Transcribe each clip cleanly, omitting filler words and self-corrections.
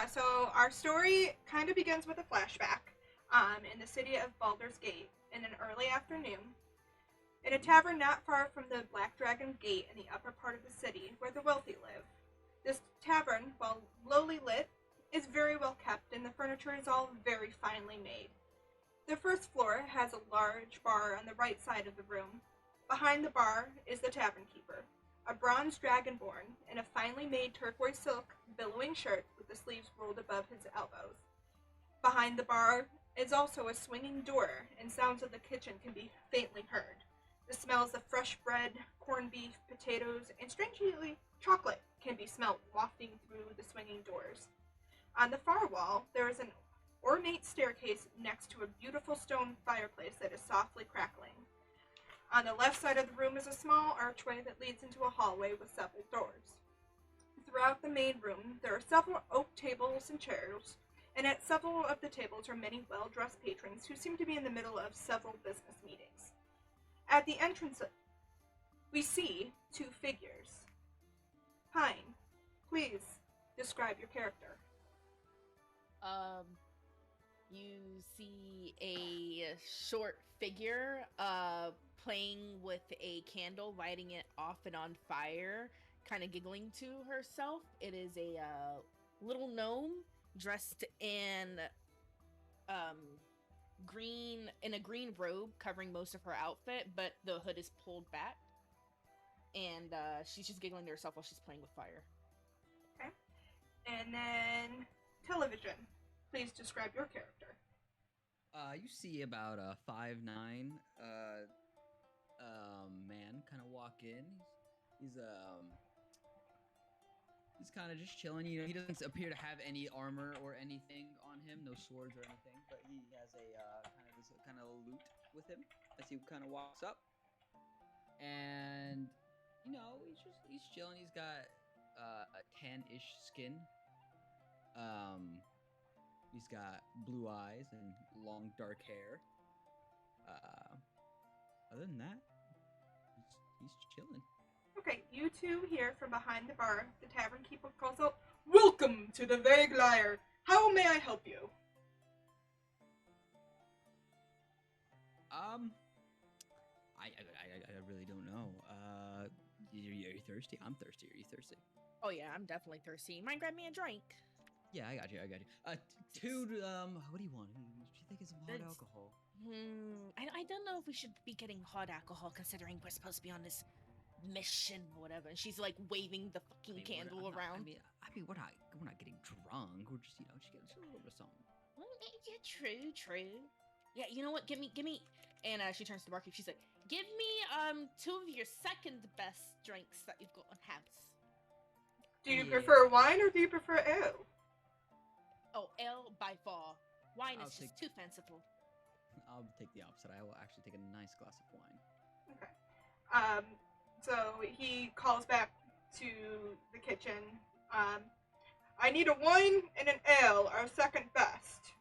So our story kind of begins with a flashback in the city of Baldur's Gate in an early afternoon, in a tavern not far from the Black Dragon Gate in the upper part of the city where the wealthy live. This tavern, while lowly lit, is very well kept and the furniture is all very finely made. The first floor has a large bar on the right side of the room. Behind the bar is the tavern keeper, a bronze dragonborn in a finely made turquoise silk billowing shirt with the sleeves rolled above his elbows. Behind the bar is also a swinging door, and sounds of the kitchen can be faintly heard. The smells of fresh bread, corned beef, potatoes, and strangely chocolate can be smelt wafting through the swinging doors. On the far wall, there is an ornate staircase next to a beautiful stone fireplace that is softly crackling. On the left side of the room is a small archway that leads into a hallway with several doors. Throughout the main room, there are several oak tables and chairs, and at several of the tables are many well-dressed patrons who seem to be in the middle of several business meetings. At the entrance, we see two figures. Pine, please describe your character. Um, you see a short figure, playing with a candle, lighting it off and on fire, kind of giggling to herself. It is a little gnome dressed in um a green robe covering most of her outfit, but the hood is pulled back, and she's just giggling to herself while she's playing with fire. Okay. And then television. Please describe your character. You see about a 5'9" man kind of walk in. He's kind of just chilling. You know, he doesn't appear to have any armor or anything on him, no swords or anything, but he has a kind of loot with him as he kind of walks up. And you know, he's chilling. He's got a tan-ish skin. He's got blue eyes and long dark hair. Other than that, he's chilling. Okay, you two hear from behind the bar, the tavern keeper calls out, "Welcome to the Vague Liar. How may I help you?" I really don't know. Are you thirsty? I'm thirsty. Are you thirsty? Oh yeah, I'm definitely thirsty. Mind grab me a drink? Yeah, I got you. Two. What do you want? Do you think it's some hot alcohol? I don't know if we should be getting hot alcohol considering we're supposed to be on this mission or whatever. And she's like waving the fucking candle around. We're not getting drunk. We're just just getting a little bit of something. Yeah, true. Yeah, you know what? Give me. And she turns to the barkeep. She's like, "Give me two of your second best drinks that you've got on house." Do you prefer wine or do you prefer ale? Oh, ale by far. Wine I'll is just too fanciful. I'll take the opposite. I will actually take a nice glass of wine. Okay. So he calls back to the kitchen. I need a wine and an ale, our second best.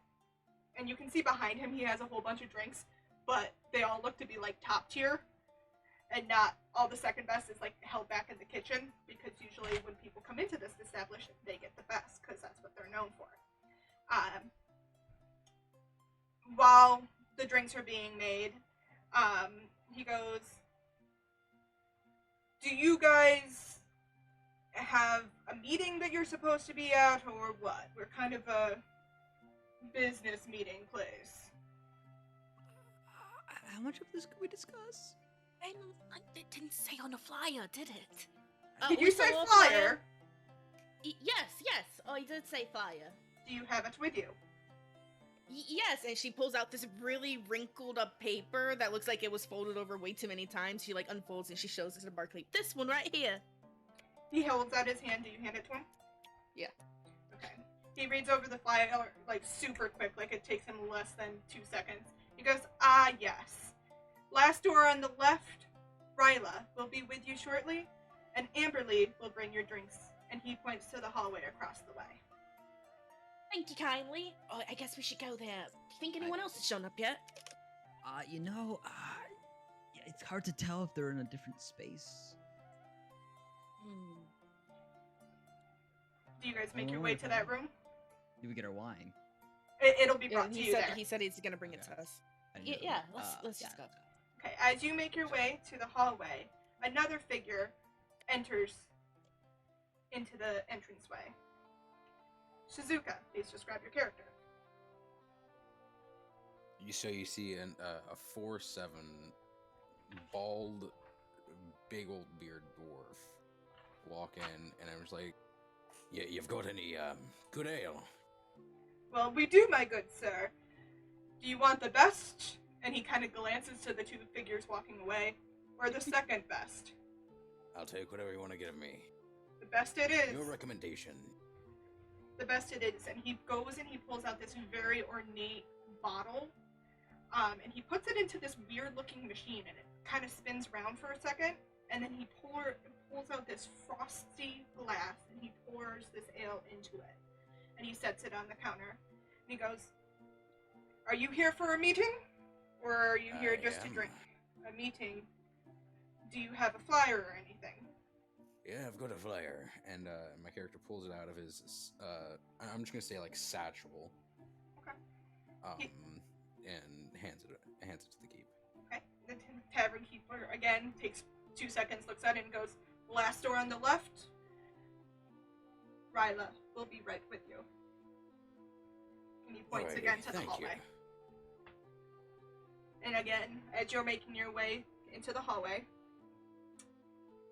And you can see behind him he has a whole bunch of drinks, but they all look to be like top tier. And not all the second best is like held back in the kitchen, because usually when people come into this establishment, they get the best, because that's what they're known for. While the drinks are being made, he goes, "Do you guys have a meeting that you're supposed to be at, or what? We're kind of a business meeting place." How much of this could we discuss? It didn't say on the flyer, did it? Did you say flyer? Yes. Oh, I did say flyer. Do you have it with you? Yes, and she pulls out this really wrinkled up paper that looks like it was folded over way too many times. She like unfolds and she shows it to Barkley. "This one right here." He holds out his hand. Do you hand it to him? Yeah. Okay. He reads over the flyer like super quick, like it takes him less than 2 seconds. He goes, "Ah, yes. Last door on the left, Ryla will be with you shortly, and Amberly will bring your drinks." And he points to the hallway across the way. "Thank you kindly. Oh, I guess we should go there. Do you think anyone else has shown up yet?" Yeah, it's hard to tell if they're in a different space. Do you guys make your way to that room? Do we get our wine? It'll be brought to you there. He said he's gonna bring it to Okay. us. Yeah, let's yeah. just go. Okay, as you make your way to the hallway, another figure enters into the entranceway. Shizuka, please describe your character. You see a 4'7", bald, big old beard dwarf walk in, and I was like, "Yeah, you've got any good ale?" Well, we do, my good sir. Do you want the best? And he kind of glances to the two figures walking away. Or the second best? I'll take whatever you want to give me. The best it is. Your recommendation. The best it is. And he goes and he pulls out this very ornate bottle. And he puts it into this weird looking machine, and it kind of spins around for a second. And then he pulls out this frosty glass, and he pours this ale into it. And he sets it on the counter. And he goes, "Are you here for a meeting? Or are you here just to drink?" A meeting. Do you have a flyer or anything? Yeah, I've got a flyer. And my character pulls it out of his, I'm just going to say, like, satchel. Okay. And hands it to the keep. Okay. The tavern keeper, again, takes 2 seconds, looks at it, and goes, "Last door on the left. Ryla will be right with you." And he points Alrighty, again to the thank hallway. you. And again, as you're making your way into the hallway,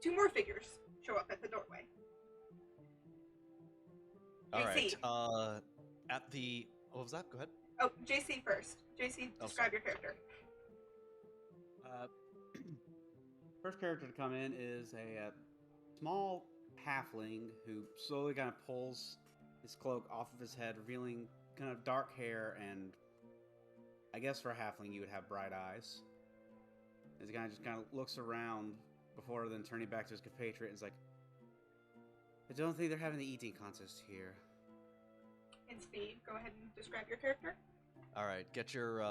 2 more figures show up at the doorway. JC. Alright, at the... What was that? Go ahead. Oh, JC first. JC, describe your character. First character to come in is a small halfling who slowly kind of pulls his cloak off of his head, revealing kind of dark hair, and I guess for a halfling you would have bright eyes. As he kind of looks around before then turning back to his compatriot and is like, "I don't think they're having the eating contest here." And Speed, go ahead and describe your character. All right, get your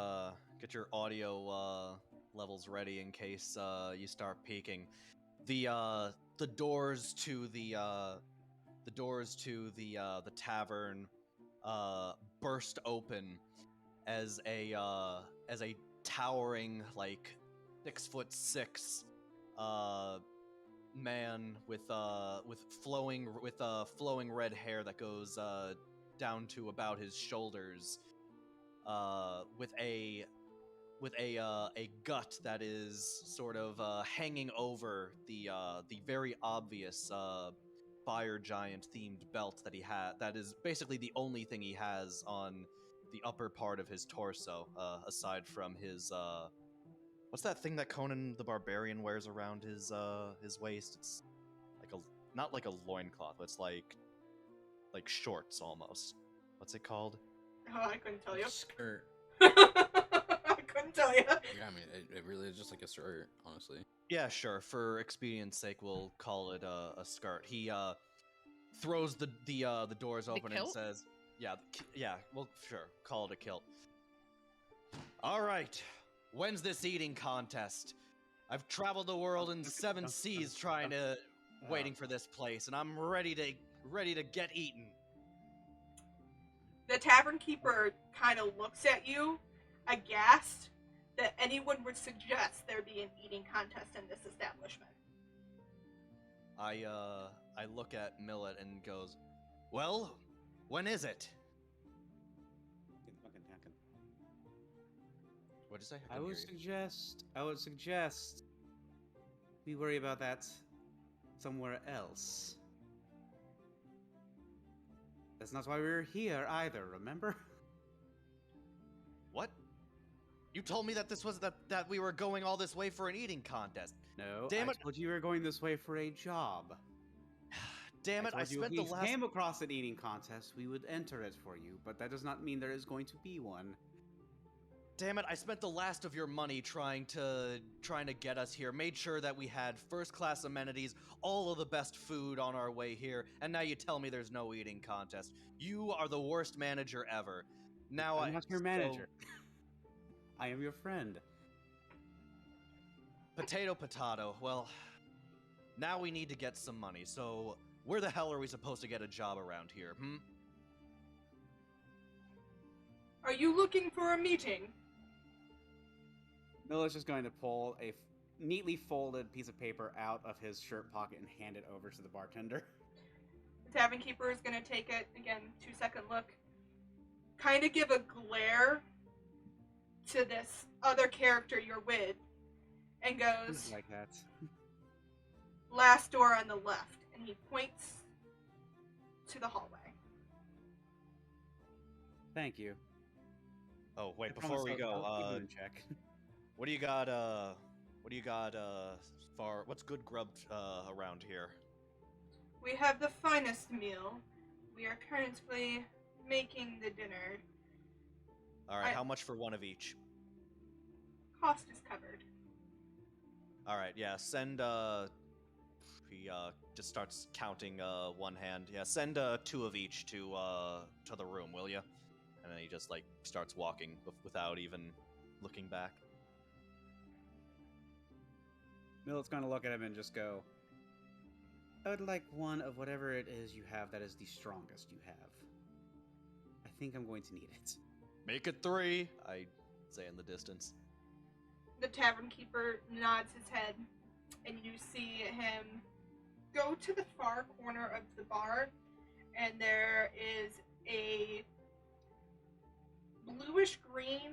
audio levels ready in case you start peeking. The doors to the tavern burst open as a towering, like, 6'6" man with flowing red hair that goes down to about his shoulders, with a gut that is sort of hanging over the very obvious fire giant themed belt that he had. That is basically the only thing he has on the upper part of his torso, aside from his what's that thing that Conan the Barbarian wears around his waist? It's like not like a loincloth, but it's like shorts almost. What's it called? Oh, I couldn't tell you. Skirt. I couldn't tell you. Yeah, I mean, it really is just like a skirt, honestly. Yeah, sure. For expedience sake, we'll call it a skirt. He throws the doors open and says, "Yeah, well, sure, call it a kilt." All right, when's this eating contest? I've traveled the world in 7 seas waiting for this place, and I'm ready to get eaten. The tavern keeper kind of looks at you, aghast that anyone would suggest there be an eating contest in this establishment. I look at Millet and goes, "Well, when is it?" What'd you say? I would suggest we worry about that somewhere else. That's not why we're here either, remember? What? You told me that that we were going all this way for an eating contest. No, Damn I it. told you we were going this way for a job. Damn it, I spent the if last... we came across an eating contest, we would enter it for you, but that does not mean there is going to be one. Damn it, I spent the last of your money trying to get us here, made sure that we had first-class amenities, all of the best food on our way here, and now you tell me there's no eating contest. You are the worst manager ever. Now I'm not your manager. I am your friend. Potato. Well, now we need to get some money, so where the hell are we supposed to get a job around here, Are you looking for a meeting? Miller's just going to pull a neatly folded piece of paper out of his shirt pocket and hand it over to the bartender. The tavern keeper is going to take it, again, 2-second look, kind of give a glare to this other character you're with, and goes, Like that. last door on the left, and he points to the hallway. Thank you. Oh wait, I before promise we I'll go, keep it in check. what do you got? What's good grubbed around here? We have the finest meal. We are currently making the dinner. All right, how much for one of each? Cost is covered. All right, yeah. Send. He just starts counting one hand. Yeah, send 2 of each to the room, will you? And then he just like starts walking without even looking back. Millet's going to look at him and just go, I would like one of whatever it is you have that is the strongest you have. I think I'm going to need it. Make it 3, I say in the distance. The tavern keeper nods his head, and you see him go to the far corner of the bar, and there is a bluish-green,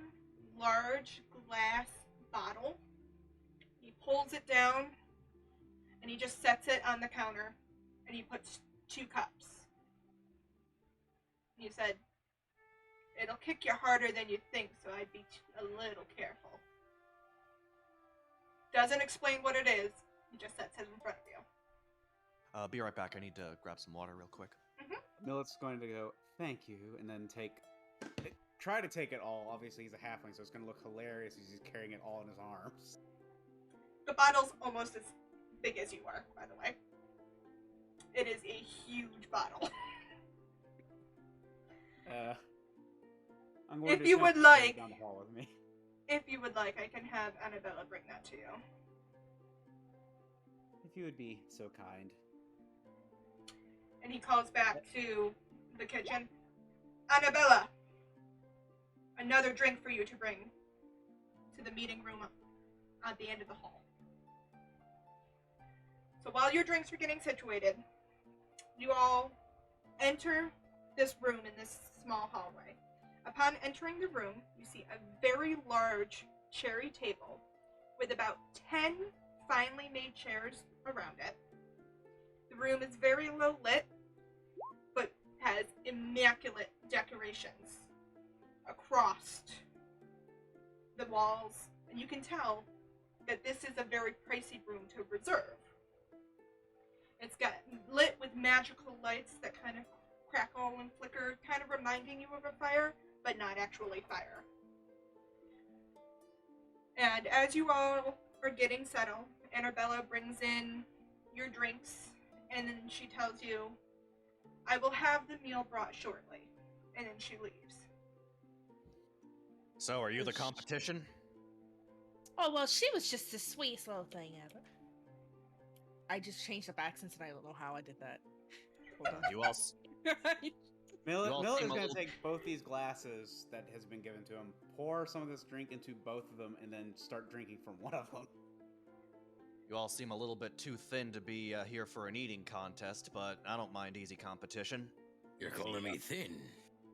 large glass bottle. He pulls it down, and he just sets it on the counter, and he puts 2 cups. And he said, it'll kick you harder than you think, so I'd be a little careful. Doesn't explain what it is, he just sets it in front of you. Be right back. I need to grab some water real quick. Millet's going to go, thank you, and then try to take it all. Obviously, he's a halfling, so it's going to look hilarious as he's carrying it all in his arms. The bottle's almost as big as you are, by the way. It is a huge bottle. I'm going If to you attempt would to take it like- down the hall with me. If you would like, I can have Annabella bring that to you. If you would be so kind. And he calls back to the kitchen. Annabella! Another drink for you to bring to the meeting room at the end of the hall. So while your drinks are getting situated, you all enter this room in this small hallway. Upon entering the room, you see a very large cherry table with about 10 finely made chairs around it. The room is very low lit, but has immaculate decorations across the walls, and you can tell that this is a very pricey room to reserve. It's got lit with magical lights that kind of crackle and flicker, kind of reminding you of a fire, but not actually fire. And as you all are getting settled, Annabella brings in your drinks, and then she tells you, I will have the meal brought shortly, and then she leaves. So, are you the competition? Oh, well, she was just the sweetest little thing ever. I just changed up accents and I don't know how I did that. Hold on. You all. Millet You all is seem a going to little- take both these glasses that has been given to him, pour some of this drink into both of them, and then start drinking from one of them. You all seem a little bit too thin to be here for an eating contest, but I don't mind easy competition. You're calling me thin.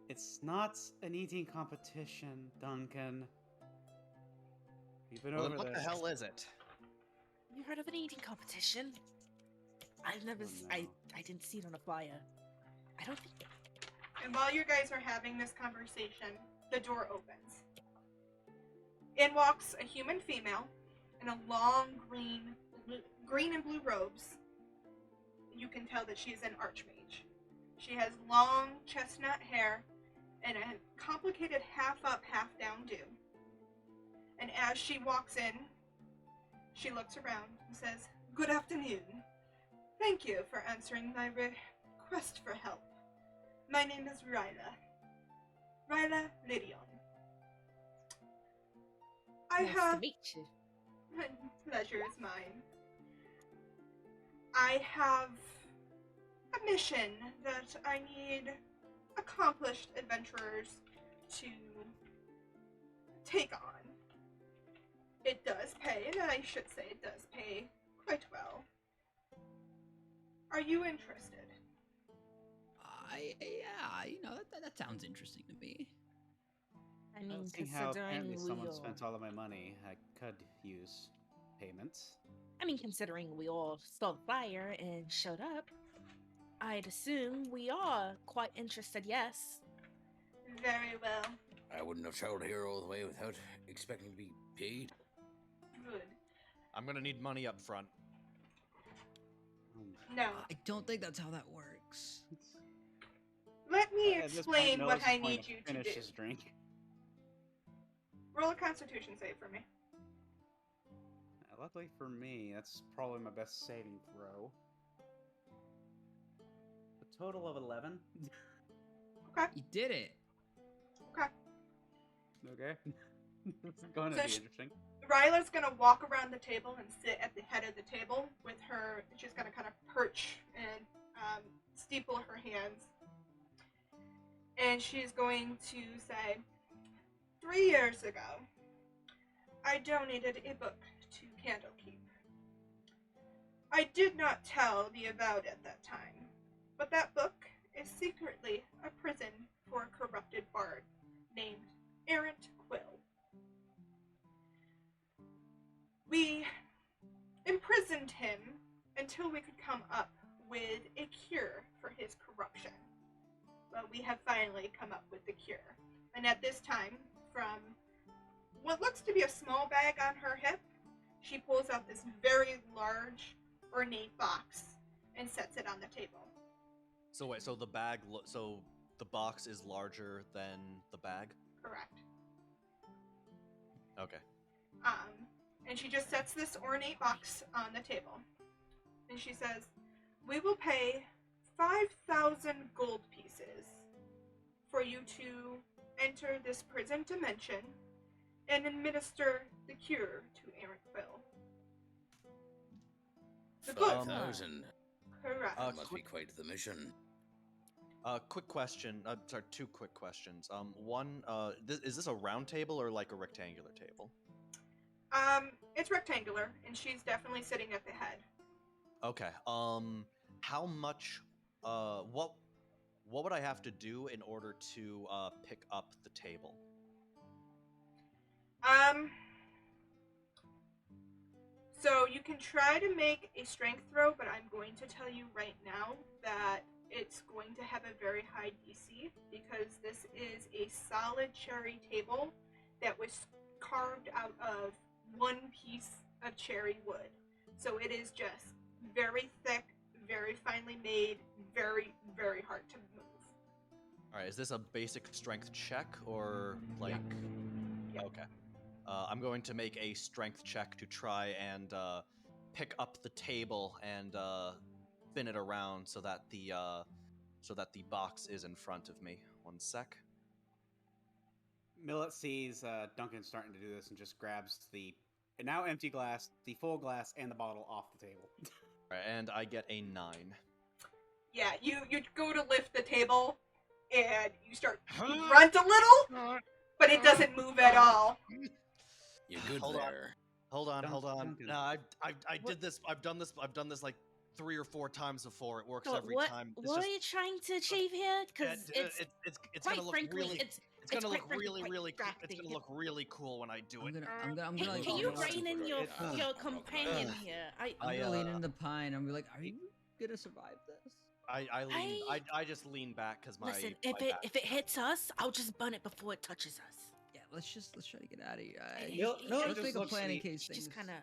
It's not an eating competition, Duncan. We've been Well, over then what this. the hell is it? You heard of an eating competition? I've never. Oh, no. I didn't see it on a flyer. I don't think. And while you guys are having this conversation, the door opens. In walks a human female in a long green and blue robes. You can tell that she's an archmage. She has long chestnut hair and a complicated half up, half down do. And as she walks in, she looks around and says, Good afternoon. Thank you for answering my request for help. My name is Ryla. Ryla Lydion. I Nice have... to meet you. Pleasure is mine. I have a mission that I need accomplished adventurers to take on. It does pay, and I should say it does pay quite well. Are you interested? Yeah, that sounds interesting to me. I mean, Seeing how apparently considering someone spent all of my money, I could use payments. considering we all saw the flyer and showed up, I'd assume we are quite interested. Yes. Very well. I wouldn't have traveled here all the way without expecting to be paid. Good. I'm gonna need money up front. No. I don't think that's how that works. Let me At this explain point, what Noah's I going need to you to finish do. his drink. Roll a Constitution save for me. Luckily for me, that's probably my best saving throw. A total of 11. Okay. You did it. Okay. Okay. This is going to So be sh- interesting. Ryla's gonna walk around the table and sit at the head of the table with her. She's gonna kind of perch and steeple her hands. And she's going to say, 3 years ago, I donated a book to Candlekeep. I did not tell the Avowed at that time, but that book is secretly a prison for a corrupted bard named Errant Quill. We imprisoned him until we could come up with a cure for his corruption. But we have finally come up with the cure. And at this time, from what looks to be a small bag on her hip, she pulls out this very large, ornate box and sets it on the table. So wait, so the bag, so the box is larger than the bag? Correct. Okay. And she just sets this ornate box on the table. And she says, we will pay 5,000 gold pieces for you to enter this prison dimension and administer the cure to Errant Quill. The book. 5,000. Correct. That must be quite the mission. Quick question. Sorry, two quick questions. One, is this a round table or like a rectangular table? It's rectangular, and she's definitely sitting at the head. Okay. How much? What would I have to do in order to pick up the table? So you can try to make a strength throw, but I'm going to tell you right now that it's going to have a very high DC because this is a solid cherry table that was carved out of one piece of cherry wood. So it is just very thick, very finely made, very, very hard to move. All right. Is this a basic strength check or like? Yep. Okay. I'm going to make a strength check to try and pick up the table and spin it around so that the box is in front of me. 1 sec. Millet sees Duncan starting to do this and just grabs the now empty glass, the full glass, and the bottle off the table. All right, and I get a 9. Yeah, you go to lift the table, and you start you grunt a little, but it doesn't move at all. You're good Hold on. there. Hold on. Duncan. No, I did this. I've done this like 3 or 4 times before. It works So every what, time. It's what just, are you trying to achieve here? Because it's quite gonna look frankly, really. it's gonna quite look frankly really, quite really. It's distracting. gonna look really cool when I do it. I'm gonna Hey, like, can you know, rein in your I'm not companion gonna- here? I'm gonna lean in the pine. I'm gonna be like, are you gonna survive this? I just lean back because my. Listen, my back- if it hits us, I'll just burn it before it touches us. Yeah, let's try to get out of here. Millet Let's just make a looks plan in neat. case things Just kind of,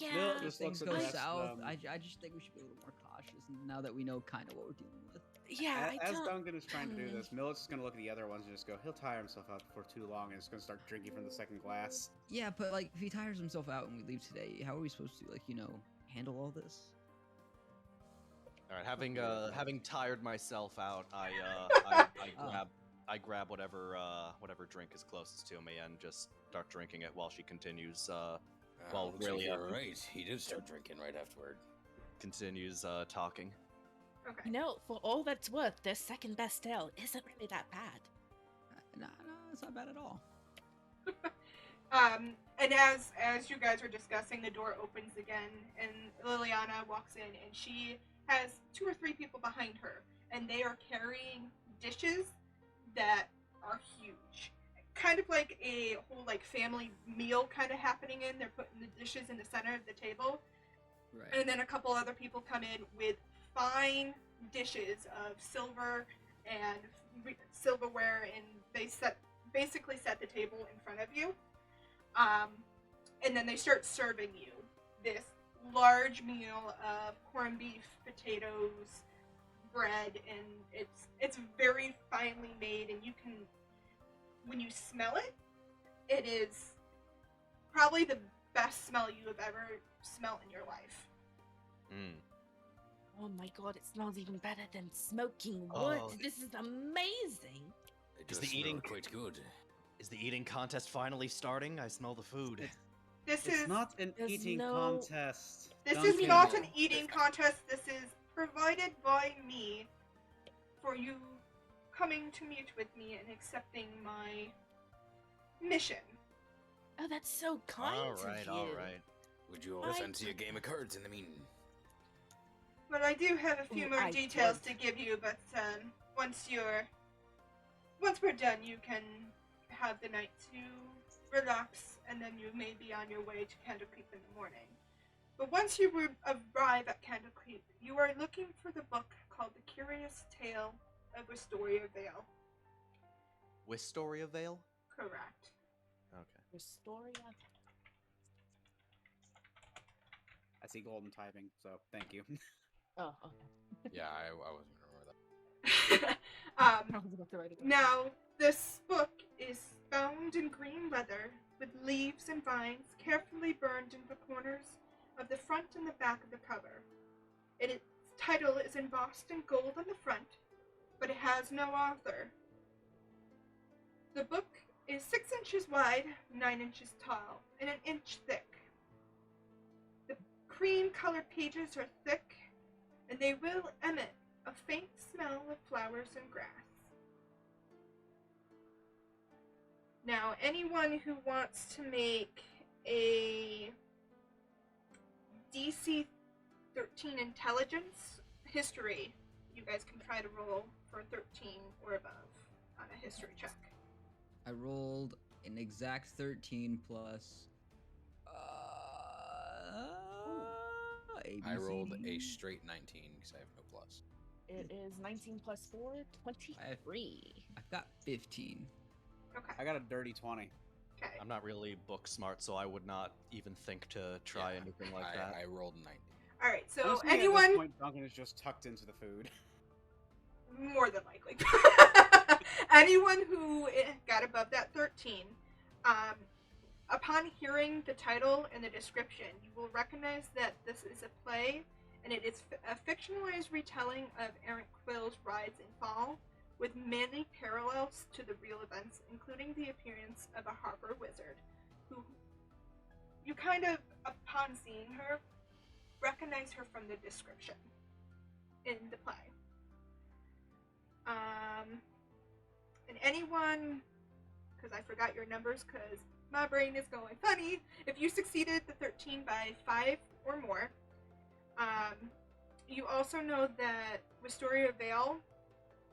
Millet yeah. just things looks go at the rest of south. them. I just think we should be a little more cautious now that we know kind of what we're dealing with. Yeah, I As don't. Duncan is trying to do this, Millet's just gonna look at the other ones and just go, he'll tire himself out before too long and is gonna start drinking from the second glass. Yeah, but like if he tires himself out and we leave today, how are we supposed to handle all this? All right, having tired myself out, I grab whatever drink is closest to me and just start drinking it while she continues. Well, looks really, like you're right. He did start drinking right afterward. Continues talking. Okay. You know, for all that's worth, their second best ale isn't really that bad. No, it's not bad at all. And as you guys are discussing, the door opens again, and Liliana walks in, and she has 2 or 3 people behind her, and they are carrying dishes that are huge. Kind of like a whole like family meal kind of happening in. They're putting the dishes in the center of the table. Right. And then a couple other people come in with fine dishes of silver and silverware, and they basically set the table in front of you. And then they start serving you this large meal of corned beef, potatoes, bread, and it's very finely made, and you can, when you smell it, it is probably the best smell you have ever smelled in your life. Oh my god, it smells even better than smoking wood. Oh, This is amazing. It Is does the eating- smell quite good. Is the eating contest finally starting? I smell the food. This It's is not an There's eating no- contest. This Duncan. is not an eating contest. This is provided by me for you coming to meet with me and accepting my mission. Oh, that's so kind All of right, you. all right. Would you all I- fancy a game of cards in the mean? But I do have a few Ooh, more I details would. to give you, but once we're done, you can have the night to relax, and then you may be on your way to Candle Creek in the morning. But once you arrive at Candle Creek, you are looking for the book called The Curious Tale of Wisteria Vale. Wisteria Vale? Correct. Okay. Wisteria. I see Golden typing, so thank you. Oh, okay. Yeah, I wasn't gonna remember that. I was about to write it down. Now, this book is bound in green leather with leaves and vines carefully burned into the corners of the front and the back of the cover. Its title is embossed in gold on the front, but it has no author. The book is 6 inches wide, 9 inches tall, and 1 inch thick. The cream-colored pages are thick, and they will emit a faint smell of flowers and grass. Now, anyone who wants to make a DC 13 intelligence history, you guys can try to roll for 13 or above on a history check. I rolled an exact 13 plus. I rolled a ABCD. straight 19 because I have no plus. It is 19 plus 4, 23. I've got 15. Okay. I got a dirty 20. Okay. I'm not really book smart, so I would not even think to try Yeah, anything like that. I rolled 19. All right. So Honestly, at anyone, this point, Duncan is just tucked into the food. more than likely, anyone who got above that 13, upon hearing the title and the description, you will recognize that this is a play, and it is a fictionalized retelling of Errant Quill's rise and fall, with many parallels to the real events, including the appearance of a harbor wizard, who you kind of, upon seeing her, recognize her from the description in the play. And anyone, because I forgot your numbers because my brain is going funny, if you succeeded the 13 by 5 or more, you also know that Wisteria Vale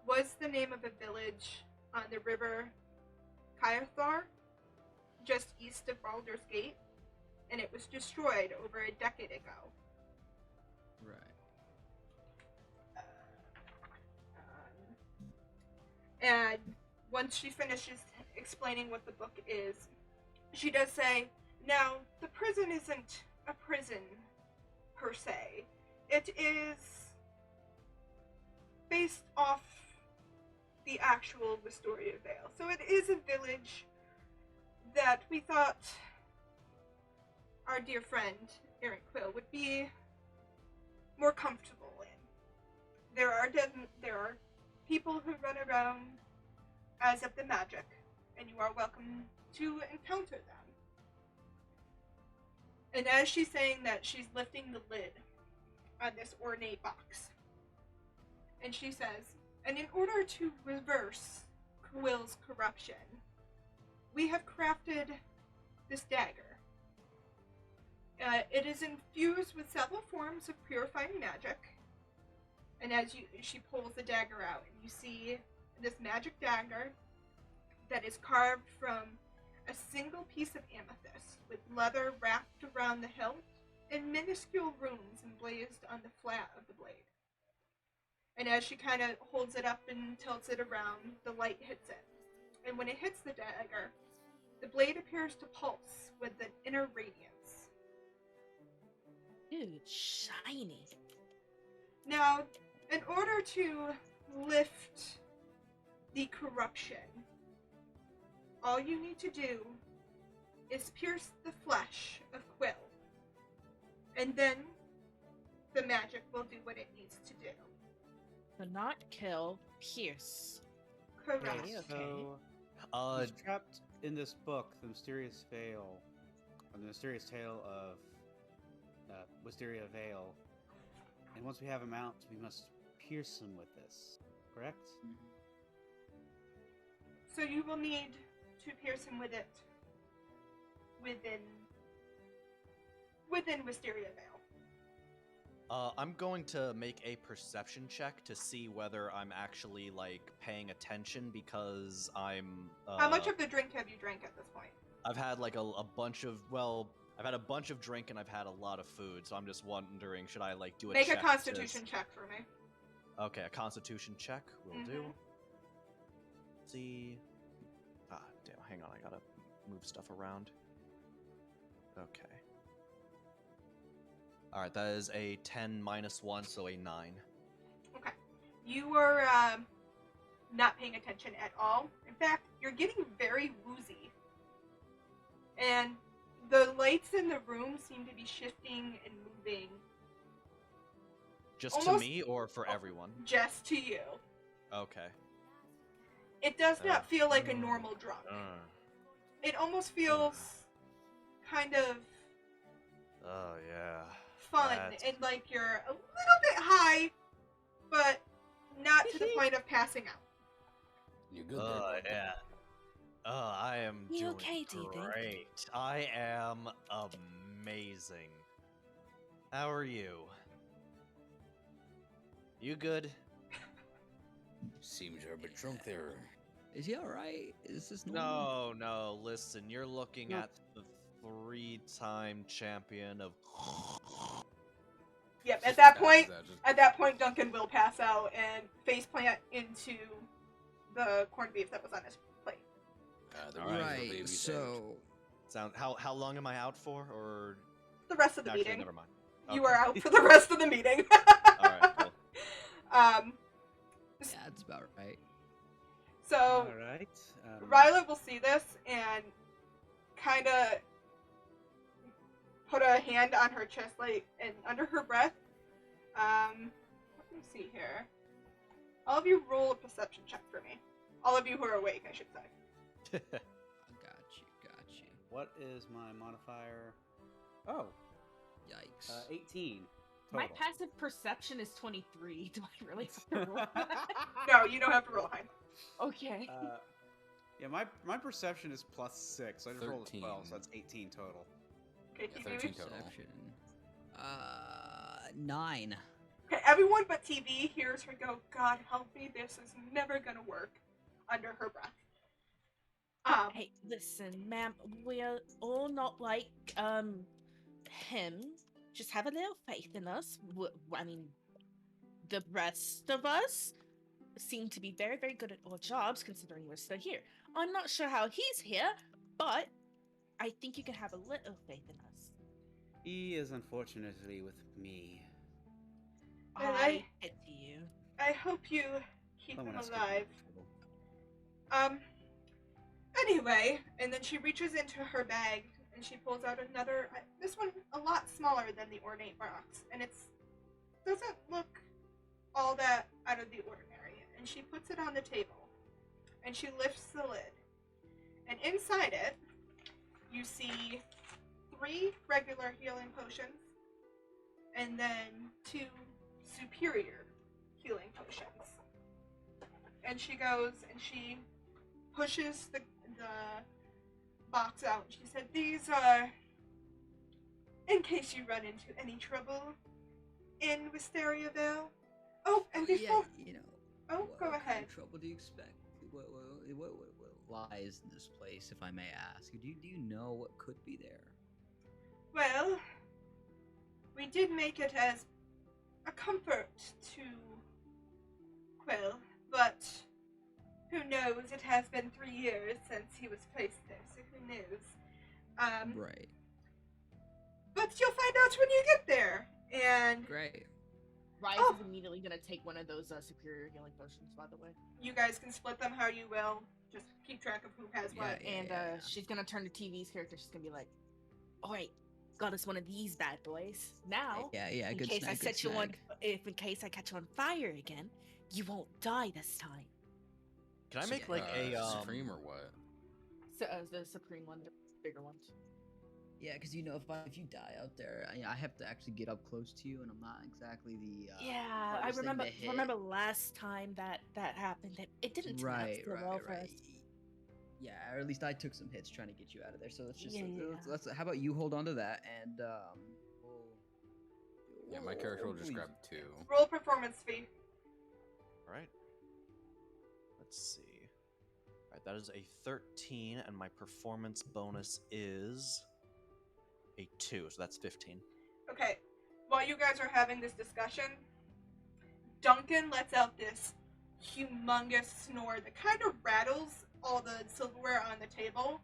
was the name of a village on the river Kyathar, just east of Baldur's Gate, and it was destroyed over a decade ago. Right. And once she finishes explaining what the book is, she does say, now, the prison isn't a prison, per se. It is based off the actual Wisteria Vale. So it is a village that we thought our dear friend, Errant Quill, would be more comfortable in. There are people who run around as of the magic, and you are welcome to encounter them. And as she's saying that, she's lifting the lid on this ornate box. And she says, and in order to reverse Quill's corruption, we have crafted this dagger. It is infused with several forms of purifying magic. And as she pulls the dagger out, and you see this magic dagger that is carved from a single piece of amethyst with leather wrapped around the hilt and minuscule runes emblazed on the flat of the blade. And as she kind of holds it up and tilts it around, the light hits it. And when it hits the dagger, the blade appears to pulse with an inner radiance. Dude, shiny. Now, in order to lift the corruption, all you need to do is pierce the flesh of Quill. And then the magic will do what it needs to do. So not kill, pierce. Correct. Okay. So, he's trapped in this book, The Mysterious Veil, or The Mysterious Tale of Wisteria Vale. And once we have him out, we must pierce him with this, correct? So you will need to pierce him with it within Wisteria Vale. I'm going to make a perception check to see whether I'm actually, like, paying attention because I'm... How much of the drink have you drank at this point? I've had, like, a bunch of, well... I've had a bunch of drink and I've had a lot of food, so I'm just wondering, should I, like, do a Make check a constitution check for me. Okay, a constitution check will do. See... Ah, damn, hang on, I gotta move stuff around. Okay. Alright, that is a 10 minus 1, so a 9. Okay. You were not paying attention at all. In fact, you're getting very woozy. And the lights in the room seem to be shifting and moving. Just Almost- to me or for everyone? Just to you. Okay. It does not feel like a normal drunk. It almost feels kind of Oh, yeah. fun That's- and like you're a little bit high, but not to the point of passing out. You good Oh, there? yeah. Oh, I am You doing okay, do you think? great. I am amazing. How are you? You good? Seems you're a bit drunk there. Is he alright? Is this normal? No, listen, you're looking No. at the 3-time champion of... Yep, Just at that passes point, out, just- at that point, Duncan will pass out and faceplant into the corned beef that was on his plate. the Alright, real Right, baby so... How long am I out for, or... The rest of the Actually, meeting. never mind. You Okay. are out for the rest of the meeting. Alright, cool. Yeah, that's about right. So Alright. Ryla will see this and kind of put a hand on her chest, like, and under her breath. Let me see here. All of you roll a perception check for me. All of you who are awake, I should say. Got you. What is my modifier? Oh, Yikes. 18. My Total. passive perception is 23. Do I really have to roll that? No, you don't have to roll high. Okay. Yeah, my perception is plus 6. So I just rolled a 13. 12, so that's 18 total. Okay, Yeah, TV. 13 total. Perception. 9. Okay, everyone but TV hears her go, God help me, this is never gonna work, under her breath. Hey, listen, ma'am, we're all not like, him. Just have a little faith in us. I mean, the rest of us seem to be very, very good at our jobs, considering we're still here. I'm not sure how he's here, but I think you can have a little faith in us. He is unfortunately with me. And I pity you. I hope you keep Someone him else could be alive. comfortable. Anyway, and then she reaches into her bag and she pulls out another, this one a lot smaller than the ornate box, and it doesn't look all that out of the ordinary. And she puts it on the table and she lifts the lid, and inside it you see 3 regular healing potions and then 2 superior healing potions. And she goes and she pushes the box out. She said, "These are in case you run into any trouble in Wisteria Vale." Oh, and before... Yeah, you know. Oh, what go kind ahead. of trouble do you expect? What lies in this place, if I may ask? Do you know what could be there? Well, we did make it as a comfort to Quill, but who knows? It has been 3 years since he was placed there, so who knows? Right. But you'll find out when you get there. And Great. Rise Oh. is immediately gonna take one of those superior healing potions, by the way. you guys can split them how you will. Just keep track of who has what. Yeah. And she's gonna turn to TV's character. She's gonna be like, "Alright, got us one of these bad boys. Now, Yeah. in Good case snack, I good set you on, snack. if in case I catch you on fire again, you won't die this time." Can I make So, like a Supreme or what? So, the supreme one, the bigger ones. Yeah, because you know, if you die out there, I have to actually get up close to you, and I'm not exactly the Yeah, I hardest thing remember. to hit. Remember last time that happened. It didn't turn out so well for us. Yeah, or at least I took some hits trying to get you out of there. So let's just Yeah. let's how about you hold on to that, and Yeah, my character will just please. grab 2. Roll performance fee. All right. Let's see. All right, that is a 13, and my performance bonus is a 2, so that's 15. Okay. While you guys are having this discussion, Duncan lets out this humongous snore that kind of rattles all the silverware on the table.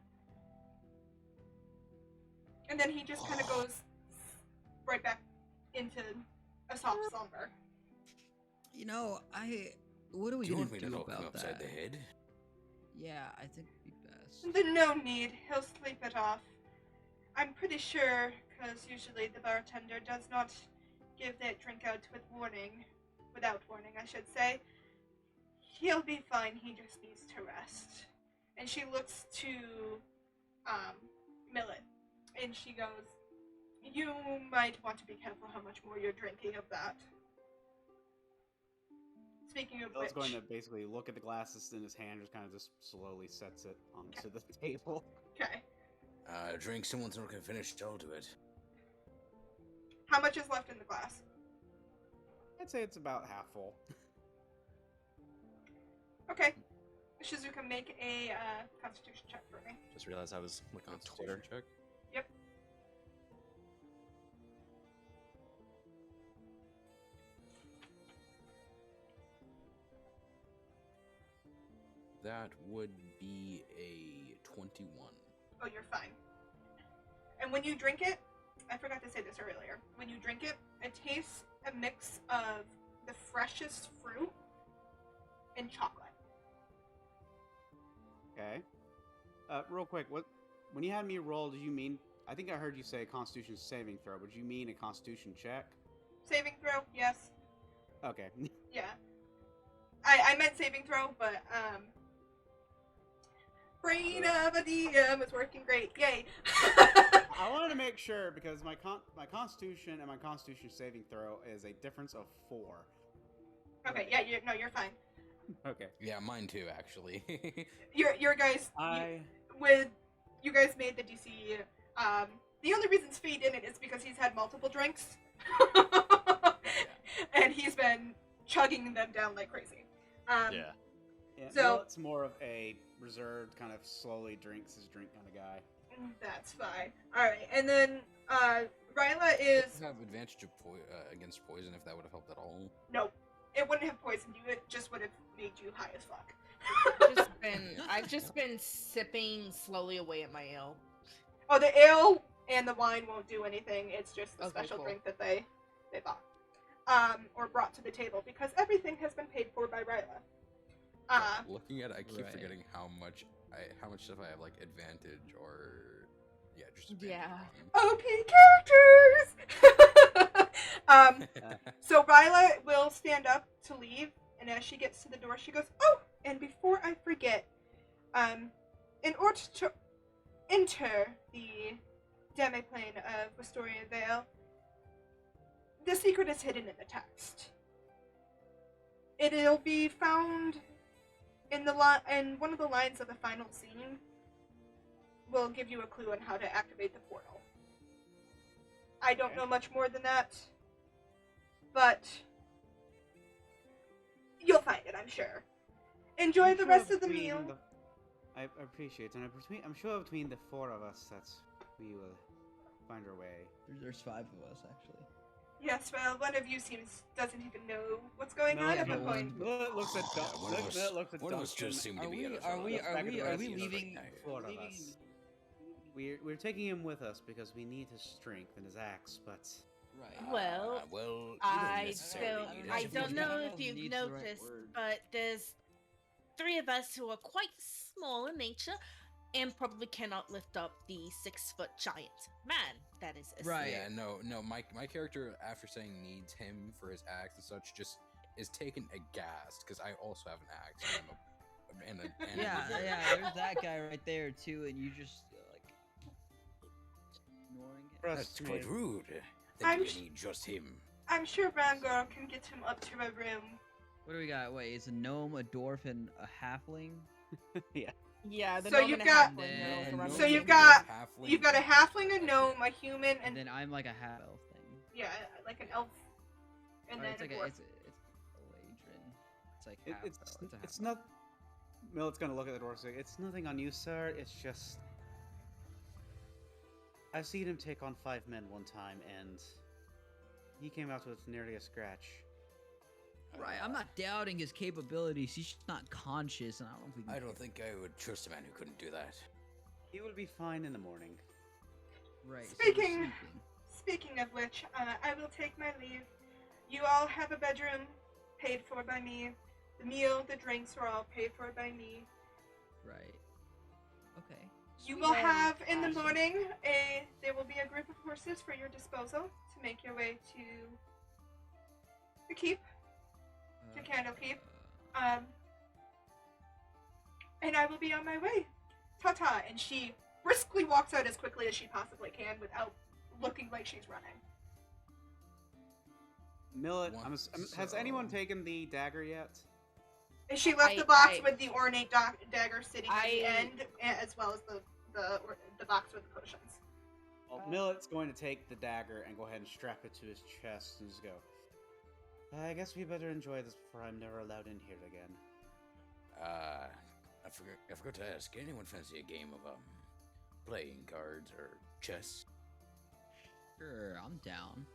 And then he just kind of goes right back into a soft slumber. You know, what are we Do you gonna want me to do knock him about upside that? the head? Yeah, I think it'd be best. Then no need. He'll sleep it off. I'm pretty sure, because usually the bartender does not give that drink out without warning, I should say. He'll be fine. He just needs to rest. And she looks to Millet, and she goes, "You might want to be careful how much more you're drinking of that." Speaking of I was which, going to basically look at the glasses in his hand, just kind of just slowly sets it onto the table. okay, Drink someone's not gonna finish all to it. how much is left in the glass? I'd say it's about half full. Okay, Shizuka, make a Constitution check for me. Just realized I was looking at Constitution Twitter. check. Yep. That would be a 21. Oh, you're fine. And when you drink it, I forgot to say this earlier. When you drink it, it tastes a mix of the freshest fruit and chocolate. Okay. Real quick, when you had me roll, did you mean? I think I heard you say Constitution saving throw. Would you mean a Constitution check? Saving throw, yes. Okay. Yeah. I meant saving throw, but brain of a DM is working great. Yay. I wanted to make sure because my Constitution and my Constitution saving throw is a difference of 4. Okay, yeah, you're fine. Okay. Yeah, mine too, actually. Your guys you guys made the DC. The only reason Speed didn't is because he's had multiple drinks. And he's been chugging them down like crazy. Yeah. Yeah, So- it's more of a reserved, kind of slowly drinks his drink kind of guy. That's fine. Alright, and then Ryla is... have advantage of against poison if that would have helped at all. Nope. It wouldn't have poisoned you, it just would have made you high as fuck. I've just been sipping slowly away at my ale. Oh, the ale and the wine won't do anything. It's just the Okay, special cool. drink that they bought. Or brought to the table, because everything has been paid for by Ryla. Looking at it, I keep Right. forgetting how much stuff I have, like, advantage or... Yeah, just advantage Yeah. OP characters! So Ryla will stand up to leave, and as she gets to the door, she goes, "Oh, and before I forget, in order to enter the demiplane of Wisteria Vale, the secret is hidden in the text. It'll be found in and one of the lines of the final scene will give you a clue on how to activate the portal. I don't know much more than that, but you'll find it, I'm sure. Enjoy the rest of the meal. I appreciate it, and I'm sure between the four of us that we will find our way. There's 5 of us actually. Yes, well, one of you doesn't even know what's going on at the point. Millet looks at one of us just seemed to be at us. Are we Leaving? leaving? Four of us. We're taking him with us because we need his strength and his axe, but Right. Well, you don't I necessarily don't, need I it. don't know if Needs you've the right noticed, word. but there's 3 of us who are quite small in nature and probably cannot lift up the 6-foot giant man that is asleep. Right. Yeah, no. My character, after saying needs him for his axe and such, just is taken aghast because I also have an axe. And Yeah, there's that guy right there too, and you just like ignoring it. That's quite rude. I'm That sh- you need just him. I'm sure Rangor can get him up to a room. What do we got? Wait, is a gnome, a dwarf, and a halfling? Yeah, the So gnome you've and a got- halfling Yeah, knows no, around So the you've same got- time. You've got a halfling, a gnome, a human, And and then I'm like a half elf thing. yeah, like an elf, and Or then it's like a a, dwarf. it's a ladrin. It's like half it's elf. It's a half it's elf. not. Millet's gonna look at the dwarf and say, "It's nothing on you, sir. It's just I've seen him take on 5 men one time, and he came out with nearly a scratch." Right, I'm not doubting his capabilities. He's just not conscious, and I don't think. I don't think I would trust a man who couldn't do that. He will be fine in the morning. Right. so he's Speaking- sleeping. Speaking of which, I will take my leave. You all have a bedroom, paid for by me. The meal, the drinks are all paid for by me. Right. Okay. You will have in the morning there will be a group of horses for your disposal to make your way to the keep, to Candlekeep. And I will be on my way. Ta-ta! And she briskly walks out as quickly as she possibly can without looking like she's running. Millet, has anyone So- taken the dagger yet? And she left I- the box I- with the ornate dagger sitting at the I- end, as well as the box with the potions. Well, Millet's going to take the dagger and go ahead and strap it to his chest and just go, I guess we better enjoy this before I'm never allowed in here again. I forgot to ask. Anyone fancy a game of playing cards or chess? Sure, I'm down.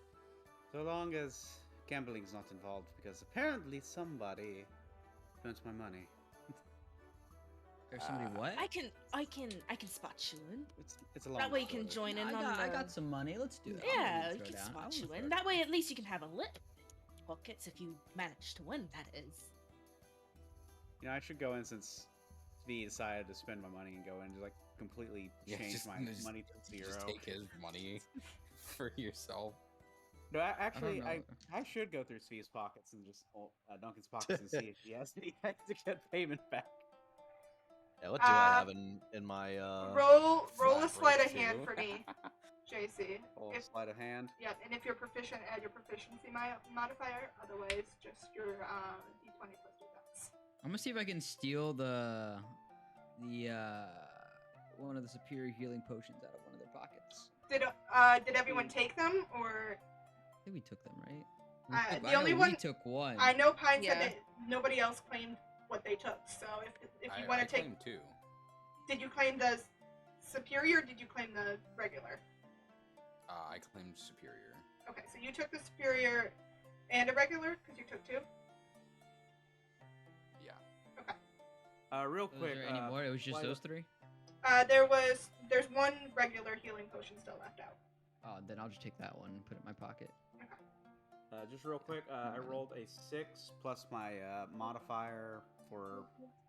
So long as gambling's not involved, because apparently somebody spent my money. Or somebody what? I can spot you in. It's a long That way you story. can join in I on got, the. I got some money. Let's do it. I'm Yeah, ready you to can throw down. I spot wanna you throw in. down. That way, at least you can have a lip pockets if you manage to win. That is. You know, I should go in since V decided to spend my money and go in and just like completely change my money to zero. Just take his money for yourself. No, actually, know. I should go through Svia's pockets and just Duncan's pockets and see if he has anything to get payment back. Yeah, what do I have in my Roll a flat sleight of rate, hand too. for me, JC. Oh, If- sleight of hand. Yep, and if you're proficient, add your proficiency modifier. Otherwise, just your d20 plus 2 dice. I'm gonna see if I can steal the one of the superior healing potions out of one of their pockets. Did everyone take them, or I think we took them, right? the I know only we one- took one. I know Pine Yeah. said that nobody else claimed what they took. So if you want I to take, claim two. did you claim the superior? Or did you claim the regular? I claimed superior. Okay, so you took the superior and a regular because you took 2. Yeah. Real Was quick. there any more? It was just why- those 3. There's one regular healing potion still left out. Oh, then I'll just take that one and put it in my pocket. Just real quick, I rolled a 6 plus my modifier for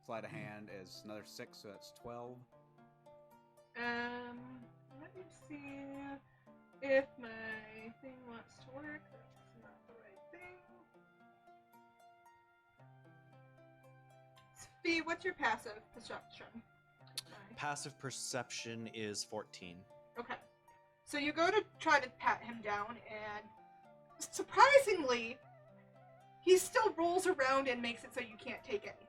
sleight of hand is another 6, so that's 12. Let me see if my thing wants to work. That's not the right thing. Fee, what's your passive perception? passive perception is 14. Okay. So you go to try to pat him down, and surprisingly, he still rolls around and makes it so you can't take anything.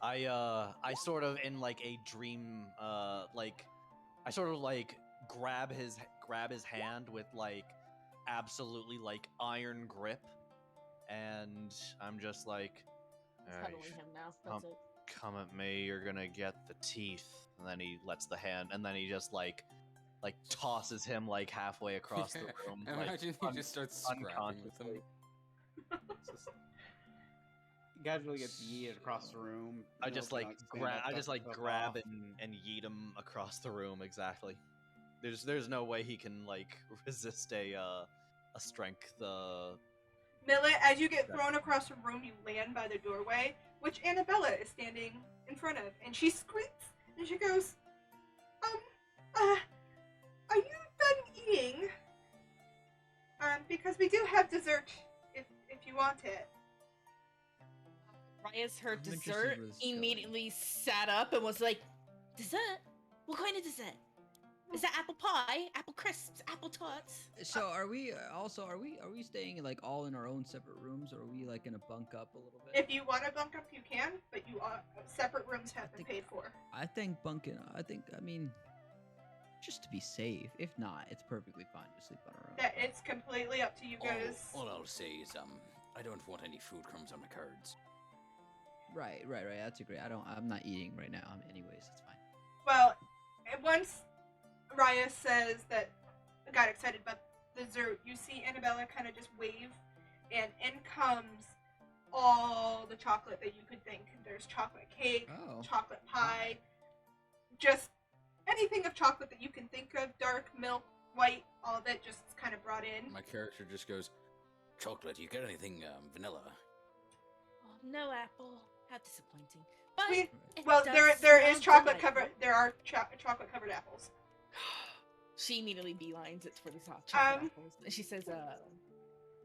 I sort of in like a dream, like I sort of like grab his hand with like absolutely like iron grip, and I'm just like, Cuddling him now. That's it. come at me, you're gonna get the teeth. And then he lets the hand, and then he just like tosses him like halfway across the room. Imagine like, he just starts scrapping with him. Just, he casually gets yeeted across the room. I You know, just like kinda stand up, dust himself grab off. and yeet him across the room. Exactly. There's no way he can like resist a strength. Millet, as you get thrown across the room, you land by the doorway, which Annabella is standing in front of, and she screams and she goes, are you done eating? Because we do have dessert if you want it. Raya's heard I'm interested dessert, where this is going. immediately sat up and was like, dessert? What kind of dessert? Is that apple pie, apple crisps, apple tarts? So are we staying like all in our own separate rooms, or are we like gonna bunk up a little bit? If you want to bunk up, you can, but you are separate rooms have been paid for. I mean, just to be safe. If not, it's perfectly fine to sleep on our own. That it's completely up to you guys. All I'll say is, I don't want any food crumbs on my cards. Right. That's a great. I'm not eating right now. Anyways, it's fine. Well, once Raya says that got excited about dessert, you see Annabella kind of just wave, and in comes all the chocolate that you could think. There's chocolate cake, Oh. chocolate pie, just anything of chocolate that you can think of, dark, milk, white, all of it just kind of brought in. My character just goes, chocolate, you get anything vanilla? Oh, no apple. How disappointing. But We- it Well, does there is sound chocolate delightful. covered. There are chocolate covered apples. She immediately beelines it for the top chocolate apples. And she says,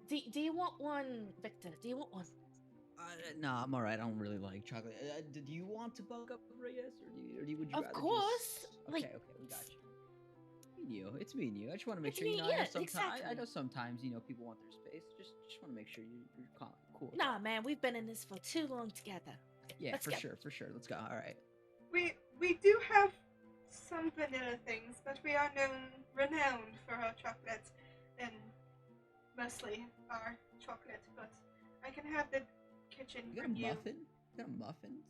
do you want one, Victor? Do you want one? No, I'm alright. I don't really like chocolate. Do you want to bunk up, Reyes, or would you Of rather course. Just... Like, Okay, we got you. It's me and you. I just want to make It's sure, me, you know, yeah, I exactly. know sometimes, people want their space. Just want to make sure you're calm, cool. Nah, man, we've been in this for too long together. Okay, Yeah, let's for go. sure. Let's go. All right. We do have some vanilla things, but we are renowned for our chocolate, and mostly our chocolate. But I can have the kitchen You got a bring you. muffin? You got muffins?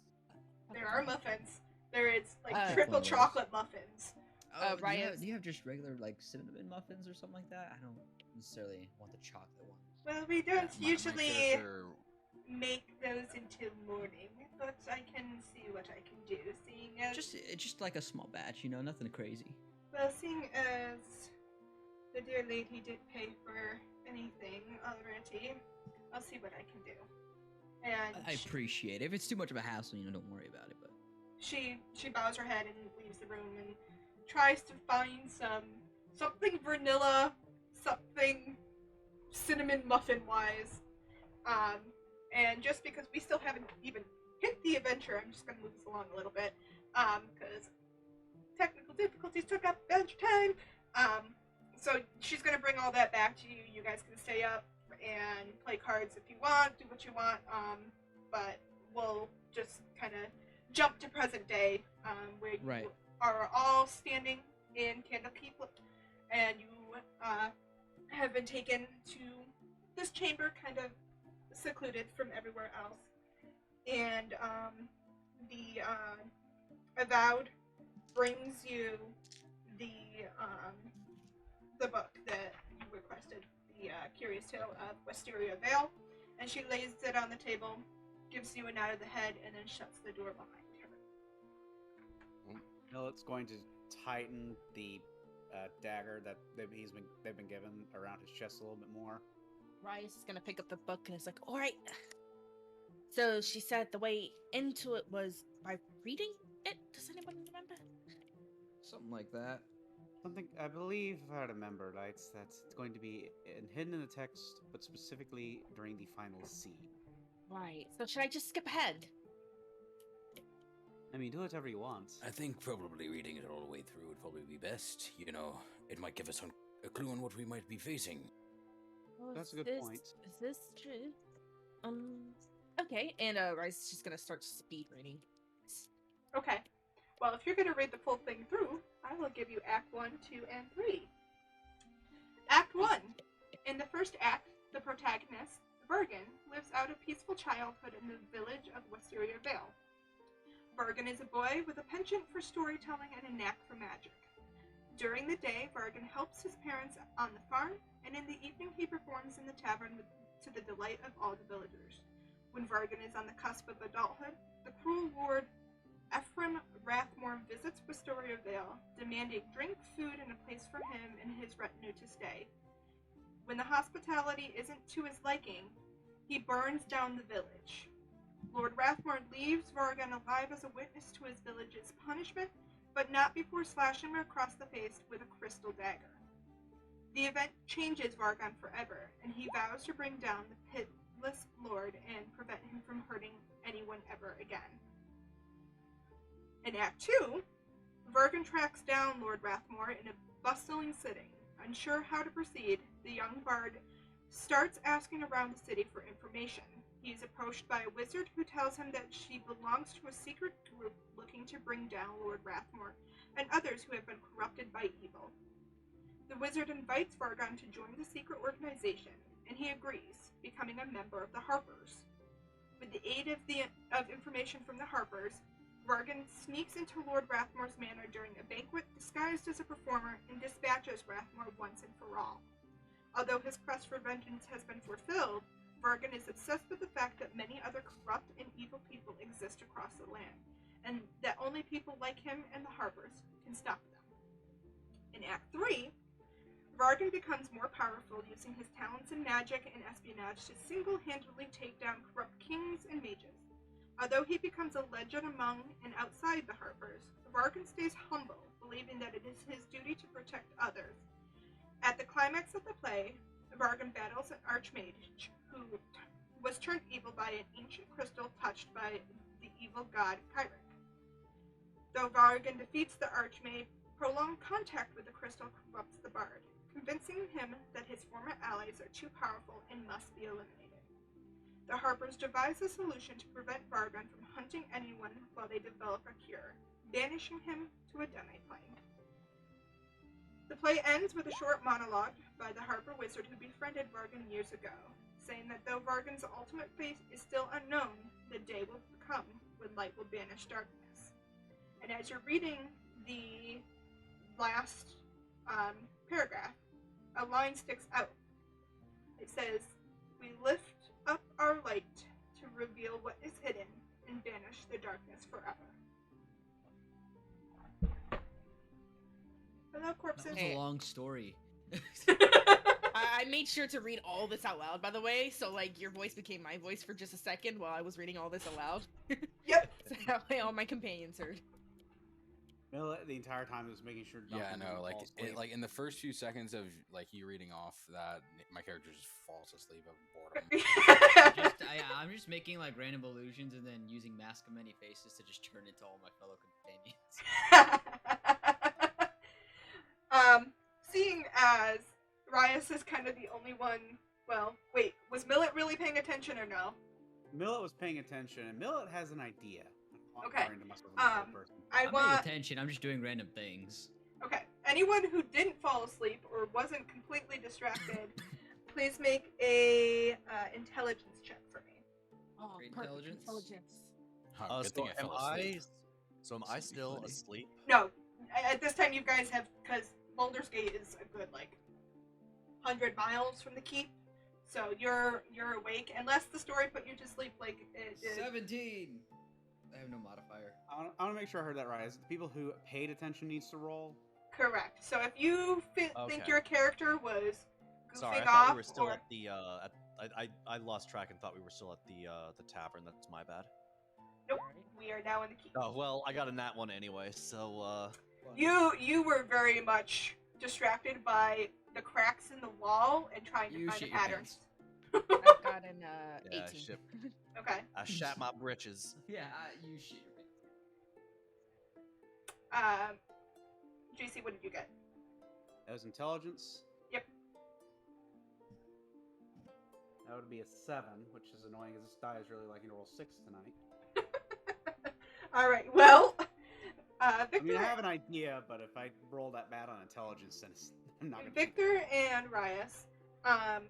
There are muffins. There is like Uh, triple One of those. chocolate muffins. Oh, Ryan- do you have just regular like cinnamon muffins or something like that? I don't necessarily want the chocolate ones. Well, we don't My usually character, make those until morning, but I can see what I can do. Seeing as Just like a small batch, nothing crazy. seeing as the dear lady did pay for anything already, I'll see what I can do. And I appreciate it. If it's too much of a hassle, don't worry about it. But she bows her head and leaves the room and tries to find something vanilla, something cinnamon muffin wise. And just because we still haven't even hit the adventure, I'm just gonna move this along a little bit. Because technical difficulties took up adventure time. So she's gonna bring all that back to you. You guys can stay up and play cards if you want, do what you want. But we'll just kind of jump to present day, where you Right. are all standing in Candlekeep, and you have been taken to this chamber, kind of secluded from everywhere else. And the Avowed brings you the book that you requested, the Curious Tale of Wisteria Vale, and she lays it on the table, gives you a nod of the head, and then shuts the door behind her. Millet's going to tighten the dagger that they've been given around his chest a little bit more. Rice is gonna pick up the book and it's like, all right. So she said the way into it was by reading it. Does anyone remember? something like that. Something I believe, if I remember, right, it's going to be hidden in the text, but specifically during the final scene. Right. So should I just skip ahead? I mean, do whatever you want. I think probably reading it all the way through would probably be best. It might give us a clue on what we might be facing. Well, That's a good point. Is this true? Okay. And Rice is just gonna start speed reading. Okay. Well, if you're going to read the full thing through, I will give you Act 1, 2, and 3. Act 1. In the first act, the protagonist, Bergen, lives out a peaceful childhood in the village of Wisteria Vale. Bergen is a boy with a penchant for storytelling and a knack for magic. During the day, Bergen helps his parents on the farm, and in the evening he performs in the tavern to the delight of all the villagers. When Bergen is on the cusp of adulthood, the cruel lord Ephraim Rathmore visits Wisteria Vale, demanding drink, food, and a place for him and his retinue to stay. When the hospitality isn't to his liking, he burns down the village. Lord Rathmore leaves Vargan alive as a witness to his village's punishment, but not before slashing him across the face with a crystal dagger. The event changes Vargan forever, and he vows to bring down the pitiless lord and prevent him from hurting anyone ever again. In Act 2, Vargan tracks down Lord Rathmore in a bustling city. Unsure how to proceed, the young bard starts asking around the city for information. He is approached by a wizard who tells him that she belongs to a secret group looking to bring down Lord Rathmore and others who have been corrupted by evil. The wizard invites Vargan to join the secret organization, and he agrees, becoming a member of the Harpers. With the aid of information from the Harpers, Vargan sneaks into Lord Rathmore's manor during a banquet disguised as a performer and dispatches Rathmore once and for all. Although his quest for vengeance has been fulfilled, Vargan is obsessed with the fact that many other corrupt and evil people exist across the land, and that only people like him and the Harpers can stop them. In Act 3, Vargan becomes more powerful, using his talents in magic and espionage to single-handedly take down corrupt kings and mages. Although he becomes a legend among and outside the Harpers, Vargan stays humble, believing that it is his duty to protect others. At the climax of the play, Vargan battles an archmage who was turned evil by an ancient crystal touched by the evil god Kyric. Though Vargan defeats the archmage, prolonged contact with the crystal corrupts the bard, convincing him that his former allies are too powerful and must be eliminated. The Harpers devise a solution to prevent Vargan from hunting anyone while they develop a cure, banishing him to a demi-plane. The play ends with a short monologue by the Harper wizard who befriended Vargan years ago, saying that though Vargan's ultimate fate is still unknown, the day will come when light will banish darkness. And as you're reading the last paragraph, a line sticks out. It says, "We lift up our light to reveal what is hidden and banish the darkness forever." Hello, corpses. That was a long story. I made sure to read all this out loud, by the way, so like your voice became my voice for just a second while I was reading all this aloud. Yep. So that way all my companions heard. Millet the entire time was making sure. Yeah, Duncan no, didn't like fall asleep. like in the first few seconds of like you reading off that, my character just falls asleep of boredom. I'm just making like random illusions and then using Mask of Many Faces to just turn into all my fellow companions. Seeing as Rias is kind of the only one. Well, wait, was Millet really paying attention or no? Millet was paying attention, and Millet has an idea. I'm Okay, referring to myself as a third person. I I'm want. paying attention. I'm just doing random things. Okay, anyone who didn't fall asleep or wasn't completely distracted, please make a intelligence check for me. Oh, Great perfect intelligence. Huh, good So thing I am fell asleep. am I That'd be still funny. asleep? No, at this time you guys have, because Baldur's Gate is a good 100 miles from the keep, so you're awake unless the story put you to sleep like it did. 17. I have no modifier. I want to make sure I heard that right. Is it the people who paid attention needs to roll? Correct. So if you think Okay. your character was goofing Sorry, I off, thought we were still or at the. I lost track and thought we were still at the tavern. That's my bad. nope, we are now in the keep. Oh well, I got a nat one anyway. So You were very much distracted by the cracks in the wall and trying to You find the shit your patterns. I've got an yeah, 18. shit. Okay. I shat my britches. Yeah, you shit your pants. JC, what did you get? That was intelligence. Yep. That would be a 7, which is annoying because this die is really liking to roll 6 tonight. All right. Well, I Victor, mean, I have an idea, but if I roll that bad on intelligence, then I'm not gonna. Victor and Rias, Of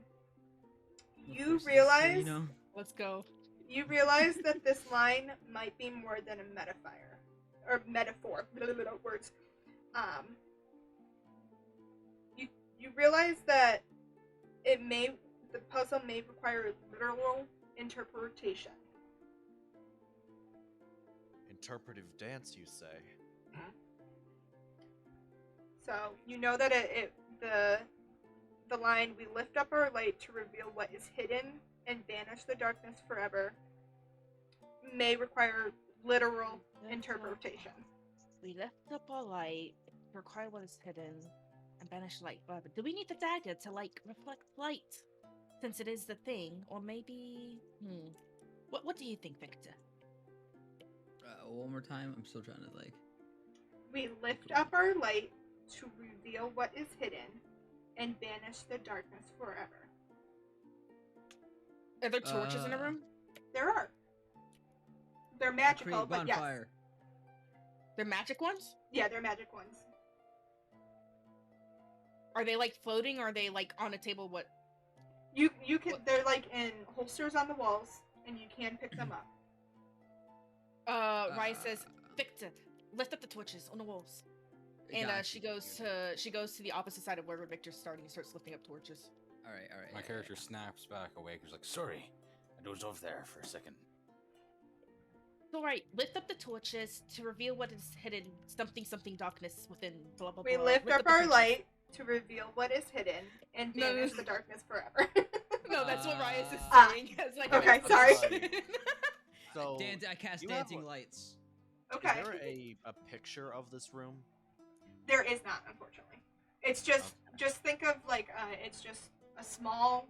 you course, realize you know. Let's go. you realize that this line might be more than a metaphor or metaphor. Words. You realize that the puzzle may require literal interpretation. Interpretive dance, you say? So you know that the line "We lift up our light to reveal what is hidden and banish the darkness forever" may require literal interpretation. We lift up our light, require what is hidden, and banish light forever. Do we need the dagger to like reflect light, since it is the thing, or maybe? What do you think, Victor? One more time. I'm still trying to like. We lift up our light to reveal what is hidden and banish the darkness forever. Are there torches in the room? There are. They're magical, Create but yes. bonfire. They're magic ones? Yeah, they're magic ones. Are they like floating, or are they like on a table? What? You can. They're like in holsters on the walls, and you can pick them up. Ryan says, Victor, lift up the torches on the walls. And she goes to the opposite side of where Victor's starting and starts lifting up torches. All right. My character snaps back awake. He's like, "Sorry, I dozed off there for a second." All right, lift up the torches to reveal what is hidden. Something darkness within. Blah blah blah. We lift up the our torches. light to reveal what is hidden and No, banish the darkness forever. No, that's what Rias is Ah, saying. As like okay, an sorry. explanation. So, I cast you have dancing a- lights. Okay. is there a picture of this room? There is not, unfortunately. It's just think of like it's just a small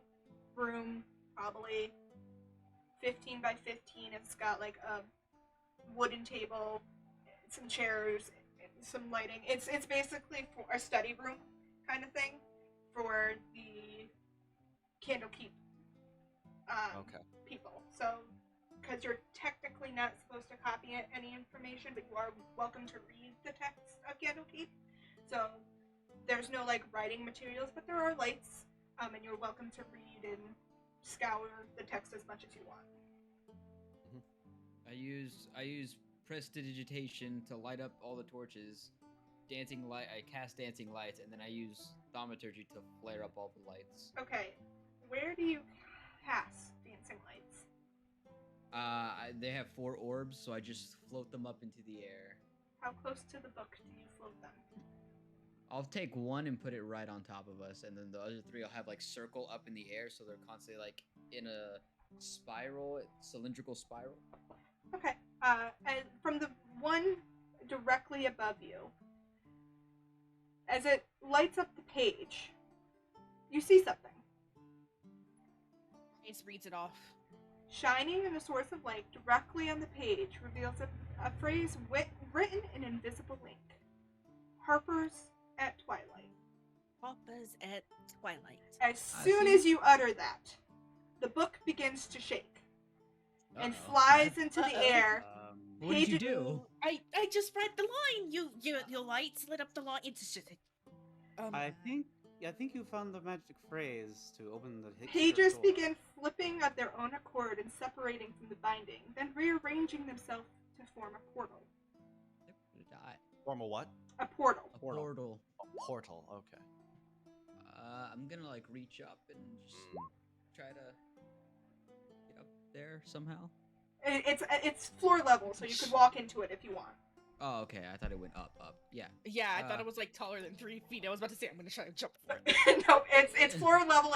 room, probably 15 by 15. It's got like a wooden table, some chairs, some lighting. It's basically for a study room kind of thing for the Candlekeep Okay. people. So, because you're technically not supposed to copy any information, but you are welcome to read the text of Candlekeep. So, there's no like writing materials, but there are lights, and you're welcome to read and scour the text as much as you want. I use prestidigitation to light up all the torches. I cast dancing lights, and then I use thaumaturgy to flare up all the lights. Okay, where do you cast dancing lights? They have 4 orbs, so I just float them up into the air. How close to the book do you float them? I'll take one and put it right on top of us, and then the other 3 I'll have like circle up in the air, so they're constantly like in a cylindrical spiral. Okay, and from the one directly above you, as it lights up the page, you see something. Rias reads it off. Shining in a source of light directly on the page reveals a phrase written in invisible ink. Harper's at twilight. Papa's at twilight. As soon as you utter that, the book begins to shake and flies into the air. What did you do? I just read the line. Your lights lit up the line. It's just. I think you found the magic phrase to open the Pages door. begin flipping of their own accord and separating from the binding, then rearranging themselves to form a portal. Form a what? A portal. A portal. A portal. Okay. I'm gonna like reach up and just try to get up there somehow. It's floor level, so you could walk into it if you want. Oh, okay. I thought it went up. Yeah. Yeah, I thought it was like taller than 3 feet. I was about to say I'm gonna try to jump. No, it's floor level.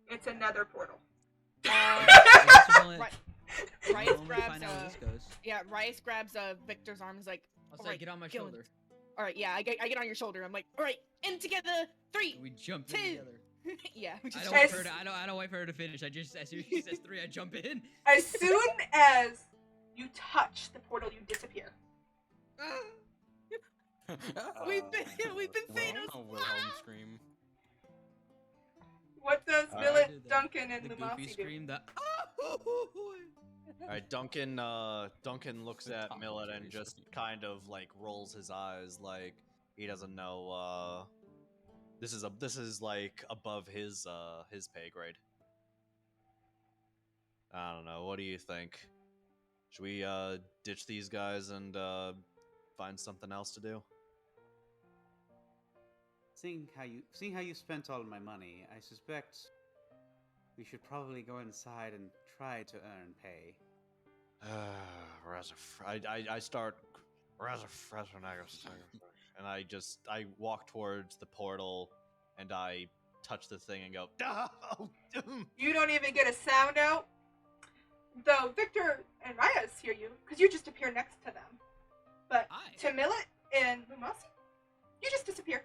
It's another portal. Rias grabs find out where this goes. Rias grabs Victor's arm. Is like, I'll say, alright, get on my Gillen. shoulder. all right, yeah, I get on your shoulder. I'm like, all right, in together, 3. We jumped in 2. together. Yeah, we I just don't wait for her to. I don't wait for her to finish. I just as soon as she says 3, I jump in. As soon as you touch the portal, you disappear. We've been Thanos. Oh, Wilhelm scream. What does I Millet, do the- Duncan, and The goofy Lumasi do? scream. The All right, Duncan looks at Top Millet and series. just kind of like rolls his eyes, like he doesn't know. This is like above his pay grade. I don't know. What do you think? Should we ditch these guys and find something else to do? Seeing how you spent all of my money, I suspect we should probably go inside and try to earn pay. I start and I walk towards the portal and I touch the thing and go. You don't even get a sound out. Though Victor and Reyes hear you, because you just appear next to them. But Hi. to Millet and Lumasi, you just disappear.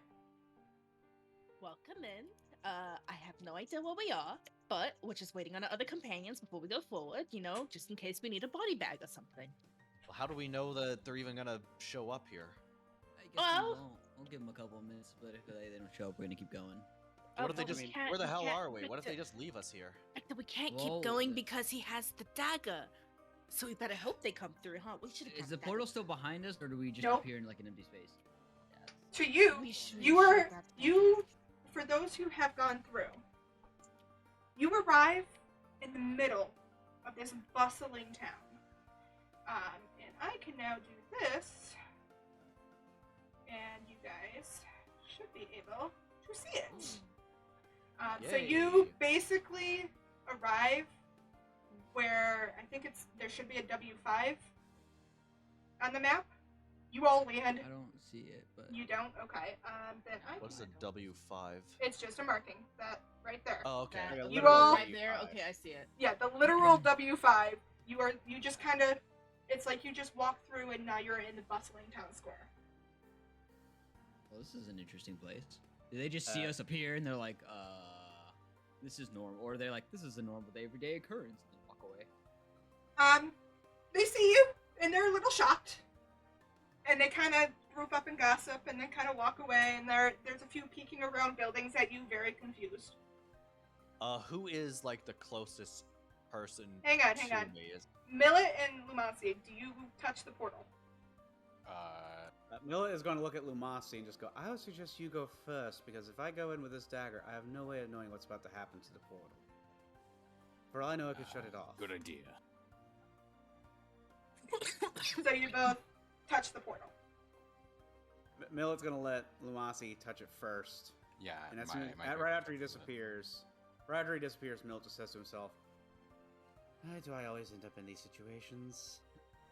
Welcome in. I have no idea where we are, but we're just waiting on our other companions before we go forward, you know, just in case we need a body bag or something. Well, how do we know that they're even gonna show up here? I guess Well- we won't. We'll give them a couple of minutes, but if they don't show up, we're gonna keep going. What if they well, just? we can't- Where the we hell can't- are we? What if they Victor- just leave us here? Victor, we can't Whoa, keep going the- because he has the dagger. So we better hope they come through, huh? We should have. Is the portal still behind us, or do we just Nope. appear in like an empty space? Yeah. To you, for those who have gone through, you arrive in the middle of this bustling town. And I can now do this, and you guys should be able to see it. So you Yay. basically arrive where I think there should be a W5 on the map. You all land. I don't see it, but You don't? Okay. Then I What's can- a W5? It's just a marking that right there. Oh, okay. That- Like a You literal all- right there. W5. Okay, I see it. Yeah, the literal W5. You just kind of. It's like you just walk through and now you're in the bustling town square. well, this is an interesting place. Do they just see us appear and they're like, this is normal, or they're like, this is a normal everyday occurrence, and walk away? They see you and they're a little shocked, and they kind of group up and gossip, and then kind of walk away. And there's a few peeking around buildings at you, very confused. Who is like the closest person Hang on. to me? Millet and Lumansi, do you touch the portal? Millet is going to look at Lumasi and just go, I would suggest you go first, because if I go in with this dagger, I have no way of knowing what's about to happen to the portal. For all I know, I could shut it off. Good idea. So you both touch the portal. Millet's going to let Lumasi touch it first. Yeah. And as my- soon, my right after he character does disappears, Millet just says to himself, why do I always end up in these situations?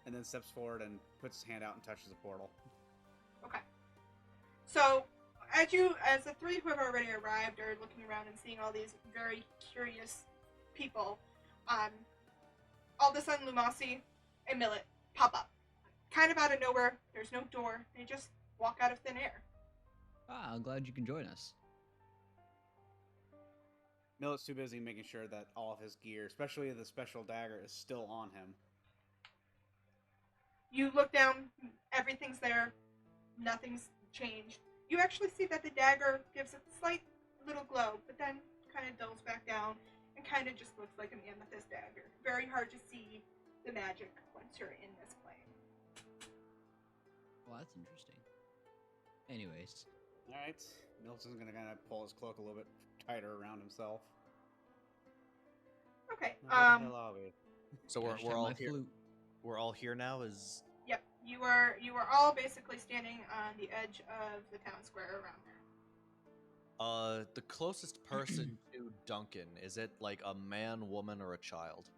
And then steps forward and puts his hand out and touches the portal. Okay. So, as the three who have already arrived are looking around and seeing all these very curious people, all of a sudden Lumasi and Millet pop up. Kind of out of nowhere. There's no door. They just walk out of thin air. Ah, I'm glad you can join us. Millet's too busy making sure that all of his gear, especially the special dagger, is still on him. You look down, everything's there, nothing's changed. You actually see that the dagger gives a slight little glow, but then kind of dulls back down and kind of just looks like an amethyst dagger. Very hard to see the magic once you're in this plane. Well, that's interesting. Anyways, Alright. Milton's gonna kind of pull his cloak a little bit tighter around himself. Okay. Now, where the hell are we? So gotta we're shut all my here. flute. We're all here now. Is Yep. You are all basically standing on the edge of the town square around there. the closest person to Duncan, is it like a man, woman, or a child?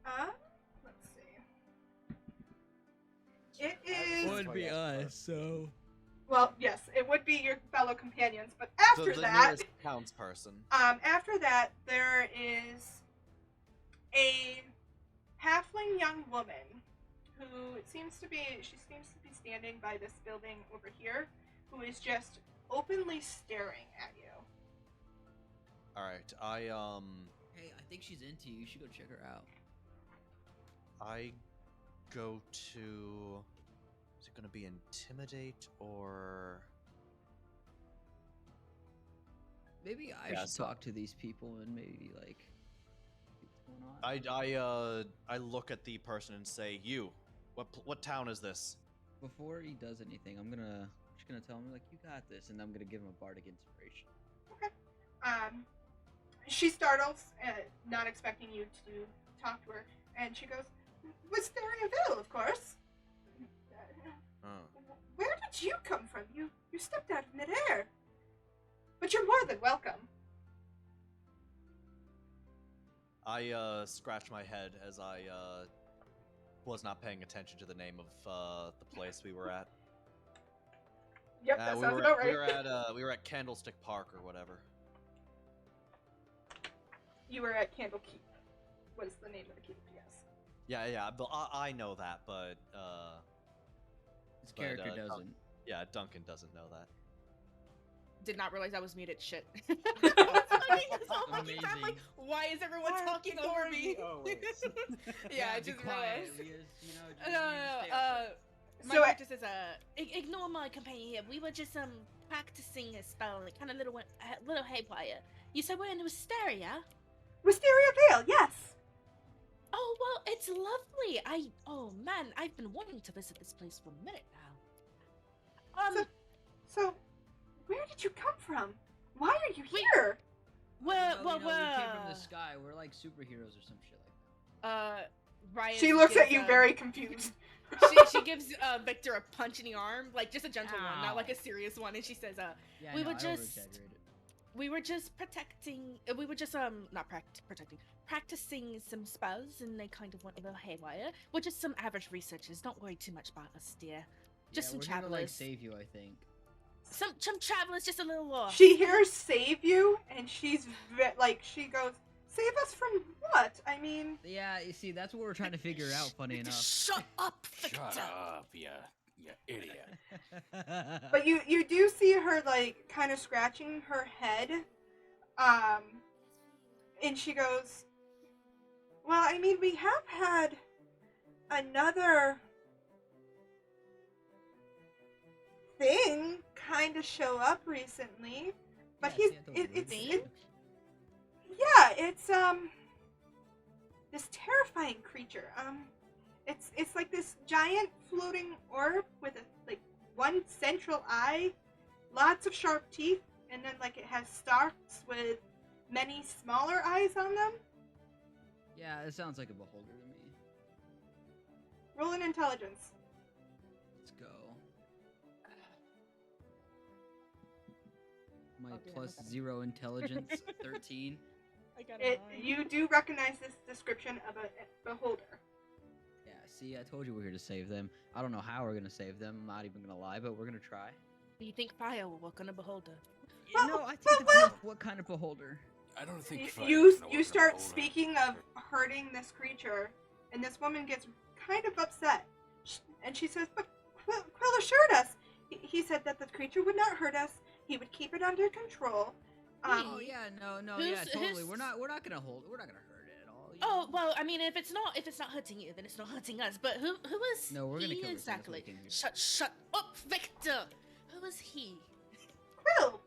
Let's see. It is. Would be us, so. Well, yes, it would be your fellow companions, but after the that, nearest townsperson. after that, there is a halfling young woman who seems to be standing by this building over here, who is just openly staring at you. All right, Hey, I think she's into you. You should go check her out. I go to. Is it gonna be intimidate or? Maybe I Yeah, should so- talk to these people and maybe like What's going on? I look at the person and say, "You, what town is this?" Before he does anything, just gonna tell him like, you got this, and I'm gonna give him a bardic inspiration. Okay. She startles, not expecting you to talk to her, and she goes, Wisteria Vale, of course. Where did you come from? You stepped out of midair. But you're more than welcome. I scratch my head as I was not paying attention to the name of the place we were at. Yep, that sounds about right. We were at Candlestick Park or whatever. You were at Candlekeep. Was the name of the keep? Yes. Yeah. But I know that, but His character doesn't. Duncan doesn't know that. Did not realize I was muted. Shit. Amazing. I'm like, why is everyone talking over me? Oh, wait. Yeah, I be just quiet, realized. Riaz, No, stay up there. my character says, ignore my companion here. We were just practicing a spell, and it kind of went a little haywire. You said we're in Wisteria? Wisteria Vale, yes. Oh well, it's lovely. Oh man, I've been wanting to visit this place for a minute now. So where did you come from? Why are you here? We came from the sky. We're like superheroes or some shit like that. Ryan. She looks at you very confused. she gives Victor a punch in the arm, like just a gentle one, not like a serious one, and she says, Yeah, we no, were I just over-exaggerated. we were just protecting. We were just not protecting, practicing some spells, and they kind of went a little haywire. We're just some average researchers. Don't worry too much about us, dear. Just some we're travelers. Here to, like, save you, I think. Some travelers, just a little lost. She hears "save you," and she's she goes, "Save us from what?" I mean, Yeah, you see, that's what we're trying to figure out. Funny enough. Shut up, Victor. Shut up, you idiot. but you do see her like kind of scratching her head, and she goes, "Well, I mean, we have had another thing kind of show up recently, but it's this terrifying creature. It's like this giant floating orb with one central eye, lots of sharp teeth, and then it has stalks with many smaller eyes on them. Yeah, it sounds like a beholder to me. Roll an intelligence. Let's go. My plus 0 intelligence, 13. I got a 9. You do recognize this description of a beholder. Yeah, see, I told you we're here to save them. I don't know how we're gonna save them. I'm not even gonna lie, but we're gonna try. Do you think fire will work on a beholder? I think it depends what kind of beholder. I don't think you start speaking of hurting this creature, and this woman gets kind of upset, and she says, "But Quill assured us. He said that the creature would not hurt us. He would keep it under control." Oh yeah, no, yeah, totally. We're not gonna hurt it at all. Oh well, I mean, if it's not hurting you, then it's not hurting us. But who is? No, we're gonna he kill this thing, exactly. that's what we came here. Shut up, Victor. Who is he? Quill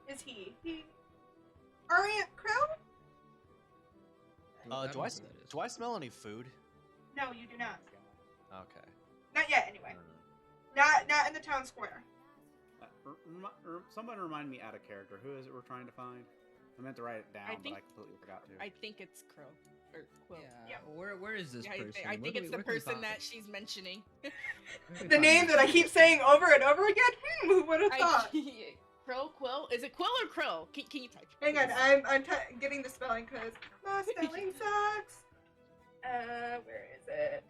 is he? Ariant Krill? Do I smell any food? No, you do not. Okay. Not yet, anyway. Not in the town square. Someone remind me out of character. Who is it we're trying to find? I meant to write it down, but I completely forgot to. I think it's Crow. Or Quill. Yeah. Where is this person? I think it's the person that she's mentioning. The name that I keep saying over and over again? Who would have thought? Crow, Quill? Is it Quill or Crow? Can you type? Hang on, I'm getting the spelling because my spelling sucks. Where is it?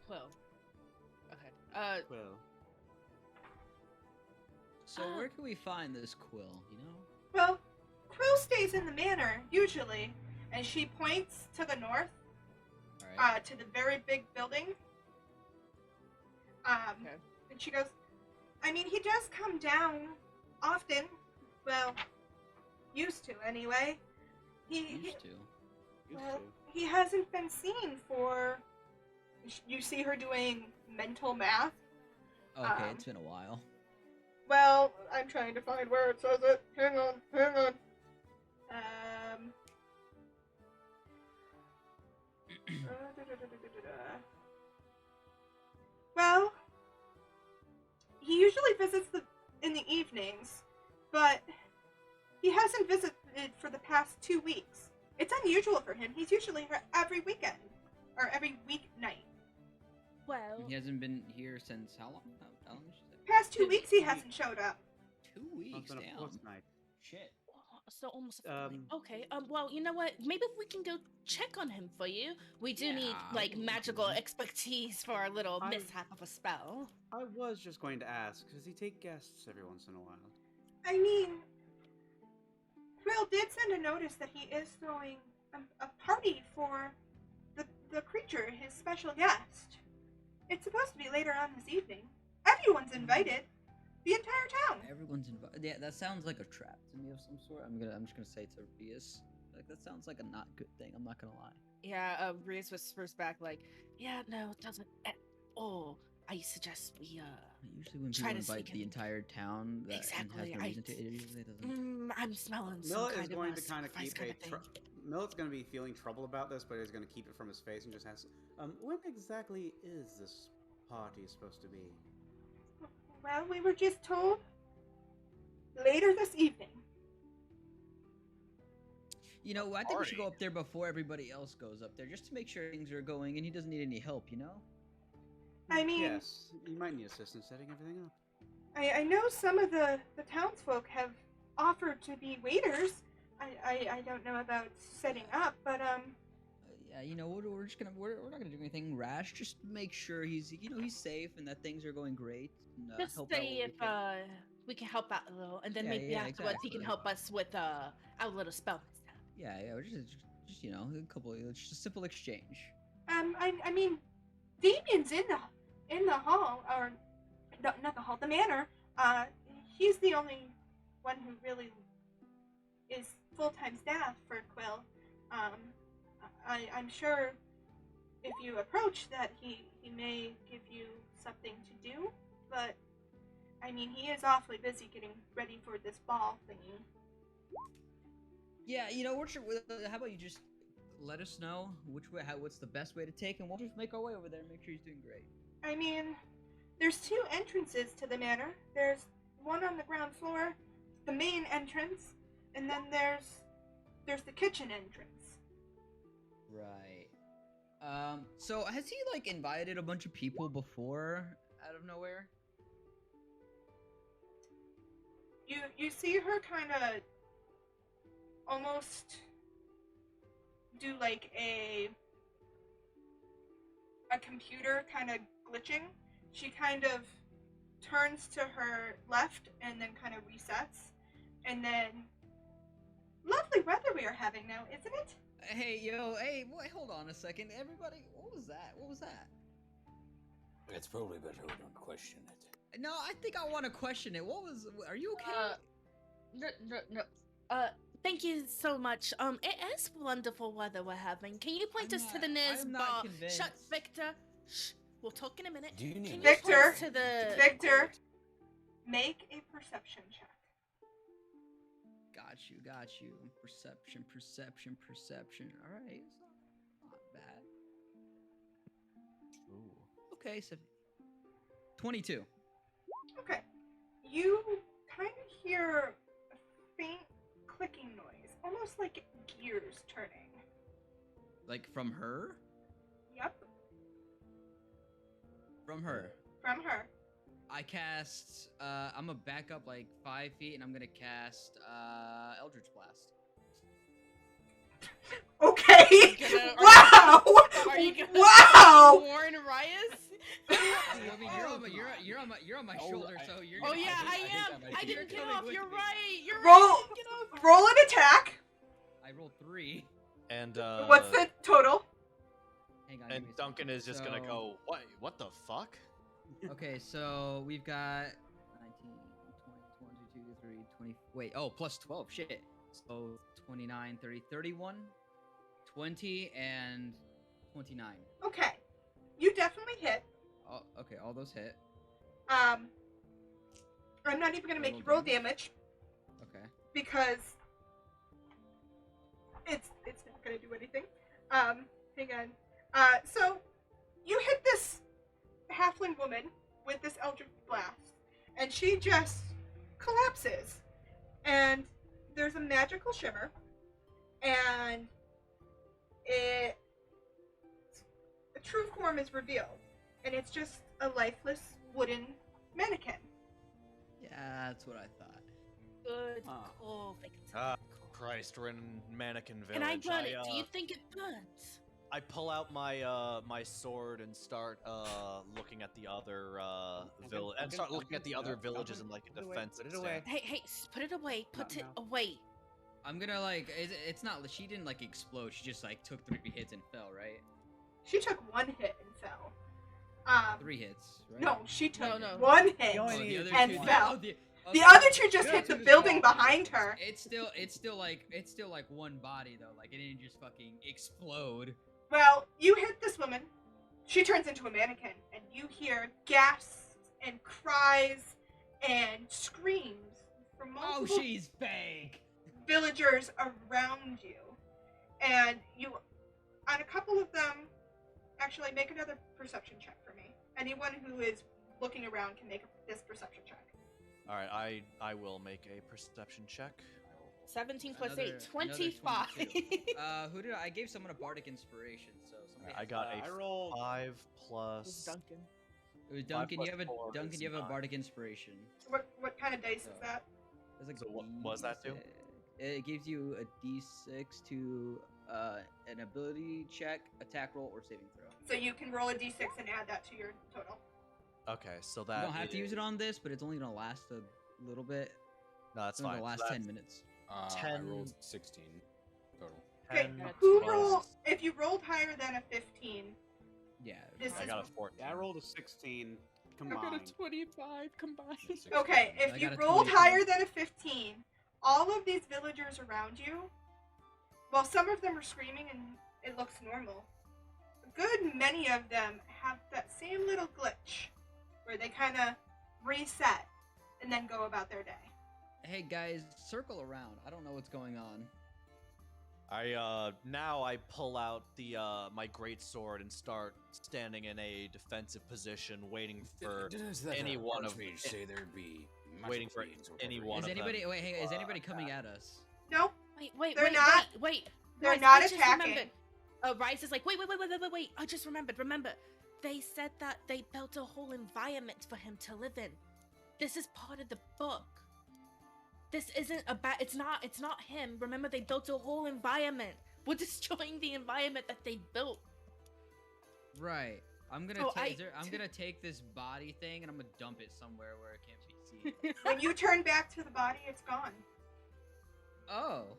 Quill. Okay. Quill. So where can we find this Quill? Well, Quill stays in the manor usually, and she points to the north, to the very big building. Okay. And she goes, I mean, he does come down often. Well, used to anyway. He he hasn't been seen for. You see her doing mental math. Okay, it's been a while. Well, I'm trying to find where it says it. Hang on. Well, he usually visits in the evenings, but he hasn't visited for the past 2 weeks. It's unusual for him. He's usually here every weekend or every weeknight. Well, He hasn't been here since how long? How long did she say? Past 2 weeks he hasn't showed up. 2 weeks. Something a Damn. fortnight. Shit. so almost a Um, fortnight. Okay. Well, you know what? Maybe we can go check on him for you. We do need Yeah, like we'll magical do that. expertise for our little I- mishap of a spell. I was just going to ask, does he take guests every once in a while? I mean, Quill did send a notice that he is throwing a party for the creature, his special guest. It's supposed to be later on this evening. Everyone's invited. The entire town. Everyone's invited. Yeah, that sounds like a trap to me of some sort. I'm just gonna say to Rias, like that sounds like a not good thing. I'm not gonna lie. Yeah, Rias whispers back like, yeah, no, it doesn't at all. I suggest we Usually when Try people to invite sneak the in. entire town that Exactly, has no reason to, it usually doesn't. I'm smelling some Millet kind is going of to kind of sacrifice keep kind a. of thing. Millet's going to be feeling trouble about this, but he's going to keep it from his face and just ask, when exactly is this party supposed to be? Well, we were just told later this evening. You know, I think we should go up there before everybody else goes up there, just to make sure things are going, and he doesn't need any help. You know. I mean, Yes, you might need assistance setting everything up. I know some of the townsfolk have offered to be waiters. I don't know about setting up, but Yeah, you know, we're just gonna we're not gonna do anything rash. Just make sure he's safe and that things are going great. And, Just help out say where if we can. we can help out a little, and then Yeah, maybe yeah, afterwards he can exactly. help us with our little spell and stuff. Yeah, we're just you know, a couple, just a simple exchange. I mean, Damien's in the hall, or no, not the hall, the manor. He's the only one who really is full-time staff for Quill. I'm sure if you approach that he may give you something to do, but I mean, he is awfully busy getting ready for this ball thingy. Yeah, you know, how about you just let us know what's the best way to take, and we'll just make our way over there and make sure he's doing great. I mean, there's 2 entrances to the manor. There's one on the ground floor, the main entrance, and then there's the kitchen entrance. Right. So has he like invited a bunch of people before out of nowhere? You see her kind of almost do like a computer kind of glitching. She kind of turns to her left and then kind of resets, and then lovely weather we are having now, isn't it? Hey, wait, hold on a second, everybody. What was that? It's probably better we don't question it. No, I think I want to question it. Are you okay? No. Thank you so much. It is wonderful weather we're having. Can you point us to the nearest I'm bar? not convinced. Shut, Victor. Shh. We'll talk in a minute. Do you need Can me you Victor? point us to the? Victor, make a perception check. Got you. Perception. All right, it's not bad. Ooh. Okay, so 22. Okay. You kind of hear a faint clicking noise, almost like gears turning. Like from her? Yep, From her. from her. I cast. I'm gonna back up like 5 feet, and I'm gonna cast Eldritch Blast. Okay. gonna- Wow. Are you gonna Wow. warn Rias? I mean, you're on my Oh, shoulder, so you're. Oh gonna- yeah, I I think am. that might I be didn't good. get Coming off. with You're me. right. You're Roll- right. I didn't get off. Roll an attack. I rolled 3. And What's the total? Hang on. give And me a Duncan second. is just gonna So- go, what the fuck? Okay, so we've got 19, 20, 22, 23, 20. Wait, plus 12. Shit. So 29, 30, 31, 20 and 29. Okay. You definitely hit. Okay, all those hit. I'm not even gonna make you roll damage Okay. because it's not gonna do anything. Hang on. So you hit this halfling woman with this eldritch blast, and she just collapses. And there's a magical shimmer, and a true form is revealed, and it's just a lifeless wooden mannequin. Yeah, that's what I thought. Good Ah. call, Victor. Christ, we're in Mannequin Village. Can I burn it? Do you think it burns? I pull out my my sword and start looking at the other village and start looking at the other villages in like a defensive Put it away. stance. Hey, put it away. Put it No. away. I'm gonna like. It's not. She didn't like explode. She just like took 3 hits and fell. Right. She took 1 hit and fell. 3 hits. Right. No, she took No. 1 hit. You only Oh, the need other and two- fell. the The okay. other two just The hit other the two building just fell. behind her. It's still like one body though. Like it didn't just fucking explode. Well, you hit this woman. She turns into a mannequin, and you hear gasps and cries and screams from Oh, multiple she's fake. villagers around you. And you, on a couple of them, actually make another perception check for me. Anyone who is looking around can make this perception check. All right, I will make a perception check. 17 plus Another- 8, another 25. 22. Who did I gave someone a bardic inspiration? So somebody. I got I a rolled 5 It was plus. Duncan. It was 5 Duncan. plus You have a 4 Duncan. is You have a 9. bardic inspiration. What kind of dice is that? It's like So what was that do? It gives you a d6 to an ability check, attack roll, or saving throw. So you can roll a d6 and add that to your total. Okay, so You that don't have to use it is- on this, but it's only gonna last a little bit. No, that's It's only fine. the last So 10 that's minutes. I 10 rolled 16 total. 10 Who plus- roll? If you rolled higher than a 15, Yeah. This I is- got a 14. Yeah, I rolled a 16 I combined. got a 25 combined. 16. okay. I If you got a rolled 22. higher than a 15, all of these villagers around you, while some of them are screaming and it looks normal, a good many of them have that same little glitch where they kind of reset and then go about their day. Hey guys, circle around. I don't know what's going on. Now I pull out the my great sword and start standing in a defensive position, waiting for any one of me say there'd be waiting for any one Is of anybody? them. Wait, hey, is anybody coming at us? Nope. Wait, They're not- wait. they're Rise, not I just attacking. remembered. Rise is like, wait. I just remembered. Remember, they said that they built a whole environment for him to live in. This is part of the book. This isn't about. It's not him. Remember, they built a whole environment. We're destroying the environment that they built. Right. I'm gonna. So I'm gonna take this body thing and I'm gonna dump it somewhere where it can't be seen. When you turn back to the body, it's gone. Oh.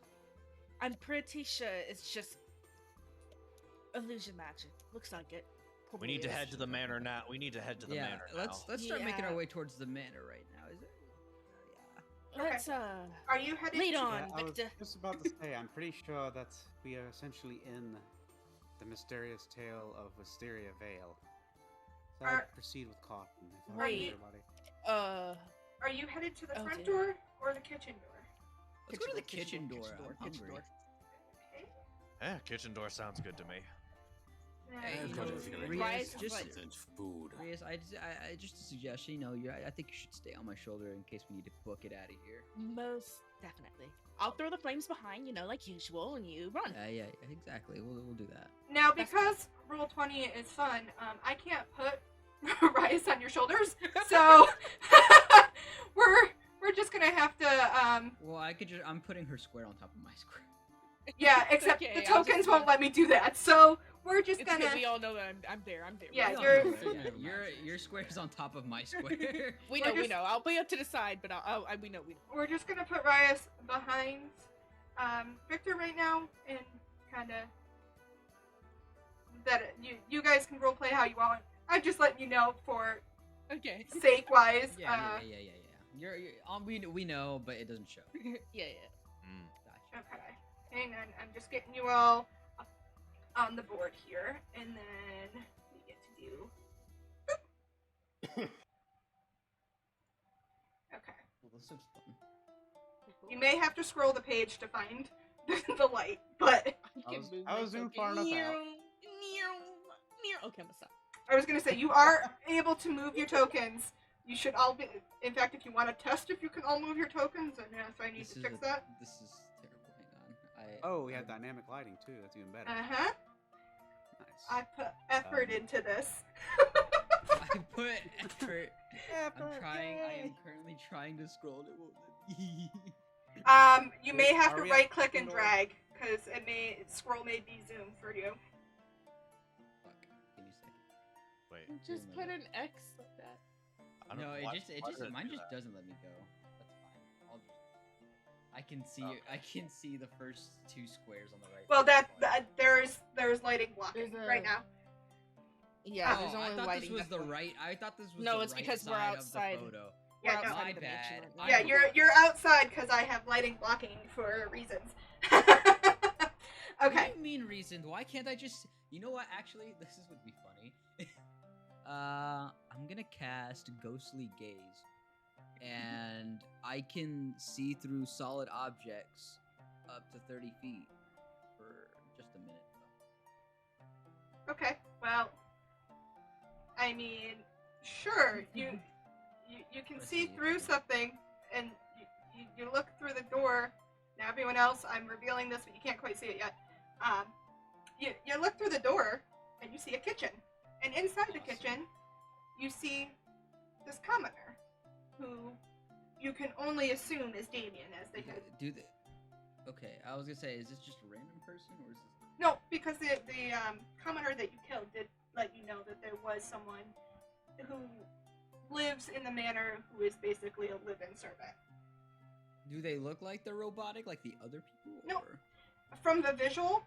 I'm pretty sure it's just illusion magic. Looks like it. We Probably need to is. head to the manor now. We need to head to the Yeah. manor Let's now. start making our Yeah. way towards the manor right now. Is it? Yeah. Let's Are you headed lead to- on, Yeah, I was Victor. just about to say, I'm pretty sure that we are essentially in the mysterious tale of Wisteria Vale. So Are- I'd proceed with caution. If I Wait. everybody. Are you headed to the Oh, front dear. door or the kitchen door? Let's go to the Kitchen kitchen door, door. kitchen door, I'm kitchen hungry. door. Okay. Yeah, kitchen door sounds good to me. Hey, Then- you know, Riaz, Riaz, just- just It's food. Riaz, I just a suggestion. You know, I think you should stay on my shoulder in case we need to book it out of here. Most definitely. I'll throw the flames behind, like usual, and you run. Yeah, exactly. We'll do that. Now, because Roll 20 is fun, I can't put Rice on your shoulders, so we're just gonna have to Well, I'm putting her square on top of my square. yeah. Except Okay, the I'll tokens just- won't let me do that, so we're just It's gonna. good. We all know that I'm there. Yeah, We all you're- know that, your square is on top of my square. We We're know. We just- know. I'll be up to the side, but we know. We're just gonna put Rias behind Victor right now, and kind of that you guys can roleplay how you want. I'm just letting you know for Okay. sake wise. yeah. We know, but it doesn't show. yeah. Mm. Gotcha. Okay. Hang on. I'm just getting you all on the board here, and then we get to do. Okay. Well, this looks fun. You may have to scroll the page to find the light, but I was zoom far enough out. Okay, I'm gonna stop. I was gonna say you are able to move your tokens. You should all be. In fact, if you want to test if you can all move your tokens, and yes, I need to fix that. This is terrible. Hang on. Oh, we have dynamic lighting too. That's even better. Uh-huh. Nice. I put effort into this. I put effort. I'm trying. I am currently trying to scroll. It won't let me. You may have Are to we right at click and Pandora? drag because scroll may be zoom for you. Fuck. Give me a second. Wait. Just put an X like that. I don't No, know it why- just why did it mine do just that? doesn't let me go. That's fine. I'll just. I can see. Okay. I can see the first 2 squares on the right. Well, That's there's lighting blocking There's a- right now. Yeah, oh, there's only I thought lighting. this was the that- right. I thought this was No, the it's right because we're side outside. of the photo. Yeah, We're no. outside My of the mansion bad. right now. Yeah, you're outside because I have lighting blocking for reasons. What Okay. do you mean reasoned? Why can't I just? You know what? Actually, this would be funny. I'm gonna cast Ghostly Gaze, and I can see through solid objects up to 30 feet for just a minute. Okay. Well, I mean, sure. You can see Proceed. through something, and you look through the door. Now, everyone else, I'm revealing this, but you can't quite see it yet. You look through the door, and you see a kitchen, and inside the Awesome. kitchen, you see this commoner, who you can only assume is Damien, as they had. Do the. Okay, I was gonna say, is this just a random person or is this? No, because the commoner that you killed did let you know that there was someone who lives in the manor who is basically a live-in servant. Do they look like they're robotic, like the other people? No. Or? From the visual,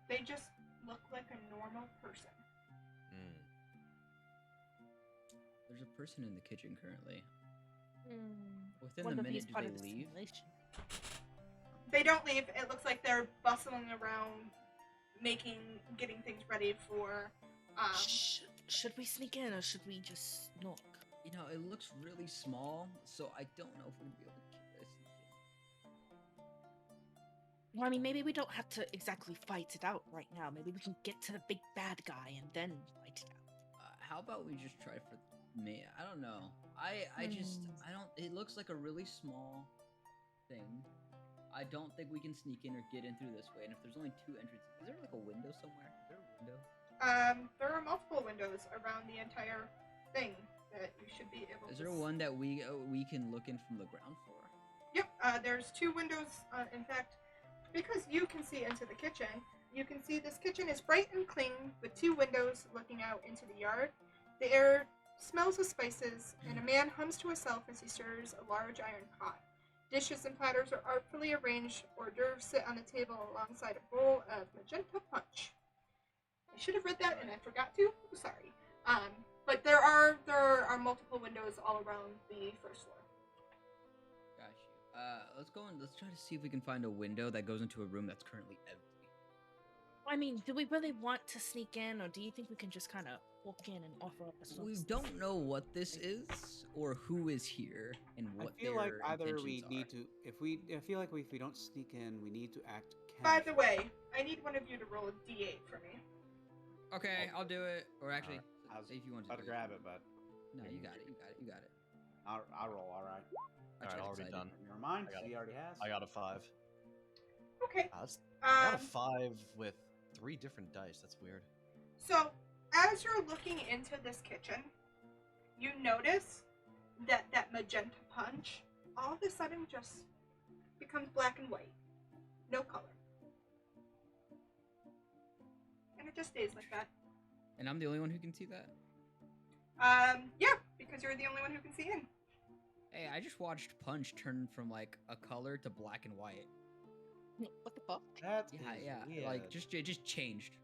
they just look like a normal person. Hmm. There's a person in the kitchen currently. Within Wonder the if he's minute, do part they of the leave? simulation. They don't leave. It looks like they're bustling around, getting things ready for. Should we sneak in or should we just knock? You know, it looks really small, so I don't know if we're gonna be able to keep this. Well, I mean, maybe we don't have to exactly fight it out right now. Maybe we can get to the big bad guy and then fight it out. How about we just try for me? I don't know. I don't. It looks like a really small thing. I don't think we can sneak in or get in through this way. And if there's only 2 entrances, is there like a window somewhere? Is there a window? There are multiple windows around the entire thing that you should be able to. Is there one that we can look in from the ground floor? Yep. There's 2 windows. In fact, because you can see into the kitchen, you can see this kitchen is bright and clean with 2 windows looking out into the yard. The air smells of spices, and a man hums to himself as he stirs a large iron pot. Dishes and platters are artfully arranged. Hors d'oeuvres sit on the table alongside a bowl of magenta punch. I should have read that and I forgot to. Sorry. But there are multiple windows all around the first floor. Got you. Let's go and let's try to see if we can find a window that goes into a room that's currently empty. I mean, do we really want to sneak in, or do you think we can just kind of walk in and offer up a We service? don't know what this is or who is here and what I feel their like either we intentions need are. to. I feel like if we don't sneak in, we need to act. By the casual. way, I need one of you to roll a d8 for me. Okay, I'll do it. Or actually, I was say if you want to about to do grab it, but No, you got it. You got it. You got it. I'll roll. All right. I Alright, tried already deciding. done. Never mind. I got He already has. I got a 5. Okay. I got a 5 with 3 different dice. That's weird. So, as you're looking into this kitchen, you notice that magenta punch all of a sudden just becomes black and white. No color. And it just stays like that. And I'm the only one who can see that. Yeah, because you're the only one who can see in. Hey, I just watched Punch turn from like a color to black and white. What the fuck? That Yeah, is yeah. Like weird. it just changed.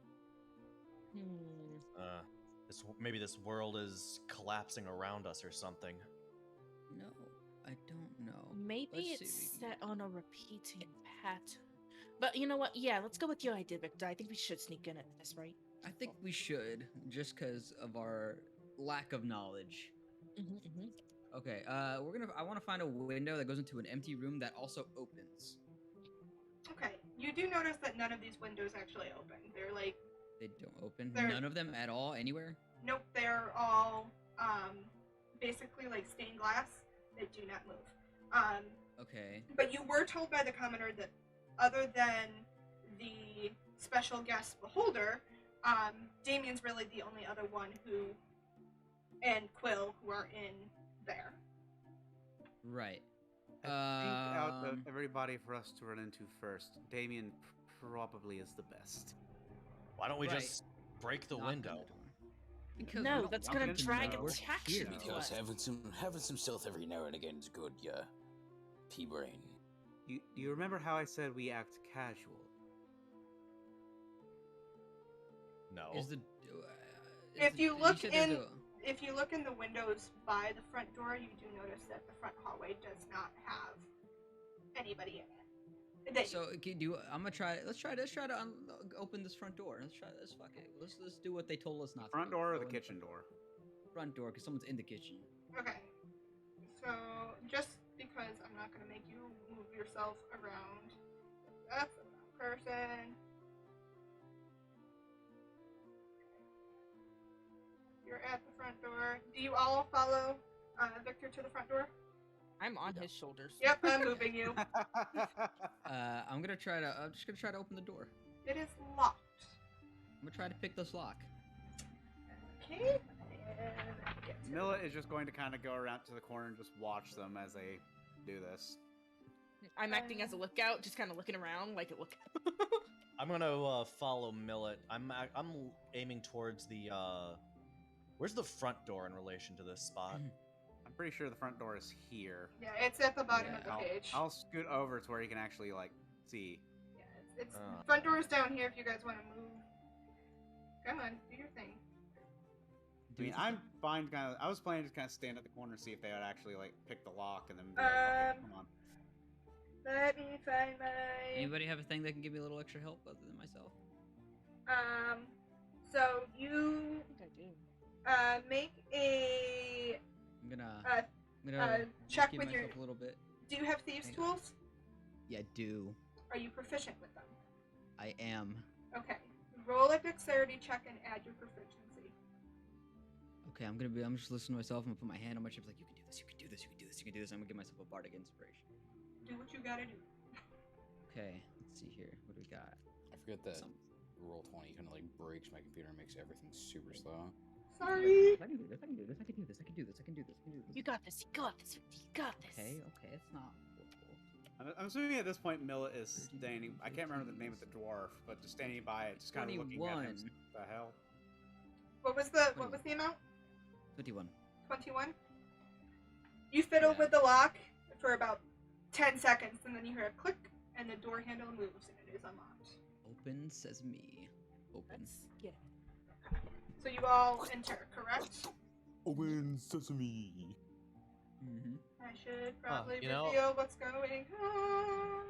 Maybe this world is collapsing around us or something. No, I don't know. Maybe Let's see it's if we can- set on a repeating pattern. But you know what? Yeah, let's go with your idea, Victor. I think we should sneak in at this, right? I think we should, just because of our lack of knowledge. Mm-hmm. Okay, I want to find a window that goes into an empty room that also opens. Okay, you do notice that none of these windows actually open. They're like, They don't open. They're- None of them at all, anywhere. nope, they're all basically like stained glass that do not move. Okay. But you were told by the commoner that other than the special guest beholder, Damien's really the only other one who, and Quill, who are in there. Right. I think out of everybody for us to run into first, Damien probably is the best. Why don't we Right. just break the Knock on window? door. Because we No, don't that's want gonna them to drag know we're attraction here. to Because us. having some stealth every now and again is good, yeah. P-brain. Do you remember how I said we act casual? No. Is the If you you look said there's in- a- If you look in the windows by the front door, you do notice that the front hallway does not have anybody in it. So okay, I'm gonna try. Let's try to open this front door. Let's fuck it. Let's do what they told us not to. Front do. door or Go the in kitchen door? Front door, because someone's in the kitchen. Okay. So, just because I'm not going to make you move yourself around, that's the wrong person. You're at the front door. Do you all follow Victor to the front door? I'm on his shoulders. Yep, I'm moving you. I'm just gonna try to open the door. It is locked. I'm gonna try to pick this lock. Okay. And get to Millet is just going to kind of go around to the corner and just watch them as they do this. I'm acting as a lookout, just kind of looking around like a look. I'm gonna follow Millet. I'm aiming towards the. Where's the front door in relation to this spot? I'm pretty sure the front door is here. Yeah, it's at the bottom Yeah, of the I'll, page. I'll scoot over to where you can actually like see. Yeah, it's Ah. front door is down here if you guys want to move. Come on, do your thing. I mean, I'm fine. I was planning to kind of stand at the corner and see if they would actually like pick the lock and then be like, okay, come on. Let me find my. Anybody have a thing that can give me a little extra help other than myself? So you I think I do. make a I'm gonna check give with your. myself a little bit. Do you have thieves' Hang on. tools? Yeah, I do. Are you proficient with them? I am. Okay. Roll a dexterity check and add your proficiency. Okay, I'm just listening to myself. I'm gonna put my hand on my chest like, you can do this, you can do this, you can do this, you can do this. I'm gonna give myself a bardic inspiration. Do what you gotta do. Okay, let's see here. What do we got? I forget that Some- roll 20 kind of like breaks my computer and makes everything super slow. Sorry. I can do this, I can do this, I can do this, I can do this, I can do this, I can do this. You got this. You got this. You got this. Okay, it's not horrible. I'm assuming at this point Millet is standing. I can't remember the name of the dwarf, but just standing by it, just kind of looking at him. 21. What the hell? What was the amount? 21. 21. You fiddle Yeah. with the lock for about 10 seconds, and then you hear a click, and the door handle moves, and it is unlocked. Open sesame. Open. Let's get. So you all enter, correct? Open sesame. Mm-hmm. I should probably you know- reveal what's going on.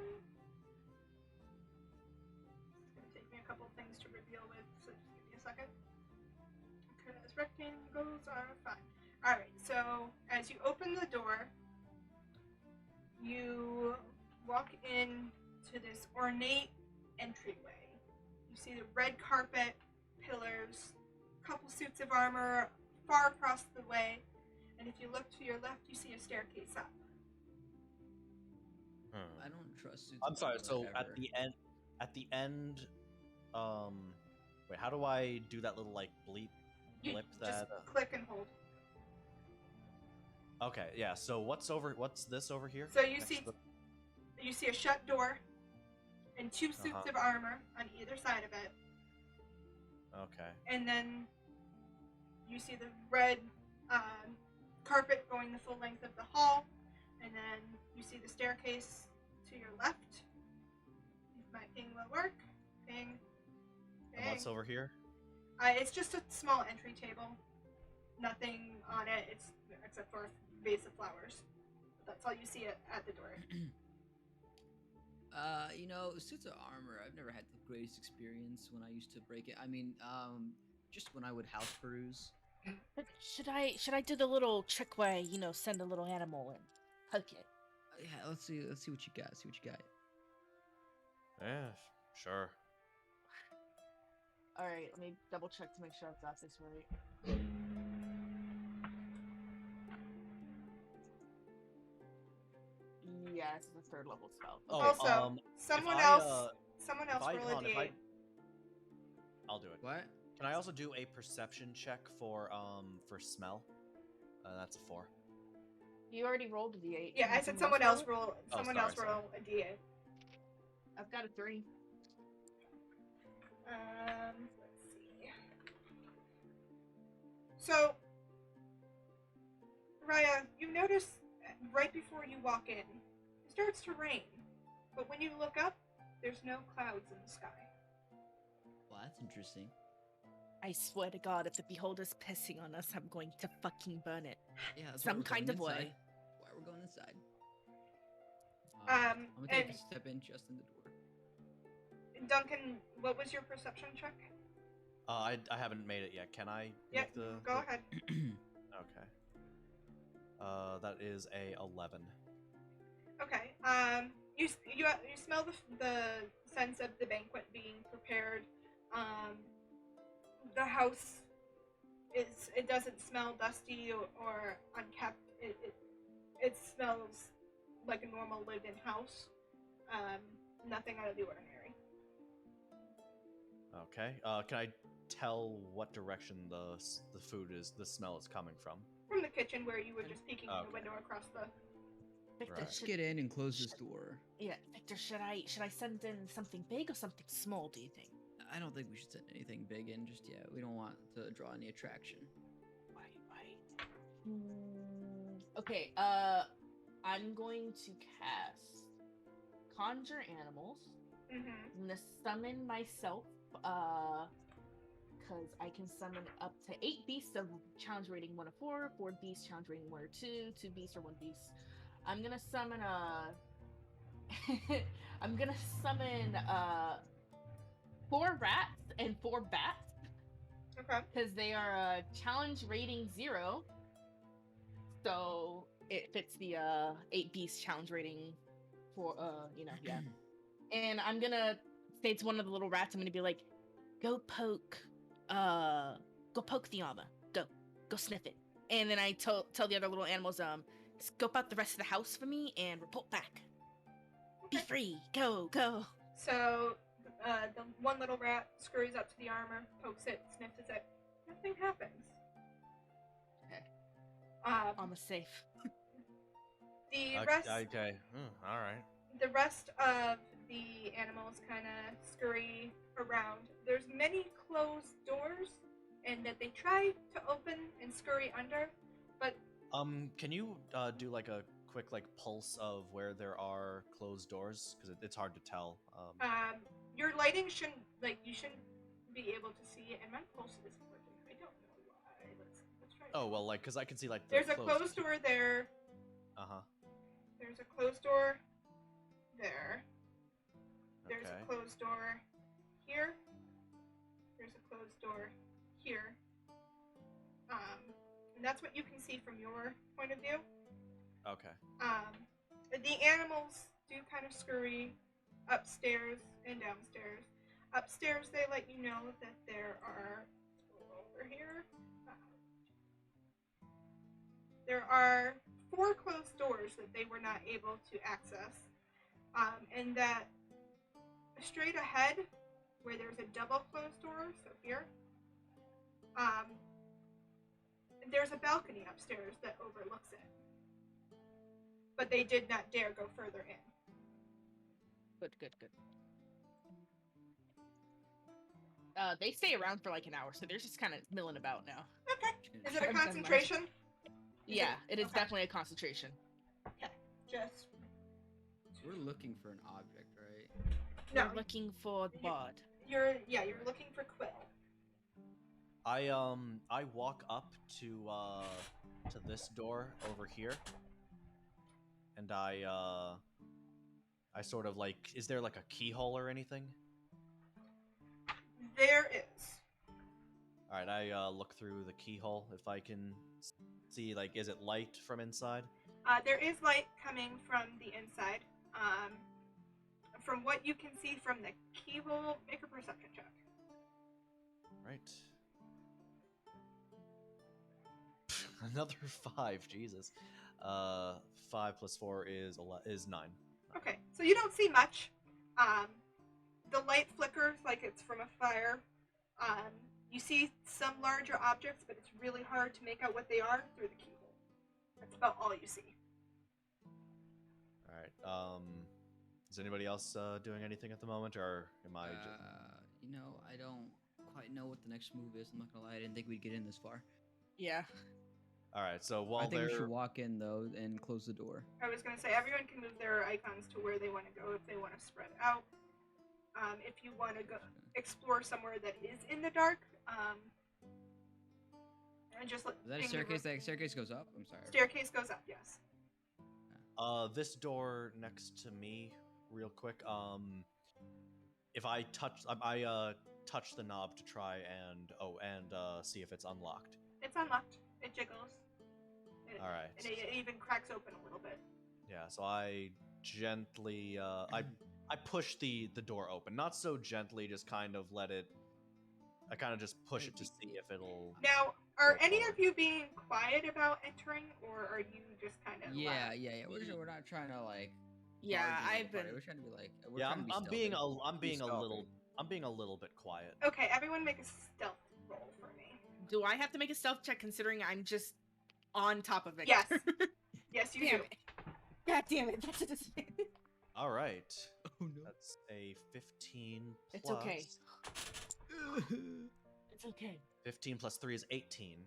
It's gonna take me a couple things to reveal with, so just give me a second. Because rectangles are fine. Alright, so as you open the door, you walk in to this ornate entryway. You see the red carpet, pillars, couple suits of armor far across the way, and if you look to your left, you see a staircase up. I don't trust suits I'm of sorry. armor So ever. at the end, wait, how do I do that little like blip You that? just click and hold. Okay, yeah. So what's this over here? So you Next see to you see a shut door and two suits Uh-huh. of armor on either side of it, Okay. and then you see the red carpet going the full length of the hall, and then you see the staircase to your left. If my ping will work. Ping. And what's Ping. over here? It's just a small entry table. Nothing on it. It's except for a vase of flowers. That's all you see at the door. You know, suits of armor, I've never had the greatest experience when I used to break it. I mean, just when I would house peruse. But should I do the little trick where send a little animal and poke it? Yeah, let's see what you got. See what you got. Yeah, sure. All right, let me double check to make sure I've got this right. Yeah, it's the third level spell. Oh, Also, someone if I, else if roll a hold on, d8. I'll do it. What? Can I also do a perception check for smell? That's a 4. You already rolled a d8. Yeah, I Can said someone else roll. Oh, Someone sorry, else roll a d8. I've got a 3. Let's see. So, Raya, you notice right before you walk in, it starts to rain. But when you look up, there's no clouds in the sky. Well, that's interesting. I swear to God, if the beholder's pissing on us, I'm going to fucking burn it. Yeah, that's why Some we're kind going of inside. way. Why we're going inside. Um, I'm gonna take and- a step in just in the door. Duncan, what was your perception check? I haven't made it yet. Can I Yeah, make the... go ahead. Okay. That is a 11. Okay. You smell the sense of the banquet being prepared. The house it doesn't smell dusty or unkept. It smells like a normal lived-in house. Nothing out of the ordinary. Okay. Can I tell what direction the smell is coming from? From the kitchen where you were just peeking in the Okay. window across the. Victor, Right. Let's get in and close this door. Yeah, Victor, should I send in something big or something small, do you think? I don't think we should send anything big in just yet. We don't want to draw any attraction. Right. Okay, I'm going to cast Conjure Animals. Mm-hmm. I'm gonna summon myself, because I can summon up to 8 beasts of challenge rating 1 of 4, 4 beasts challenge rating 1 or 2, 2 beasts or 1 beast. I'm gonna summon I'm gonna summon 4 rats and 4 bats Okay. because they are challenge rating 0, so it fits the 8 beast challenge rating for yeah. And I'm gonna say to one of the little rats, I'm gonna be like, go poke the armor. Go sniff it. And then I tell the other little animals, scope out the rest of the house for me and report back. Be Okay. free. Go. So, the one little rat scurries up to the armor, pokes it, sniffs it. Nothing happens. Okay. Um, Safe. the rest. Okay. All right. The rest of the animals kind of scurry around. There's many closed doors, and that they try to open and scurry under, but Can you do like a quick pulse of where there are closed doors? Because it's hard to tell. your lighting shouldn't you shouldn't be able to see it, and my pulse isn't working. I don't know why. Let's try. Oh well, because I can see the There's a closed door there. Uh-huh. There's a closed door there. There's Okay. a closed door here. There's a closed door here. And that's what you can see from your point of view. Okay. The animals do kind of scurry upstairs and downstairs. Upstairs, they let you know that there are over here. There are 4 closed doors that they were not able to access, and that straight ahead, where there's a double closed door, so here, there's a balcony upstairs that overlooks it. But they did not dare go further in. Good. They stay around for like an hour, so they're just kind of milling about now. Okay. Is it a I've done concentration? Yeah, it is Okay. definitely a concentration. Okay. Just We're looking for an object, right? no. We're looking for the bard. You're looking for Quill. I walk up to this door over here, and I I sort of like, is there like a keyhole or anything? There is. All right, I look through the keyhole if I can see, like, is it light from inside? There is light coming from the inside. From what you can see from the keyhole, make a perception check. Right. Another 5, Jesus. 5 plus 4 is 9. Okay, so you don't see much. The light flickers like it's from a fire. You see some larger objects, but it's really hard to make out what they are through the keyhole. That's about all you see. All right. Is anybody else doing anything at the moment, or am I just... You know, I don't quite know what the next move is. I'm not gonna lie, I didn't think we'd get in this far. Yeah. All right, so while I think we they're... should walk in though and close the door. I was going to say, everyone can move their icons to where they want to go if they want to spread out. If you want to go explore somewhere that is in the dark, and just let... Is that a staircase? That staircase goes up? I'm sorry. Staircase goes up, yes. This door next to me, real quick. If I touch the knob to try and see if it's unlocked. It's unlocked. It jiggles. All right. And it even cracks open a little bit. Yeah. So I gently I push the door open, not so gently, just kind of let it. I kind of just push it to see if it'll. Now, are any of you being quiet about entering, or are you just kind of? Yeah. loud? We're not trying to like. Yeah, argue I've been. We're trying to be like. We're Yeah, trying to be I'm being stealthy. I'm being a little bit quiet. Okay, everyone make a stealth roll for me. Do I have to make a stealth check considering I'm just on top of it? Yes. Yes, you Damn do. it. God damn it. That's just... All right. Oh no. That's a 15 plus. It's okay. It's okay. 15 plus 3 is 18.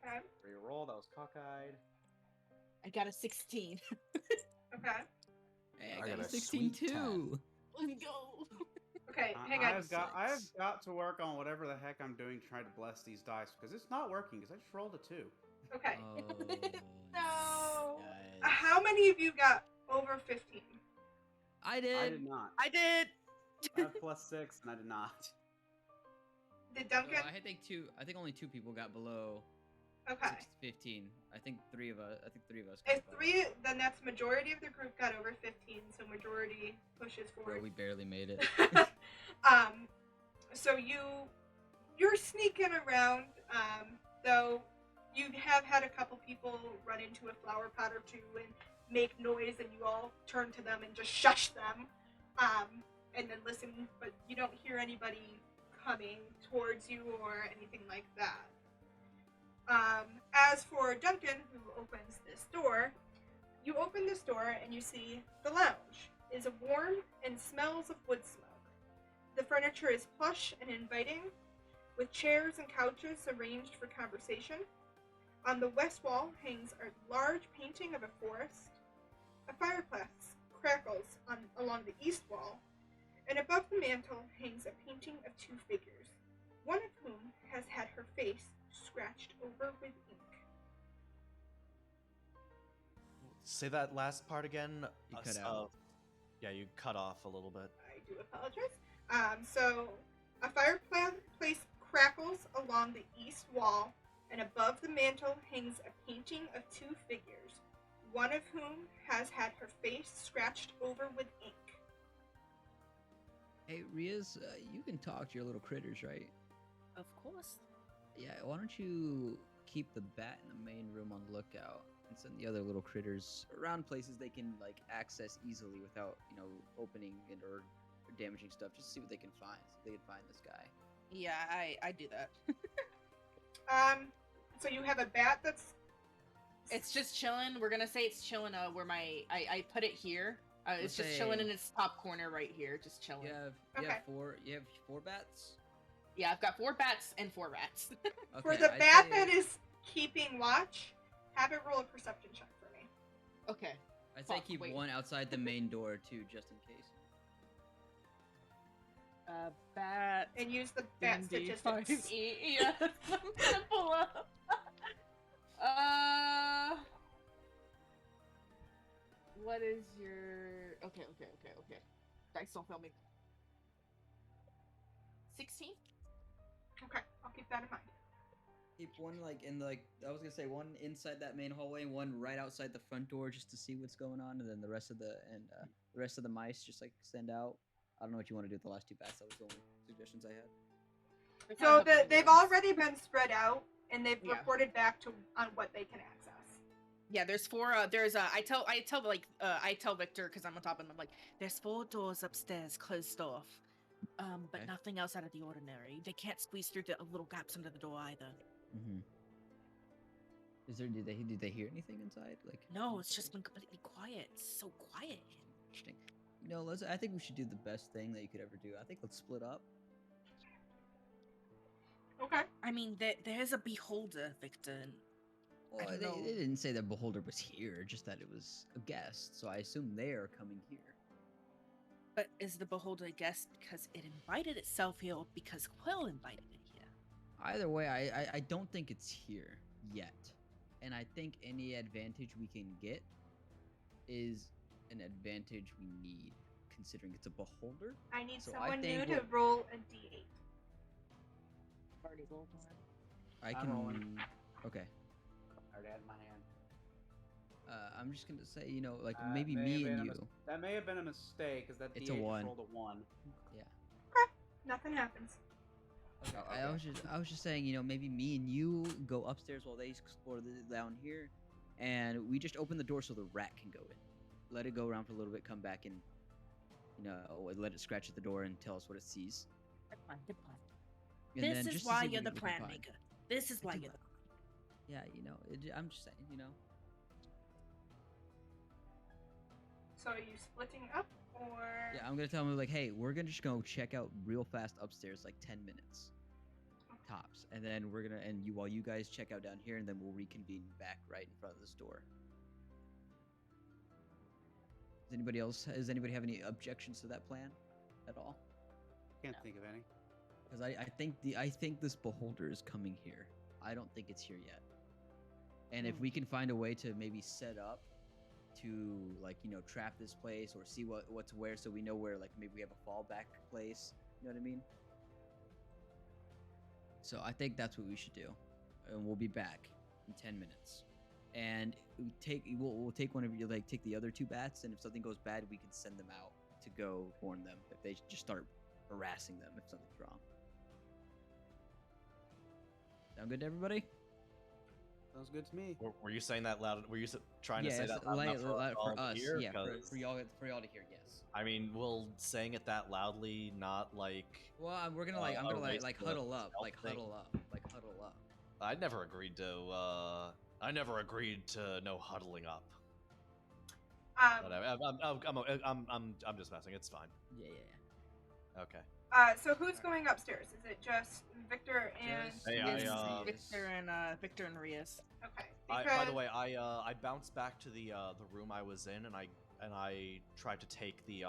Okay. Reroll. That was cockeyed. I got a 16. Okay. Hey, I I got got a a 16 sweet 10. too. Let's go. Okay, hang on. I have got to work on whatever the heck I'm doing trying to bless these dice because it's not working because I just rolled a 2. Okay. Oh, No. nice. How many of you got over 15? I did. I did not. I did. I have plus 6 and I did not. Did So Duncan? I think two. I think only 2 people got below Okay. 15. I think 3 of us. If 3, then that's majority of the group got over 15, so majority pushes Bro, forward. we barely made it. So you're sneaking around, though you have had a couple people run into a flower pot or 2 and make noise, and you all turn to them and just shush them, and then listen, but you don't hear anybody coming towards you or anything like that. As for Duncan, who opens this door, you open this door and you see the lounge is warm and smells of wood smoke. The furniture is plush and inviting, with chairs and couches arranged for conversation. On the west wall hangs a large painting of a forest. A fireplace crackles along the east wall, and above the mantel hangs a painting of 2 figures, one of whom has had her face scratched over with ink. Say that last part again. You cut out. Yeah, you cut off a little bit. I do apologize. So a fireplace crackles along the east wall, and above the mantel hangs a painting of 2 figures, one of whom has had her face scratched over with ink. Hey, Riaz, you can talk to your little critters, right? Of course. Yeah, why don't you keep the bat in the main room on the lookout and send the other little critters around places they can like access easily without, opening it or damaging stuff, just to see what they can find. See if they can find this guy. Yeah, I do that. So you have a bat that's... It's just chilling. We're gonna say it's chilling. Where I put it here. It's Let's just chilling say- in its top corner right here, just chilling. You Okay. have 4 bats? Yeah, I've got 4 bats and 4 rats. For Okay, the I'd bat say- that is keeping watch, have it roll a perception check for me. Okay. I'd say Fuck, keep wait. one outside the main door too, just in case. Bat. And use the bat D&D statistics. 5e. Yes, I'm gonna pull up. What is your Okay. Dice don't fail me. 16? Okay, I'll keep that in mind. Keep one like in like I was gonna say one inside that main hallway and one right outside the front door just to see what's going on, and then the rest of the mice just like send out. I don't know what you want to do with the last two bats. That was the only suggestions I had. So they've already been spread out, and they've Yeah. reported back to on what they can access. Yeah, there's 4. I tell Victor because I'm on top of him. I'm like, there's 4 doors upstairs closed off. But Okay. nothing else out of the ordinary. They can't squeeze through the little gaps under the door either. Mm-hmm. Did they hear anything inside? Like No, it's just been completely quiet. It's so quiet. interesting. I think we should do the best thing that you could ever do. I think let's split up. Okay. I mean, there's a beholder, Victor. And Well, I don't know. they didn't say that Beholder was here, just that it was a guest. So I assume they are coming here. But is the beholder a guest because it invited itself here, or because Quill invited it here? Either way, I don't think it's here yet. And I think any advantage we can get is an advantage we need, considering it's a beholder. I need So I someone new think to roll a d8. Already rolled one. I I'm can. rolling. Okay. I already had my hand. I'm just gonna say, like That maybe may me have been and a you. That may have been a mistake, because that It's a D8 just one. rolled a 1. Nothing happens. Okay. Okay. I was just saying, maybe me and you go upstairs while they explore down here, and we just open the door so the rat can go in. Let it go around for a little bit, come back and, let it scratch at the door and tell us what it sees. Good plan. And This then is just to why see what you're the we can plan find. maker. This is why do you're it. the. Yeah, I'm just saying, So are you splitting up, or? Yeah, I'm gonna tell them like, hey, we're gonna just go check out real fast upstairs, like 10 minutes, tops, and then while you guys check out down here, and then we'll reconvene back right in front of this door. Does anybody have any objections to that plan, at all? Can't think of any. Because I think this beholder is coming here. I don't think it's here yet. And if we can find a way to maybe set up to trap this place or see what's where, so we know where maybe we have a fallback place. You know what I mean? So I think that's what we should do, and we'll be back in 10 minutes. And we'll take one of you, take the other 2 bats, and if something goes bad, we can send them out to go warn them if they just start harassing them if something's wrong. Sound good to everybody? Sounds good to me. Were you saying that loud? Were you trying to say that loud enough for us, to hear? yeah, 'Cause, for y'all to hear, yes. I mean, will saying it that loudly not Well, we're gonna a huddle waste up, of huddle up, stealth thing? huddle up. I never agreed to no huddling up. But I'm just messing. It's fine. Yeah. Okay. So who's going upstairs? Is it just Victor and? Just- Hey, Yes, Victor and Rias. Okay. By the because- way, I bounced back to the room I was in, and I tried to take the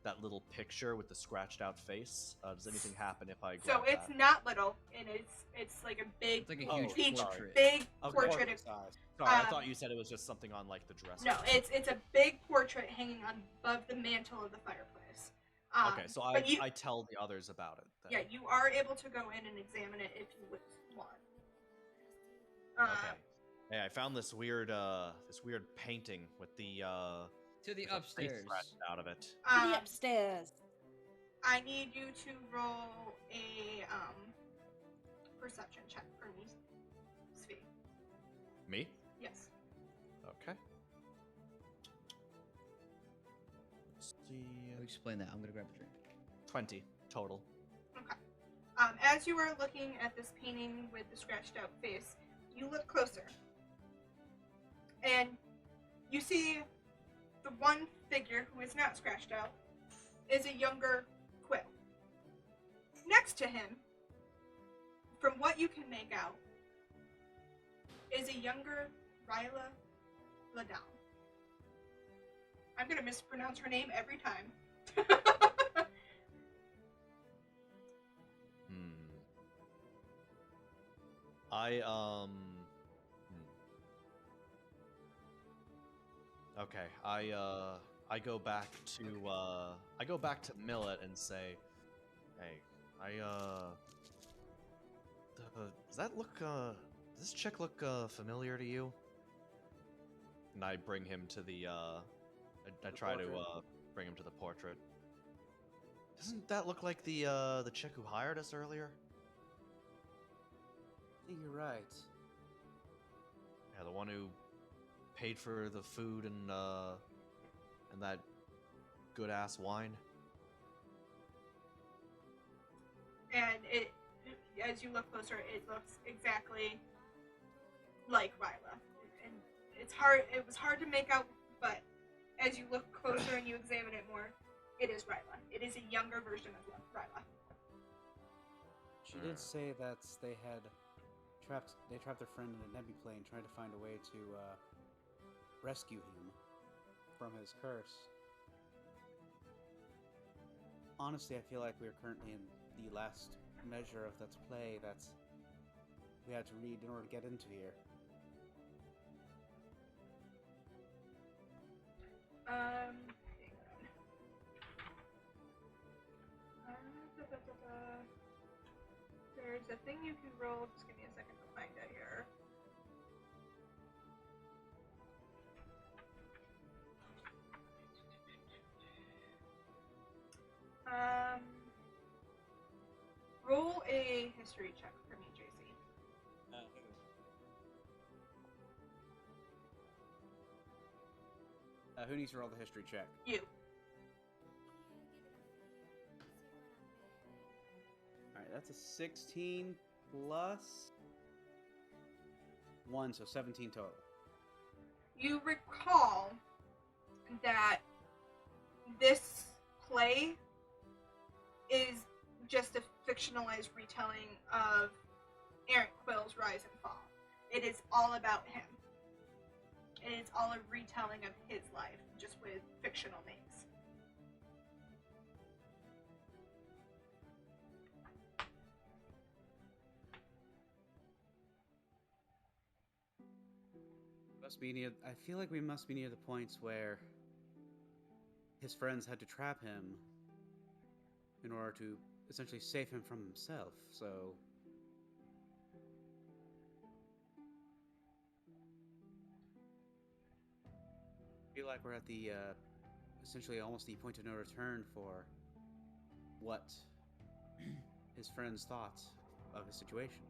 that little picture with the scratched out face. Does anything happen if I grab So it's that? not little, and it's like a big, It's like a Oh, huge feature, portrait. big Okay. portrait of. Size. Sorry, I um, thought you said it was just something on like the dresser. No, it's a big portrait hanging on above the mantle of the fireplace. Okay, so but I tell the others about it. Then. Yeah, you are able to go in and examine it if you would want. Okay. Hey, I found this weird painting with the To the with a face upstairs. scratched out of it. Upstairs. I need you to roll a perception check for me, Svi. Me? Yes. Okay. Let's see. I'll explain that. I'm gonna grab a drink. 20 total. Okay. As you are looking at this painting with the scratched out face, you look closer. And you see the one figure who is not scratched out is a younger Quill. Next to him, from what you can make out, is a younger Ryla Ladal. I'm going to mispronounce her name every time. Okay, I I go back to Millet and say, "Hey, does that look does this chick look familiar to you?" And I bring him to the I try to bring him to the portrait. Doesn't that look like the chick who hired us earlier? I think you're right. Yeah, the one who paid for the food and that good ass wine. And it, as you look closer, it looks exactly like Ryla. And it was hard to make out, but as you look closer and you examine it more, it is Ryla. It is a younger version of Ryla. She did say that they trapped their friend in a nebula plane, trying to find a way to rescue him from his curse. Honestly, I feel like we are currently in the last measure of that play that we had to read in order to get into here. Hang on. There's a thing you can roll. Just give me a second to find it here. Roll a history check for me, JC. Who needs to roll the history check? You. Alright, that's a 16 plus 1, so 17 total. You recall that this play is just a fictionalized retelling of Errant Quill's rise and fall. It is all about him. It is all a retelling of his life, just with fictional names. Must be near. I feel like we must be near the points where his friends had to trap him in order to essentially save him from himself. So I feel like we're at the essentially almost the point of no return for what his friends thought of his situation.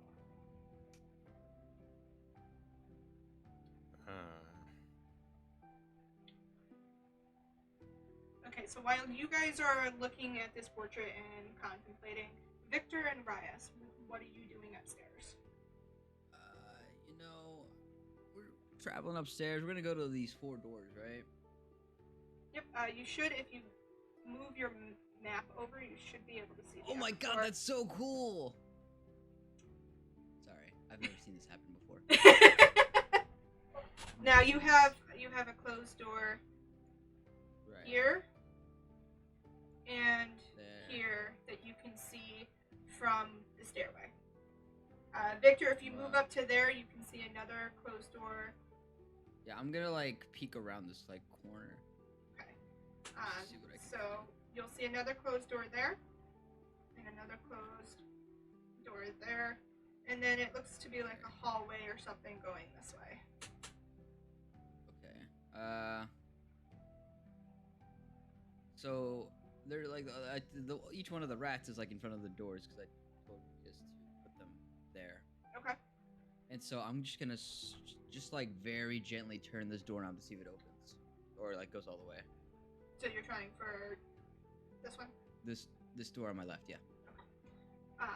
Okay, so while you guys are looking at this portrait and contemplating, Victor and Ryas, what are you doing upstairs? We're traveling upstairs. We're gonna go to these 4 doors, right? Yep, you should, if you move your map over, you should be able to see the Oh my upper god, door. that's so cool! Sorry, I've never seen this happen before. Now you have a closed door Right. here and There. here that you can see from the stairway. Victor, if you move Wow. up to there, you can see another closed door. Yeah, I'm gonna like peek around this like corner. Okay. See what I can So you'll see another closed door there, and another closed door there, and then it looks to be like a hallway or something going this way. Okay. So they're like each one of the rats is like in front of the doors because I told you just to put them there. Okay. And so I'm just gonna just like very gently turn this doorknob to see if it opens or like goes all the way. So you're trying for this one? This door on my left, yeah. Um,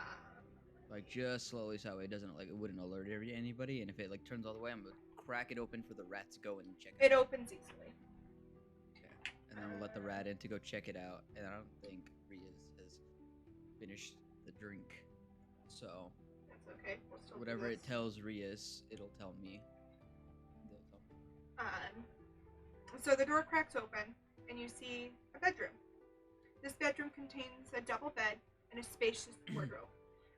Like just slowly so it doesn't like it wouldn't alert anybody, and if it like turns all the way, I'm gonna crack it open for the rat to go and check it it out. opens easily. Okay. And then we'll let the rat in to go check it out. And I don't think Riaz has finished the drink. So That's okay. We'll still do whatever this. it tells Riaz, it'll tell me. They'll tell me. So the door cracks open, and you see a bedroom. This bedroom contains a double bed and a spacious wardrobe.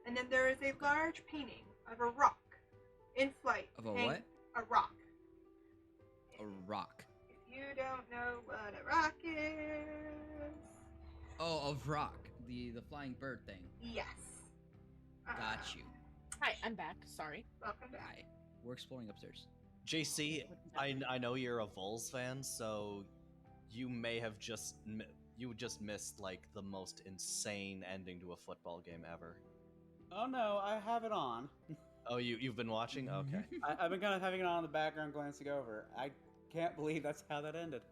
And then there is a large painting of a rock in flight. Of a what? A rock. A rock. If you don't know what a rock Oh, of rock, the flying bird thing. Yes. Got you. Hi, I'm back. Sorry. Welcome back. Hi. We're exploring upstairs. JC, What does that I know you're a Vols fan, so you may have just missed like the most insane ending to a football game ever. Oh no, I have it on. Oh, you've been watching? Okay. I've been kind of having it on in the background, glancing over. I can't believe that's how that ended.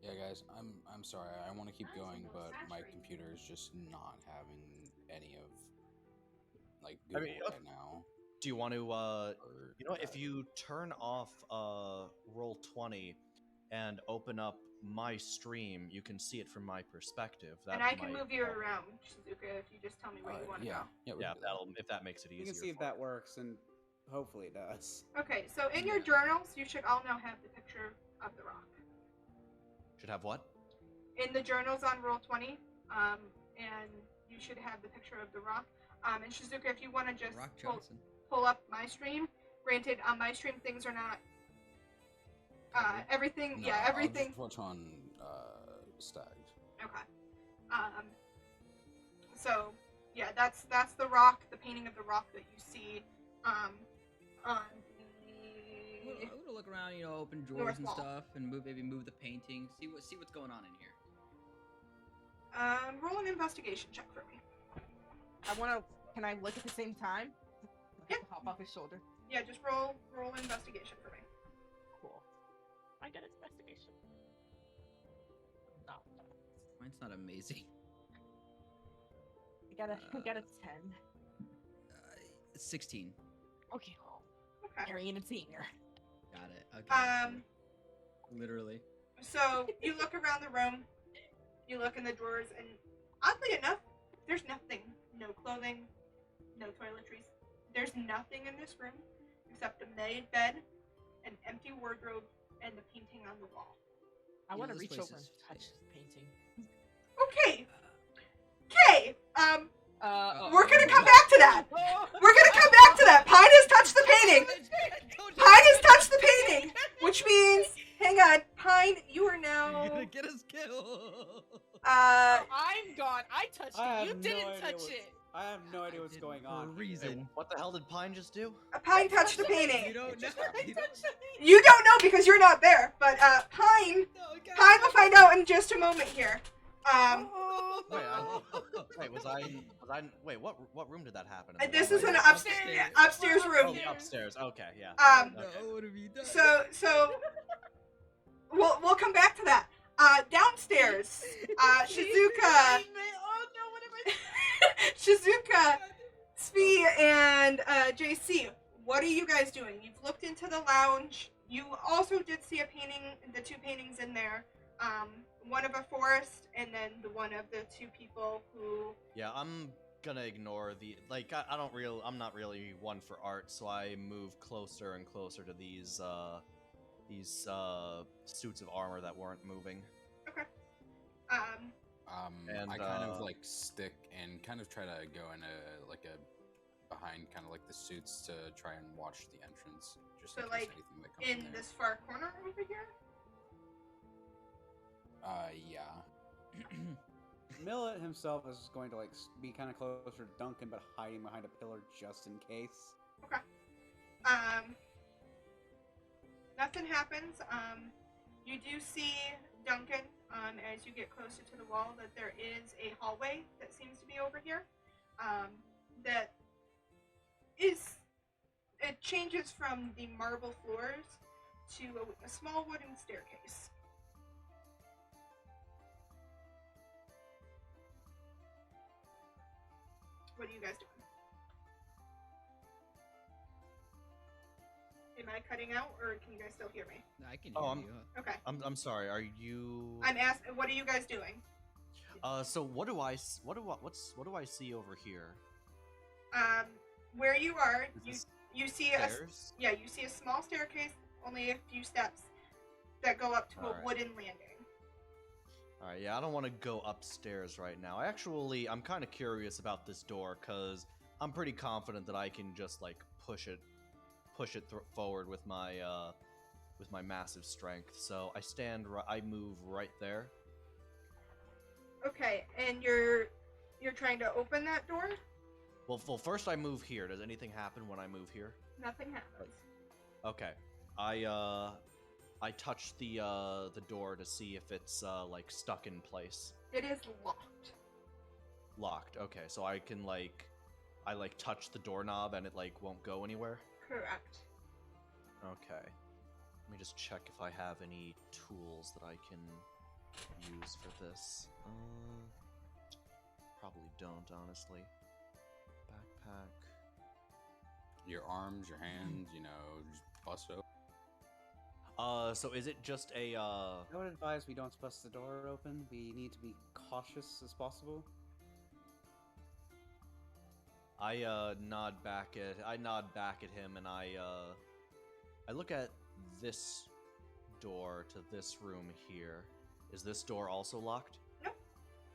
Yeah, guys, I'm sorry. I want to keep going, but my computer is just not having any of like I Google mean, right now. Do you want to Or, you know, if you turn off roll 20 and open up my stream, you can see it from my perspective. And I can move you around, Shizuka, if you just tell me where you want to yeah, go. yeah, we Yeah, can do that. if that makes it easier. We can see if for that you. works, and hopefully it does. Okay, so in your journals, you should all now have the picture of the rock. Should have what? In the journals on roll 20, and you should have the picture of the rock. And Shizuka, if you want to just Rock Johnson. pull up my stream. Granted, on my stream things are not everything. No, Yeah, I'll everything. just watch on Stagged. Okay. So yeah, that's the rock, the painting of the rock that you see on the I'm gonna look around, open drawers North and wall. stuff, and maybe move the painting. See what's going on in here. roll an investigation check for me. Can I look at the same time? Yeah. Hop off his shoulder. Yeah, just roll investigation for me. Cool. I get investigation. No. Mine's not amazing. I got a 10. 16. Okay. Okay. Carrying a senior. Got it. Okay. Um, Literally. So you look around the room, you look in the drawers, and oddly enough, there's nothing. No clothing, no toiletries. There's nothing in this room except a made bed, an empty wardrobe, and the painting on the wall. I want to this reach place over and is touch this painting. Okay. Okay. We're gonna oh. come back to that. We're gonna come back to that. Pine has touched the painting. Pine has touched the painting, which means, hang on, Pine, you are You're now. gonna get us killed. I'm gone. I touched I it. You have no didn't idea touch what- it. I have no idea what's going on. For a reason. What the hell did Pine just do? Pine touched the You painting. don't know. I touched it. You don't know because you're not there, but Pine will find out in just a moment here. Wait, was I? Wait, what room did that happen in? This The is an one upstairs where- room. Oh, the upstairs. Okay, yeah. No, Okay. what have you done? So we'll come back to that. Downstairs, Shizuka, Oh no! What am I? Shizuka, Svi, and JC. What are you guys doing? You've looked into the lounge. You also did see a painting, the two paintings in there. One of a forest, and then the one of the two people who. Yeah, I'm gonna ignore the I'm not really one for art, so I move closer and closer to these suits of armor that weren't moving. Okay. And, I kind of like stick and kind of try to go in behind kind of like the suits to try and watch the entrance, just So, in case like, anything that comes in in there. this far corner over here. Yeah. Millet himself is going to be kind of closer to Duncan, but hiding behind a pillar just in case. Okay. Nothing happens. You do see Duncan, as you get closer to the wall, that there is a hallway that seems to be over here. That is, it changes from the marble floors to a small wooden staircase. What are you guys doing? Am I cutting out, or can you guys still hear me? I can Oh, hear you. Okay. I'm sorry. Are you? I'm asking, what are you guys doing? So what do I see over here? Where you are, Is you see Stairs? you see a small staircase, only a few steps that go up to a Alright. wooden landing. All right, yeah, I don't want to go upstairs right now. I'm kind of curious about this door because I'm pretty confident that I can just like push it forward with my massive strength. So I move right there. Okay, and you're trying to open that door? Well, first I move here. Does anything happen when I move here? Nothing happens. Okay. I touch the door to see if it's like stuck in place. It is locked. Locked. Okay, so I can I touch the doorknob and it like won't go anywhere. Correct. Okay. Let me just check if I have any tools that I can use for this. Probably don't, honestly. Backpack. Your arms, your hands, just bust open. So is it just a I would advise we don't bust the door open. We need to be cautious as possible. I nod back at him and I look at this door to this room here. Is this door also locked? Nope.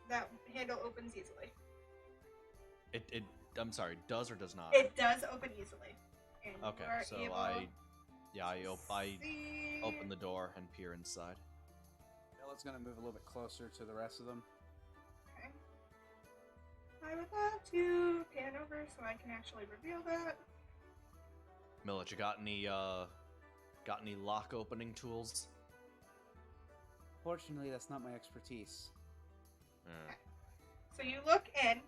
That handle opens easily. It I'm sorry, does or does not? It does open easily. And you Okay, are so able I to see... open the door and peer inside. Millet's gonna move a little bit closer to the rest of them. Okay. I would love to pan over so I can actually reveal that. Millet, you got any lock opening tools? Fortunately, that's not my expertise. So you look in,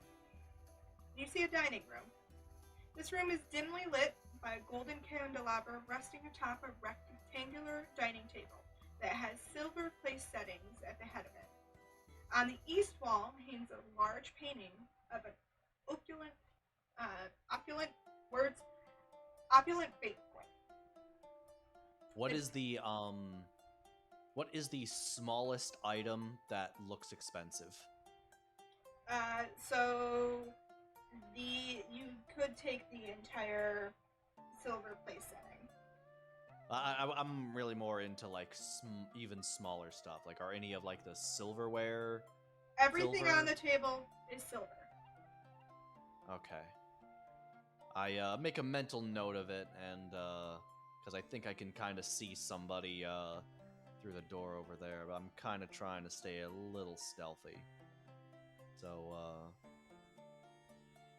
you see a dining room. This room is dimly lit by a golden candelabra resting atop a rectangular dining table that has silver place settings at the head of it. On the east wall hangs a large painting of an opulent banquet. What is the smallest item that looks expensive? So you could take the entire silver place setting. I'm really more into like even smaller stuff. Like, are any of like the silverware? Everything Silver? on the table is silver. Okay. I make a mental note of it, and because I think I can kind of see somebody through the door over there, but I'm kind of trying to stay a little stealthy. So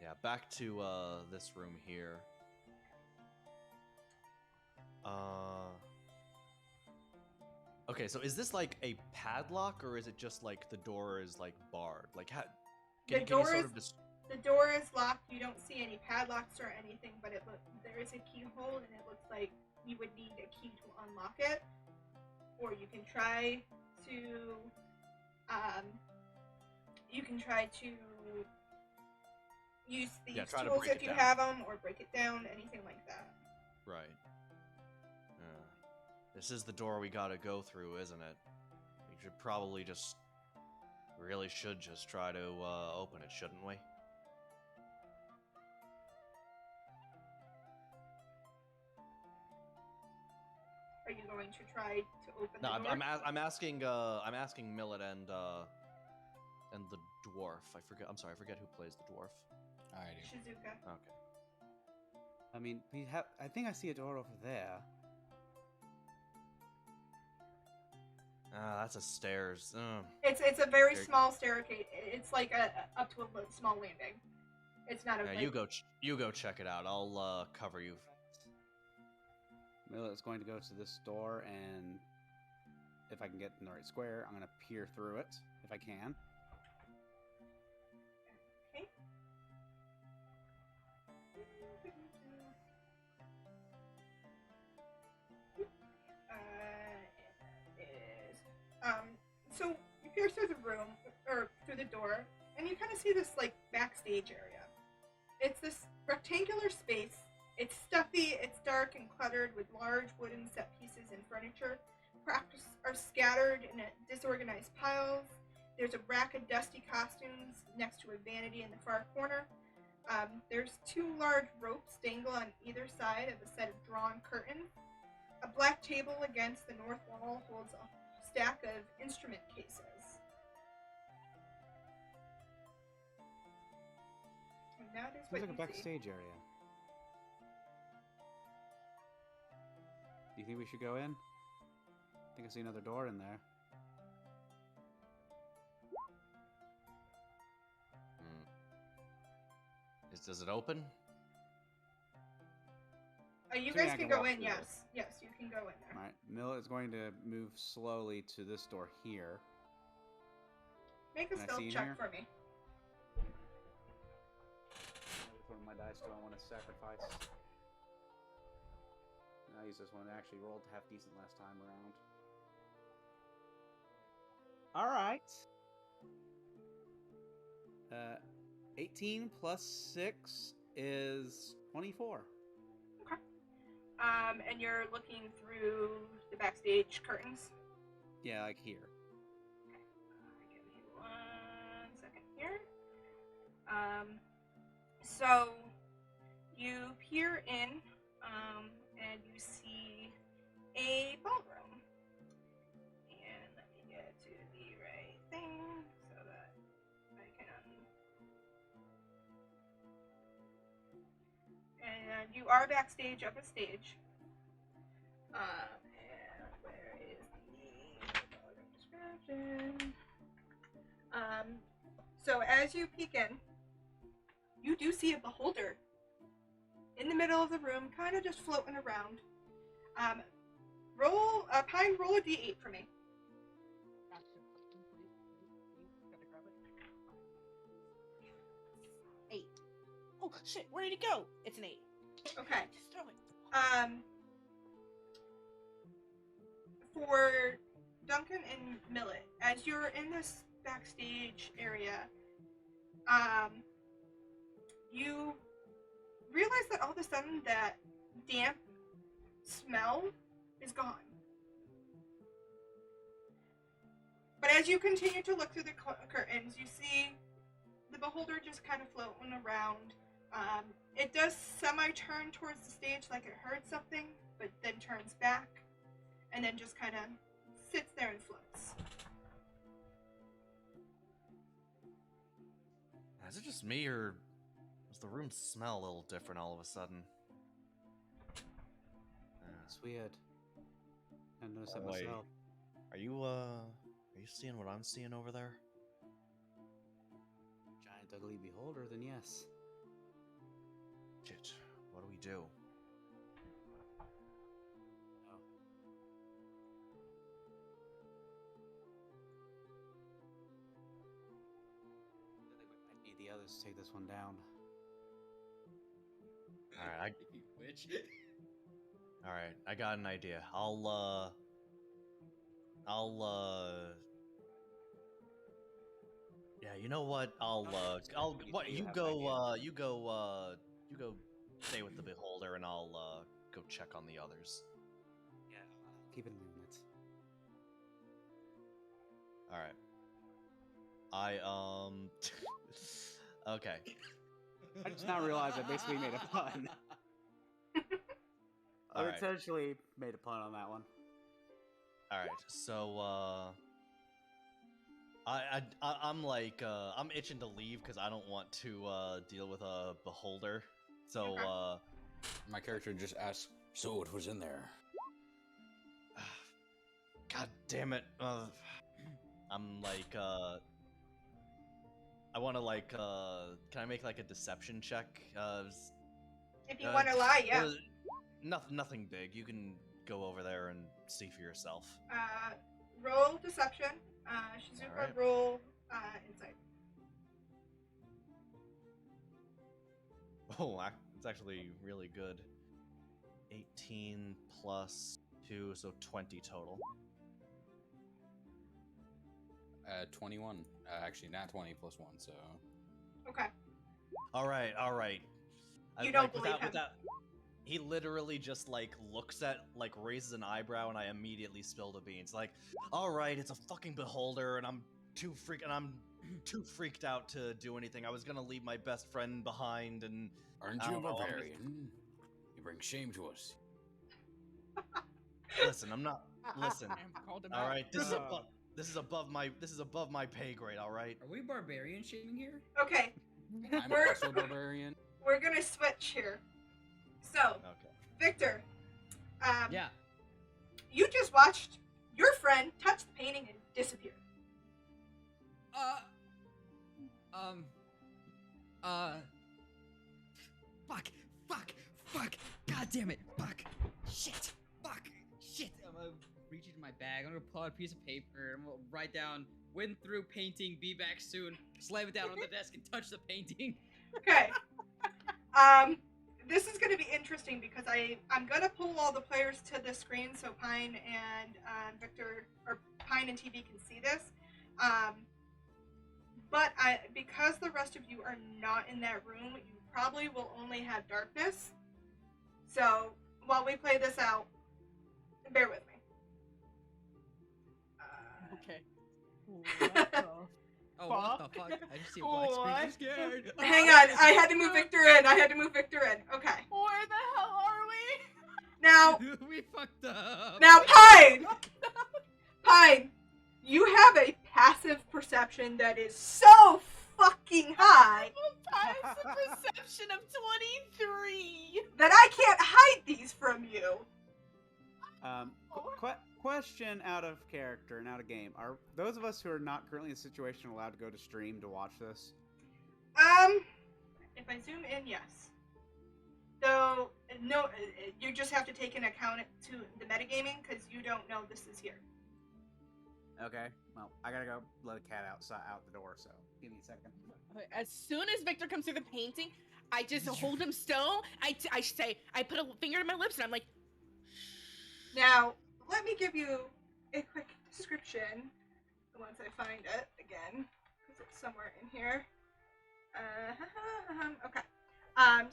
yeah, back to this room here. Okay, so is this like a padlock, or is it just like the door is like barred? Like, can you sort of just... The door is locked. You don't see any padlocks or anything, but there is a keyhole, and it looks like you would need a key to unlock it. Or you can try to, use these try to tools break if it you down. have them, or break it down, anything like that. Right. This is the door we gotta go through, isn't it? We should probably just... Really should just try to open it, shouldn't we? Are you going to try to open No, the door? I'm asking Millet and the dwarf. I'm sorry, I forget who plays the dwarf. I do. Shizuka. Okay. I mean, I think I see a door over there. That's a stairs. It's a very Very- small staircase. It's like up to a small landing. It's not a. Yeah, you go check it out. I'll cover you. Millet is going to go to this door, and if I can get in the right square, I'm going to peer through it, if I can. Okay. So you peer through the room, or through the door, and you kind of see this, like, backstage area. It's this rectangular space. It's stuffy, it's dark and cluttered with large wooden set pieces and furniture. Props are scattered in disorganized piles. There's a rack of dusty costumes next to a vanity in the far corner. There's two large ropes dangle on either side of a set of drawn curtains. A black table against the north wall holds a stack of instrument cases. And that is Sounds what like a you see. backstage area. Do you think we should go in? I think I see another door in there. Does it open? You Assuming guys I can can go walk in, through yes. this. Yes, you can go in there. All right. Millet is going to move slowly to this door here. Make a Can I stealth see in check here? for me. Which one of my dice do I want to sacrifice? I'll use this one. It actually rolled half decent last time around. All right. 18 plus 6 is 24. Okay. And you're looking through the backstage curtains. Yeah, like here. Give me 1 second here. So you peer in, and you see a ballroom. And let me get to the right thing so that I can. And you are backstage up a stage. And where is the ballroom description? So as you peek in, you do see a beholder in the middle of the room, kind of just floating around. Pine, roll a d8 for me. Eight. Oh shit! Where did it go? It's an 8. Okay. Just throw it. For Duncan and Millet, as you're in this backstage area, you realize that all of a sudden that damp smell is gone. But as you continue to look through the curtains, you see the beholder just kind of floating around. It does semi-turn towards the stage like it heard something, but then turns back, and then just kind of sits there and floats. Is it just me, or does the room smell a little different all of a sudden? It's weird. I noticed that Wait. myself. Are you seeing what I'm seeing over there? Giant ugly beholder, then yes. Shit, what do we do? Oh. I need the others to take this one down. Alright, Which? Alright, I got an idea. Yeah, you know what? You go stay with the beholder, and I'll go check on the others. Yeah, keep it in movement. Alright. Okay. I just now realized I basically made a pun. I Alright. intentionally made a pun on that one. Alright, so I'm itching to leave because I don't want to deal with a beholder. So Okay. My character just asks, "So what was in there?" God damn it. I'm like I want to like can I make like a deception check? If you want to lie, yeah. Nothing big. You can go over there and see for yourself. Roll deception. Shizuka, Alright. roll insight. Oh, it's actually really good. 18 plus 2, so 20 total. 21. Actually, not 20 plus 1, so... Okay. All right. You don't believe him. He literally just like looks at, like raises an eyebrow, and I immediately spill the beans. Like, all right, it's a fucking beholder, and I'm too freaked out to do anything. I was gonna leave my best friend behind, and Aren't I you a don't know, I'm just- barbarian? You bring shame to us. listen, I'm not. Listen, Called him all out. right. This is above my pay grade. All right. Are we barbarian shaming here? Okay, I'm We're- also a barbarian. we're gonna switch here. So, Okay. Victor, Yeah. you just watched your friend touch the painting and disappear. fuck, god damn it, fuck, shit, shit. I'm gonna reach into my bag, I'm gonna pull out a piece of paper, I'm gonna write down, went through painting, be back soon, slam it down on the desk and touch the painting. Okay. This is going to be interesting because I'm going to pull all the players to the screen so Pine and Victor, or Pine and TV can see this. But because the rest of you are not in that room, you probably will only have darkness. So while we play this out, bear with me. Okay. Oh, what the fuck? I just see a black screen. I'm scared. Hang on, I had to move Victor in. Okay. Where the hell are we? Now, We fucked up. Now, Pine, you have a passive perception that is so fucking high Passive perception of 23. that I can't hide these from you. Question out of character and out of game. Are those of us who are not currently in the situation allowed to go to stream to watch this? If I zoom in, yes. Though, no, you just have to take into account to the metagaming because you don't know this is here. Okay. Well, I gotta go let a cat out the door, so give me a second. As soon as Victor comes through the painting, I just hold him still. I put a finger to my lips and I'm like, Now, let me give you a quick description once I find it again, because it's somewhere in here. Okay.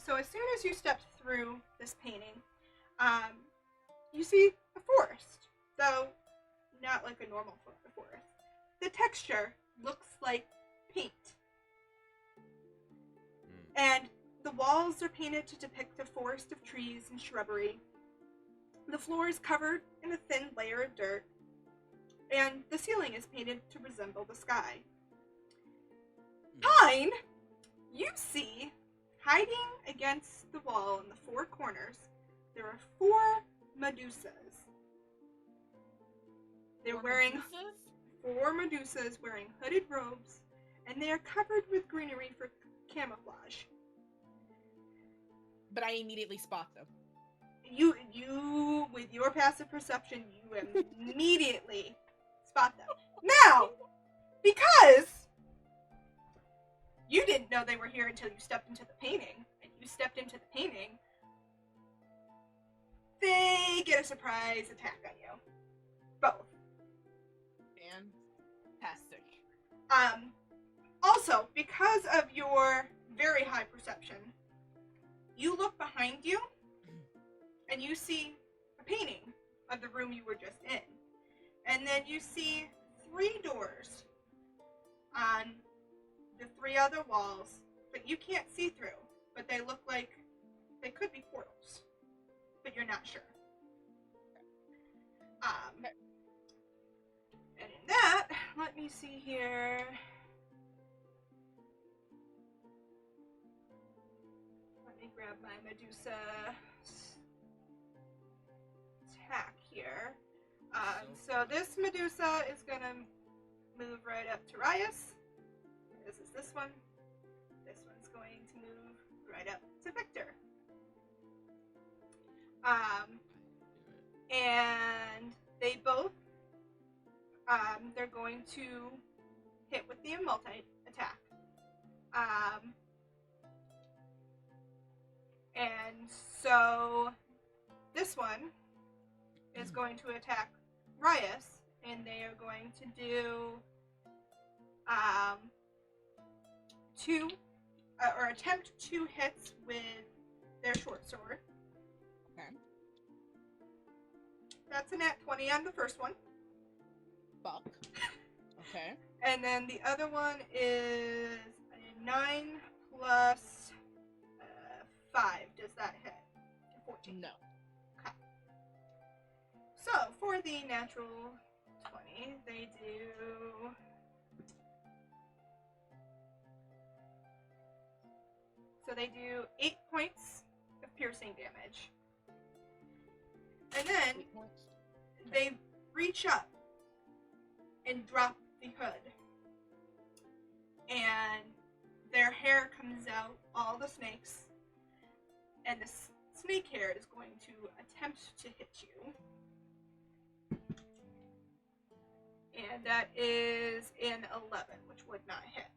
So as soon as you stepped through this painting, you see a forest, though not like a normal forest. The texture looks like paint. And the walls are painted to depict a forest of trees and shrubbery. The floor is covered in a thin layer of dirt, and the ceiling is painted to resemble the sky. Pine, you see, hiding against the wall in the four corners, there are 4 Medusas. They're wearing 4 Medusas wearing hooded robes, and they are covered with greenery for camouflage. but I immediately spot them. You, with your passive perception, you immediately spot them. Now, because you didn't know they were here until you stepped into the painting, and you stepped into the painting, they get a surprise attack on you. Both. Fantastic. Also, because of your very high perception, you look behind you, and you see a painting of the room you were just in. And then you see 3 doors on the 3 other walls that you can't see through, but they look like they could be portals, but you're not sure. And in that, let me see here. Let me grab my Medusa attack here. So this Medusa is gonna move right up to Rias. This is this one. This one's going to move right up to Victor. And they both, they're going to hit with the multi-attack. And so this one is going to attack Rias, and they are going to do 2 or attempt 2 hits with their short sword. Okay. That's a nat 20 on the first one. Fuck. Okay. And then the other one is a 9 plus 5. Does that hit? 14. No. Okay. So, for the natural 20, they do... So they do 8 points of piercing damage. And then they reach up and drop the hood. And their hair comes out, all the snakes. and the snake hair is going to attempt to hit you. And that is an 11, which would not hit.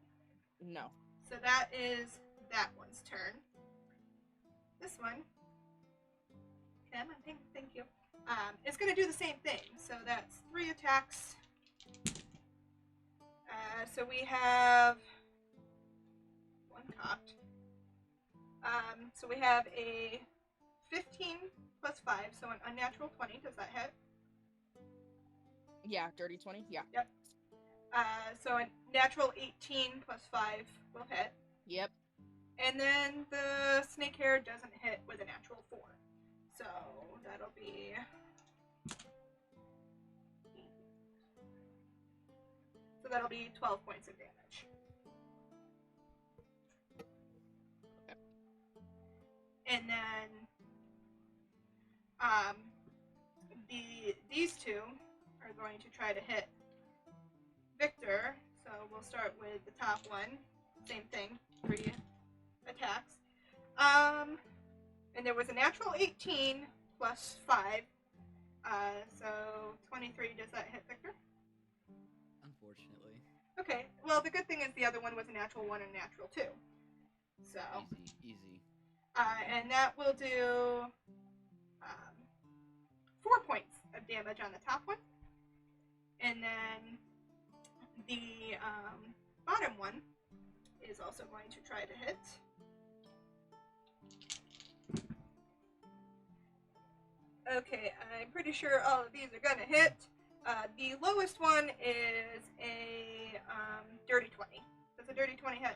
No. So that is that one's turn. This one, come on, thank you. It's going to do the same thing. So that's 3 attacks. So we have one cocked. So we have a 15 plus 5, so an unnatural 20. Does that hit? Yeah, dirty 20. Yeah. Yep. So a natural 18 plus 5 will hit. Yep. And then the snake hair doesn't hit with a natural 4. So that'll be... So that'll be 12 points of damage. Okay. And then these two are going to try to hit Victor. So we'll start with the top one. Same thing, 3 attacks. And there was a natural 18 plus 5. So 23, does that hit Victor? Unfortunately. Okay, well the good thing is the other one was a natural 1 and a natural 2. So, Easy. and that will do 4 points of damage on the top one. And then the bottom one is also going to try to hit. Okay, I'm pretty sure all of these are going to hit. The lowest one is a dirty 20. Does a dirty 20 hit?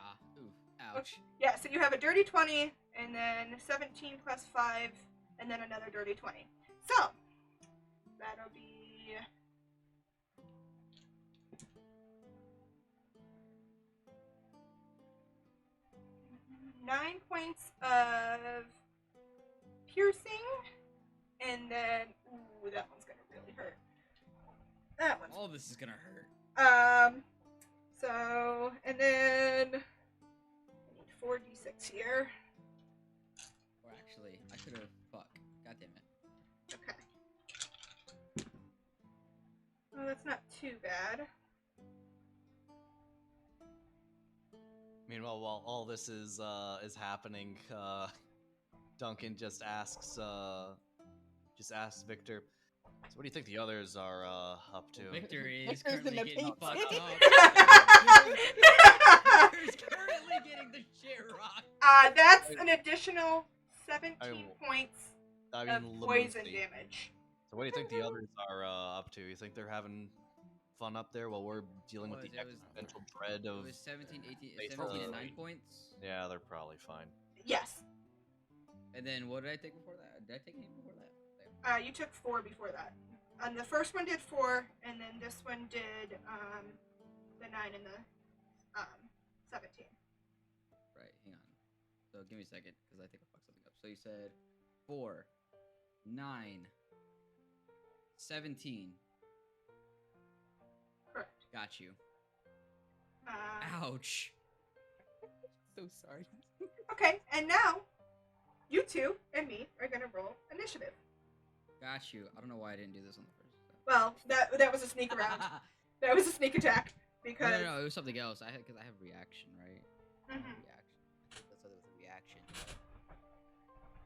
Ouch. Yeah, so you have a dirty 20, and then 17 plus 5, and then another dirty 20. So, that'll be... $9 points of piercing, and then... Ooh, that one's gonna really hurt. That one's... All this is gonna hurt. So, and then... I need 4d6 here. Or actually, I could have... Fuck. God damn it. Okay. Oh, that's not too bad. Meanwhile, while all this is happening, Duncan just asks Victor, so what do you think the others are up to? Victor is Victor's currently in a getting pink fucked city. up. Victor's currently getting the shit rocked. That's an additional 17 points I of mean, poison Lucy. damage. So what do you think the others are up to? You think they're having fun up there while we're dealing with the It was- existential dread It of... was 17, 18, Based 17 and on- 9 points. Yeah, they're probably fine. Yes. And then what did I take before that? Did I take any before that? You took 4 before that. The first one did 4, and then this one did the 9 and the 17. Right, hang on. So give me a second, because I think I fucked something up. So you said 4, 9, 17. Correct. Got you. Ouch. So sorry. Okay, and now you two and me are gonna roll initiative. Got you. I don't know why I didn't do this on the first time. Well, that was a sneak around. That was a sneak attack because. No, it was something else. Because I have reaction, right? Mhm. Reaction. That's what it was, a reaction.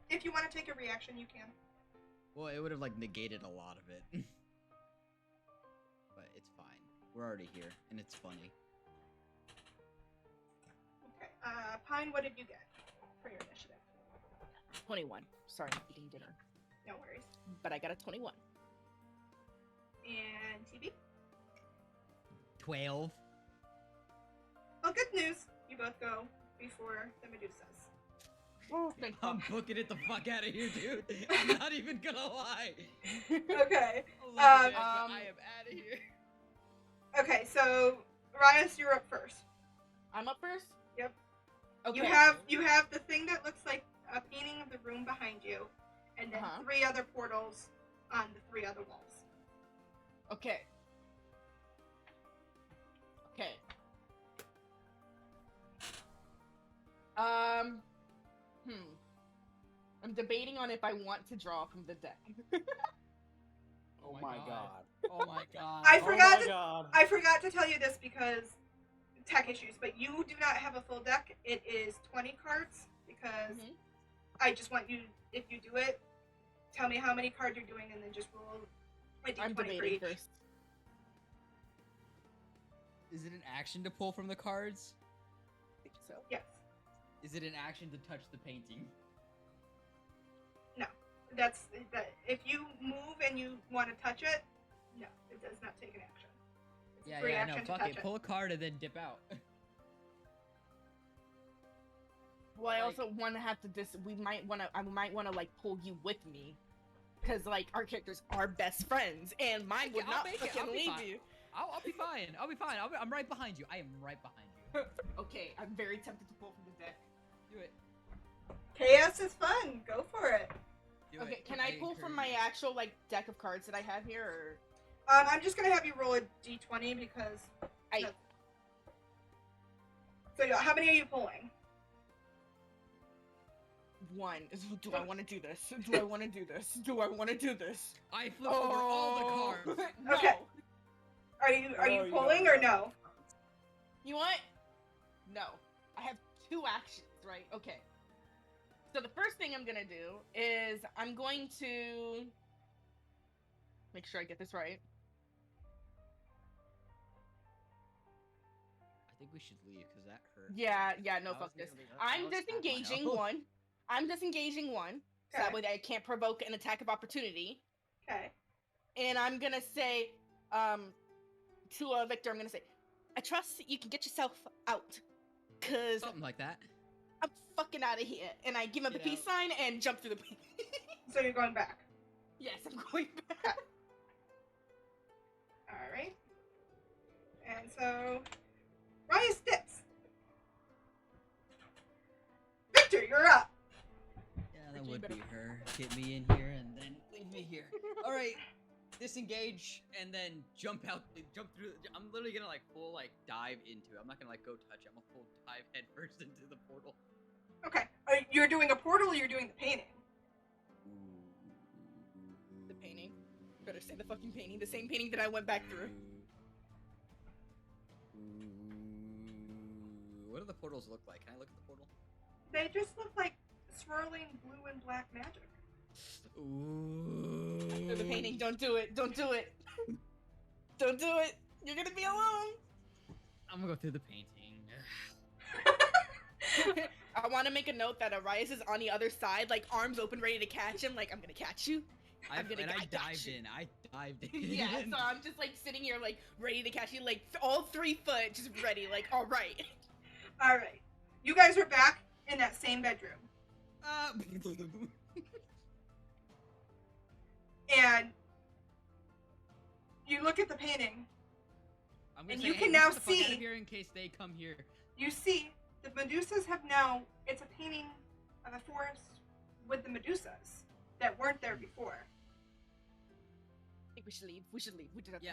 If you want to take a reaction, you can. Well, it would have like negated a lot of it. But it's fine. We're already here, and it's funny. Okay. Pine, what did you get for your initiative? 21. Sorry, eating dinner. No worries. But I got a 21. And TB? 12. Well, good news. You both go before the Medusas. Oh, thank I'm booking it the fuck out of here, dude. I'm not even gonna lie. Okay. I am out of here. Okay, so Rias, you're up first. I'm up first? Yep. Okay. You have the thing that looks like a painting of the room behind you, and then 3 other portals on the 3 other walls. Okay. Okay. debating on if I want to draw from the deck. Oh my god. Oh my god. I forgot Oh my to god. I forgot to tell you this because tech issues, but you do not have a full deck. It is 20 cards because Mhm. I just want you, if you do it, tell me how many cards you're doing and then just roll a d20 I'm for debating each. first. Is it an action to pull from the cards? I think so. Yes. Is it an action to touch the painting? No. That's that. If you move and you want to touch it, no, it does not take an action. It's a Yeah, free no, action to fuck touch it. Pull a card and then dip out. Well, I Like- also want to have to I might want to like pull you with me, because like our characters are best friends, and mine would I'll not make it, fucking I'll be leave fine. you. I'll be fine. I'll be fine. I'm right behind you. I am right behind you. Okay, I'm very tempted to pull from the deck. Do it. Chaos is fun. Go for it. Do Okay, it. can I pull from my encourage actual like deck of cards that I have here, or I'm just gonna have you roll a d20 because. I- no. So how many are you pulling? one? Do I want to do this? Do I want to do this? Do I want to do this? you. I flip over all the cards. No. Okay. Are you Oh, you pulling don't or no? You want? No. I have two actions, right? Okay. So the first thing I'm gonna do is I'm going to make sure I get this right. I think we should leave because that hurt. Yeah, no, That fuck was this. nearly- that I'm was half my disengaging health. one. I'm disengaging one. So that Okay. way I can't provoke an attack of opportunity. Okay. And I'm gonna say, to Victor, I'm gonna say, I trust that you can get yourself out. Cause Something like that. I'm fucking out of here. And I give him the Get peace sign and jump through the So you're going back. Yes, I'm going back. All right. And so, Riot dips. Victor, you're up. Yeah, that Richie, would better- be her. Get me in here and then leave me here. All right, disengage and then jump out. Jump through. I'm literally gonna like full like dive into it. I'm not gonna like go touch it. I'm gonna full dive head first into the portal. Okay. You're doing a portal or you're doing the painting? The painting. Better say the fucking painting. The same painting that I went back through. What do the portals look like? Can I look at the portal? They just look like swirling blue and black magic. Ooh. Do the painting. Don't do it. Don't do it. Don't do it. You're gonna be alone. I'm gonna go through the painting. I want to make a note that Arias is on the other side, like arms open, ready to catch him. Like I'm gonna catch you. I I got dived you. in. I dived in. Yeah. So I'm just like sitting here, like ready to catch you, like all 3 foot, just ready. Like all right. All right. You guys are back in that same bedroom. And you look at the painting. I'm gonna And say, you hey, can let's now get the fuck out see- of here in case they come here. You see the Medusas have now. It's a painting of a forest with the Medusas that weren't there before. I think we should leave. We should leave. We did Yeah,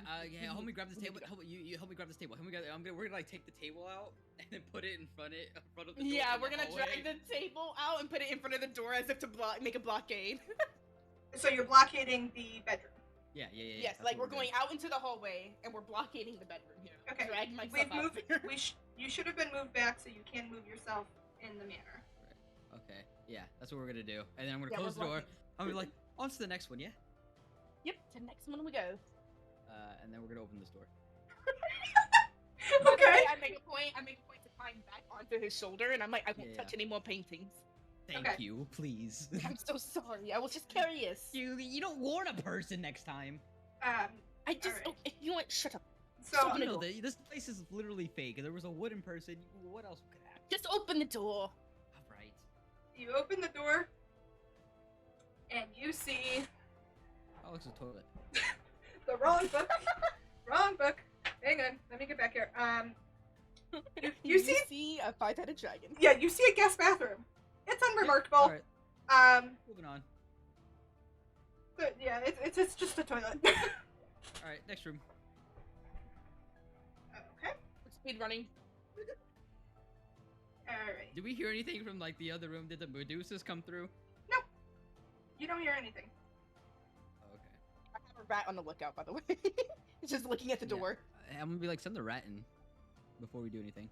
help me grab this table. You help me grab this table. We're gonna like take the table out and then put it in front of the door. Yeah, in we're the gonna hallway. drag the table out and put it in front of the door as if to make a blockade. So you're blockading the bedroom. Yeah. Yes, that's like what we're going out into the hallway and we're blockading the bedroom here. Okay, Drag myself We've out moved. there. You should have been moved back so you can move yourself in the manor. Okay, yeah, that's what we're gonna do. And then I'm gonna Yeah, close we're the door. blocking. I'm gonna be like, on to the next one, yeah? Yep, to the next one we go. And then we're gonna open this door. By the Okay. way, I make a point to climb back onto his shoulder, and I'm like, I won't Yeah. touch any more paintings. Thank Okay. you, please. I'm so sorry. I was just curious. you don't warn a person next time. I just, Alright. okay, you know what? Shut up. So You know, this place is literally fake. There was a wooden person. What else could happen? Just open the door. All right. you open the door, and you see Oh, it's a toilet. the wrong book. Wrong book. Hang on. Let me get back here. You see? a 5-headed dragon. Yeah, you see a guest bathroom. It's unremarkable. All right, moving on. But yeah, it's just a toilet. All right, next room. Okay. Speed running. All right. Did we hear anything from like the other room? Did the Medusas come through? You don't hear anything. Okay. I have a rat on the lookout, by the way. It's just looking at the Yeah. door. I'm gonna be like, send the rat in before we do anything.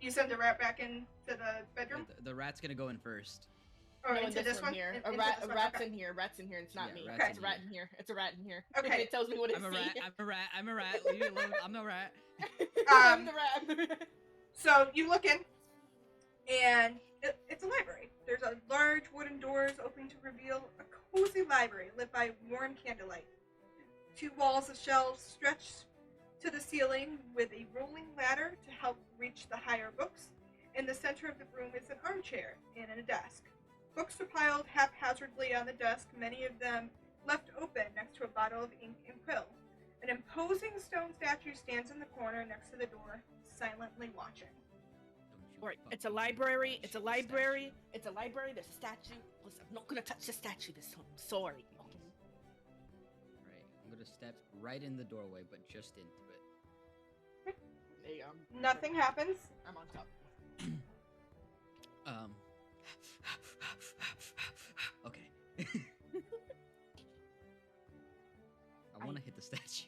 You send the rat back into the Yeah, bedroom? the rat's gonna go in first. Or No, in into this room one? here. In- A into rat. this A one? rat's Okay. in here. Rat's in here. It's not Yeah, me. rat's It's a in rat here. in here. It's a rat in here. Okay. It tells me what it I'm a sees. rat. I'm a rat. I'm a rat. Leave me alone. I'm no rat. I'm the rat. I'm the rat. So you look in, and it's a library. There's a large wooden doors open to reveal a cozy library lit by warm candlelight. 2 walls of shelves stretch to the ceiling with a rolling ladder to help reach the higher books. In the center of the room is an armchair and a desk. Books are piled haphazardly on the desk, many of them left open next to a bottle of ink and quill. An imposing stone statue stands in the corner next to the door, silently watching. Don't you Alright, it's a fucking library. touch It's a the library. statue. It's a library. There's a statue. Listen, I'm not gonna touch the statue this time. I'm sorry. Okay. Right. I'm gonna step right in the doorway, but just into it. There you go. Nothing happens. I'm on top. Okay. I want to hit the statue.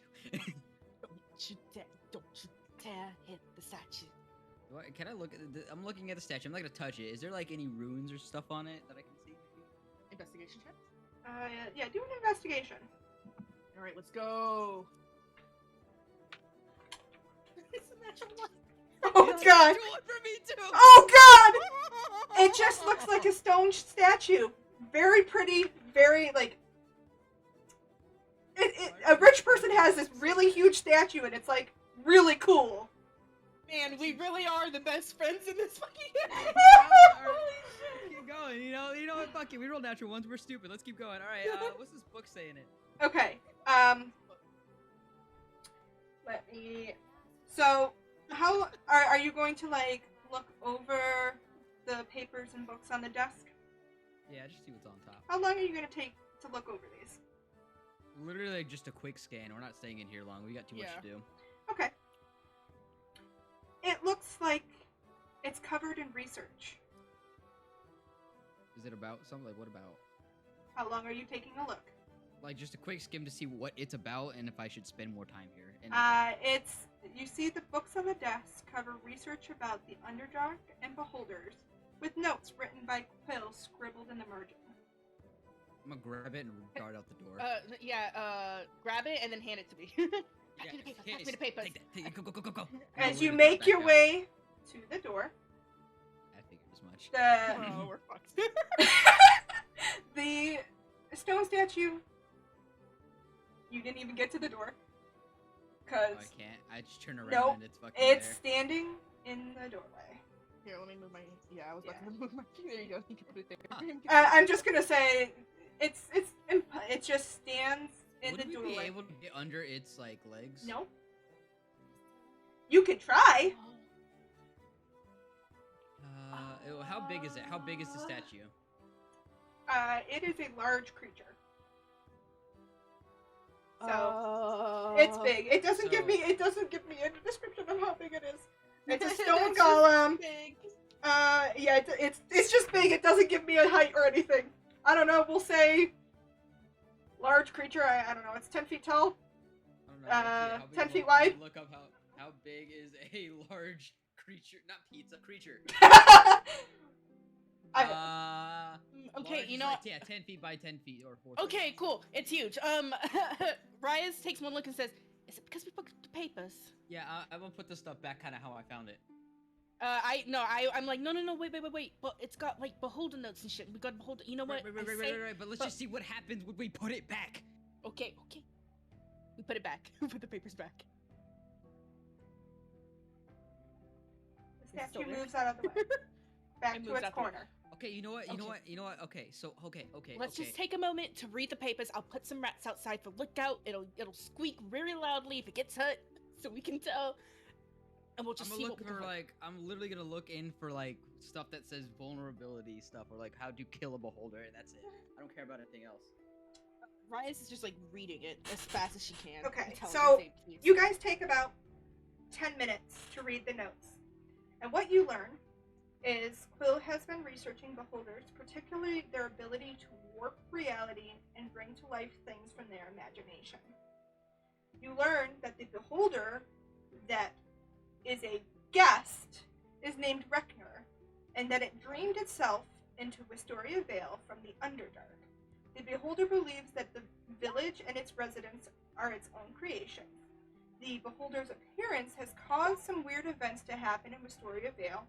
Don't you dare hit the statue. Can I look at I'm looking at the statue. I'm not gonna touch it. Is there like any runes or stuff on it that I can see? Investigation check. Yeah, do an investigation. All right, let's go. It's a natural one. Oh god! Do one for me too. Oh god! It just looks like a stone statue. Very pretty, very like. A rich person has this really huge statue, and it's like really cool. Man, we really are the best friends in this fucking. Keep going. You know what? Fuck it. We roll natural ones. We're stupid. Let's keep going. All right. What's this book saying it? Okay. Let me. So, how are you going to like look over the papers and books on the desk? Yeah, just see what's on top. How long are you going to take to look over these? Literally like, just a quick scan. We're not staying in here long. We got too much to do. Okay. It looks like it's covered in research. Is it about something? Like, what about? How long are you taking a look? Like, just a quick skim to see what it's about and if I should spend more time here. And You see the books on the desk cover research about the Underdark and Beholders, with notes written by quill scribbled in the margin. I'm gonna grab it and dart out the door. Grab it and then hand it to me. Pass me the papers. Pass me the papers. Take that. Go. As We're you gonna make back your out. way to the door, I figured as much. Oh, we're fucked. the stone statue, you didn't even get to the door. Oh, I Because can't. I just turn around Nope, and it's fucking it's there. standing in the doorway. Here, let me move my. Yeah, I was about Yeah. to move my. There you go. You can put it there. I'm just gonna say, it just stands in Would the we doorway. be able to get under its like legs? Nope. You could try. How big is it? How big is the statue? It is a large creature. So it's big. It doesn't give me any description of how big it is. It's a stone It's just golem. big. Yeah, it's just big. It doesn't give me a height or anything. I don't know. We'll say large creature. I don't know. It's 10 feet tall. I don't know. How big 10 is feet it? wide. Look up how big is a large creature? Not pizza creature. Okay, large you is know. like, yeah, 10 feet by 10 feet or 4 feet. Okay, cool. It's huge. Ryas takes one look and says, "Is it because we booked the papers?" Yeah, I will put the stuff back kind of how I found it. I'm like, no, wait. But it's got like beholder notes and shit. We got beholder. You know what? Right. But let's just see what happens when we put it back. Okay. We put it back. We put the papers back. The It's still statue there. moves out of the way. Back It to moves its out the way. corner. Okay, you know what? Okay, Let's just take a moment to read the papers. I'll put some rats outside for lookout. It'll squeak very loudly if it gets hurt, so we can tell. And we'll just I'm see gonna what look we can for find. like I'm literally gonna look in for like stuff that says vulnerability stuff or like how to kill a beholder and that's it. I don't care about anything else. Ryas is just like reading it as fast as she can. Okay, until so they say, You guys take about 10 minutes to read the notes. And what you learn is Quill has been researching beholders, particularly their ability to warp reality and bring to life things from their imagination. You learn that the beholder that is a guest is named Rekner, and that it dreamed itself into Wisteria Vale from the Underdark. The beholder believes that the village and its residents are its own creation. The beholder's appearance has caused some weird events to happen in Wisteria Vale,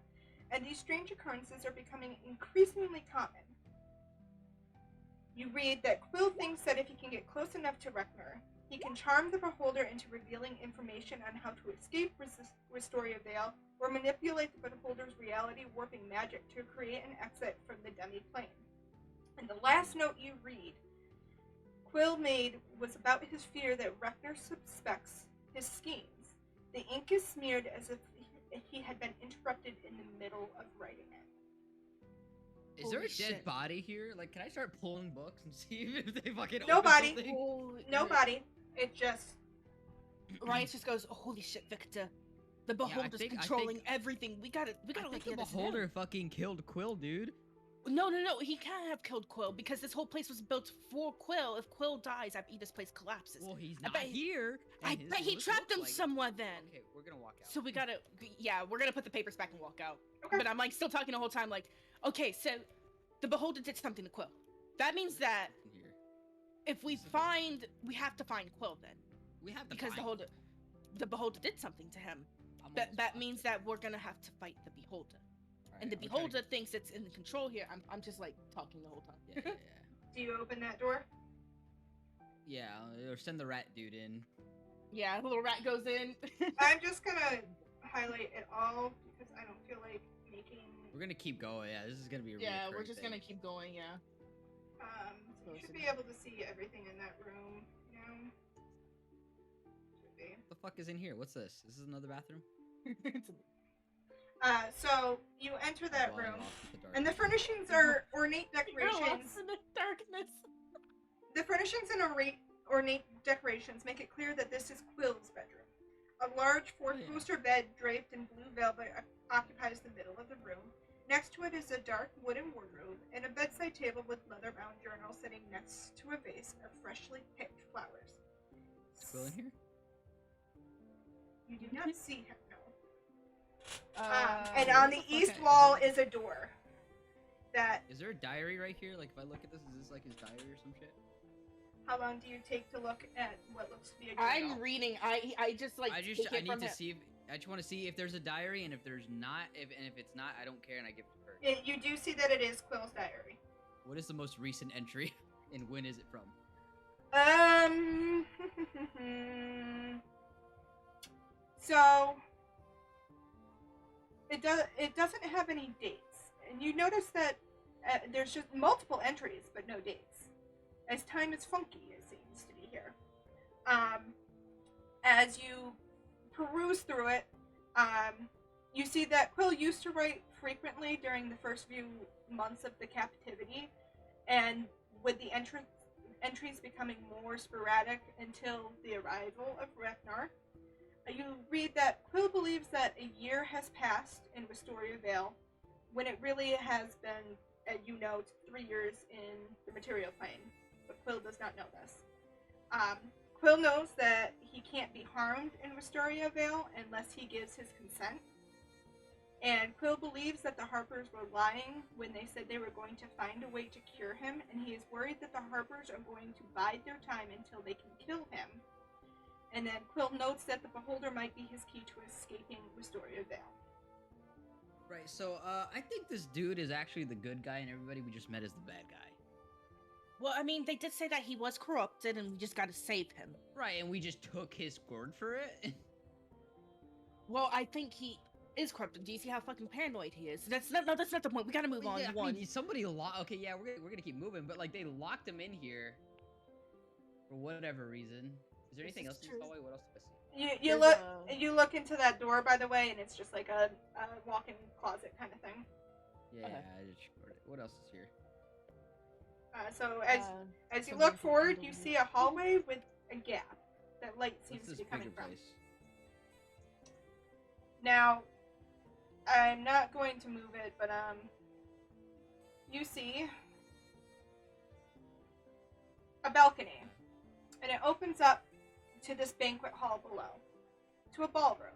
and these strange occurrences are becoming increasingly common. You read that Quill thinks that if he can get close enough to Rekner, he can charm the beholder into revealing information on how to escape Wisteria Vale or manipulate the beholder's reality warping magic to create an exit from the demi-plane. And the last note you read, Quill made was about his fear that Rekner suspects his schemes. The ink is smeared as if he had been interrupted in the middle of writing it. Is there a Holy dead shit. body here? Like, can I start pulling books and see if they fucking Nobody. open something? Nobody. It just... Riot just goes, holy shit, Victor. The Yeah, I beholder's think- controlling everything. We gotta I let think the the others know. beholder fucking killed Quill, dude. No, he can't have killed Quill because this whole place was built for Quill. If Quill dies, I bet this place collapses. Well, he's I not bet here. I and his bet he looks trapped him like- somewhere then. Okay, we're gonna walk out. So we gotta, we're gonna put the papers back and walk out. Okay. But I'm like still talking the whole time, like, okay, so the beholder did something to Quill. That means that In here. if we have to find Quill then, We have to because find the beholder did something to him. I'm That almost that positive. means that we're gonna have to fight the beholder. Alright, And the I'm trying beholder thinks it's in control here. I'm just like talking the whole time. Yeah, Do you open that door? or send the rat dude in. Yeah, a little rat goes in. I'm just gonna highlight it all because I don't feel like making... We're gonna keep going. Yeah, this is gonna be a Yeah, we're reoccurring just thing. gonna keep going. Yeah. So you should be able to see everything in that room, you know? Should be. What the fuck is in here? What's this? Is this another bathroom? So you enter that Blowing room, off with the and the darkness. furnishings are ornate You're lost decorations. in the darkness. The furnishings and ornate decorations make it clear that this is Quill's bedroom. A large four-poster bed draped in blue velvet occupies the middle of the room. Next to it is a dark wooden wardrobe and a bedside table with leather-bound journal sitting next to a vase of freshly picked flowers. Is Quill in here? You do not see him, no. Uh, And where on the the fuck east is wall it? is a door. That, Is there a diary right here? Like, if I look at this, is this like his diary or some shit? how long do you take to look at what looks to be a journal? I'm reading. I just like I take just it I need from to him. see if I just want to see if there's a diary, and if there's not, if it's not, I don't care, and I give it to her. You do see that it is Quill's diary. What is the most recent entry, and when is it from? So it doesn't have any dates, and you notice that there's just multiple entries but no dates, as time is funky, it seems to be here. As you peruse through it, you see that Quill used to write frequently during the first few months of the captivity, and with the entries becoming more sporadic until the arrival of Reknar. You read that Quill believes that a year has passed in Wisteria Vale, when it really has been, 3 years in the material plane, but Quill does not know this. Quill knows that he can't be harmed in Wisteria Vale unless he gives his consent. And Quill believes that the Harpers were lying when they said they were going to find a way to cure him, and he is worried that the Harpers are going to bide their time until they can kill him. And then Quill notes that the Beholder might be his key to escaping Wisteria Vale. Right. So, I think this dude is actually the good guy, and everybody we just met is the bad guy. Well, I mean, they did say that he was corrupted, and we just got to save him. Right, and we just took his word for it. Well, I think he is corrupted. Do you see how fucking paranoid he is? That's not the point. We gotta move on. Yeah, One. I mean, somebody okay, yeah, we're gonna keep moving, but like they locked him in here for whatever reason. Is there This anything is else in true. this hallway? What else did I see? You There's look you look into that door, by the way, and it's just like a walk-in closet kind of thing. Yeah, Okay. I just ignored it. What else is here? So as you someone look can forward, handle you it. see a hallway with a gap that light seems What's to this be coming bigger from. place? Now, I'm not going to move it, but you see a balcony, and it opens up to this banquet hall below, to a ballroom.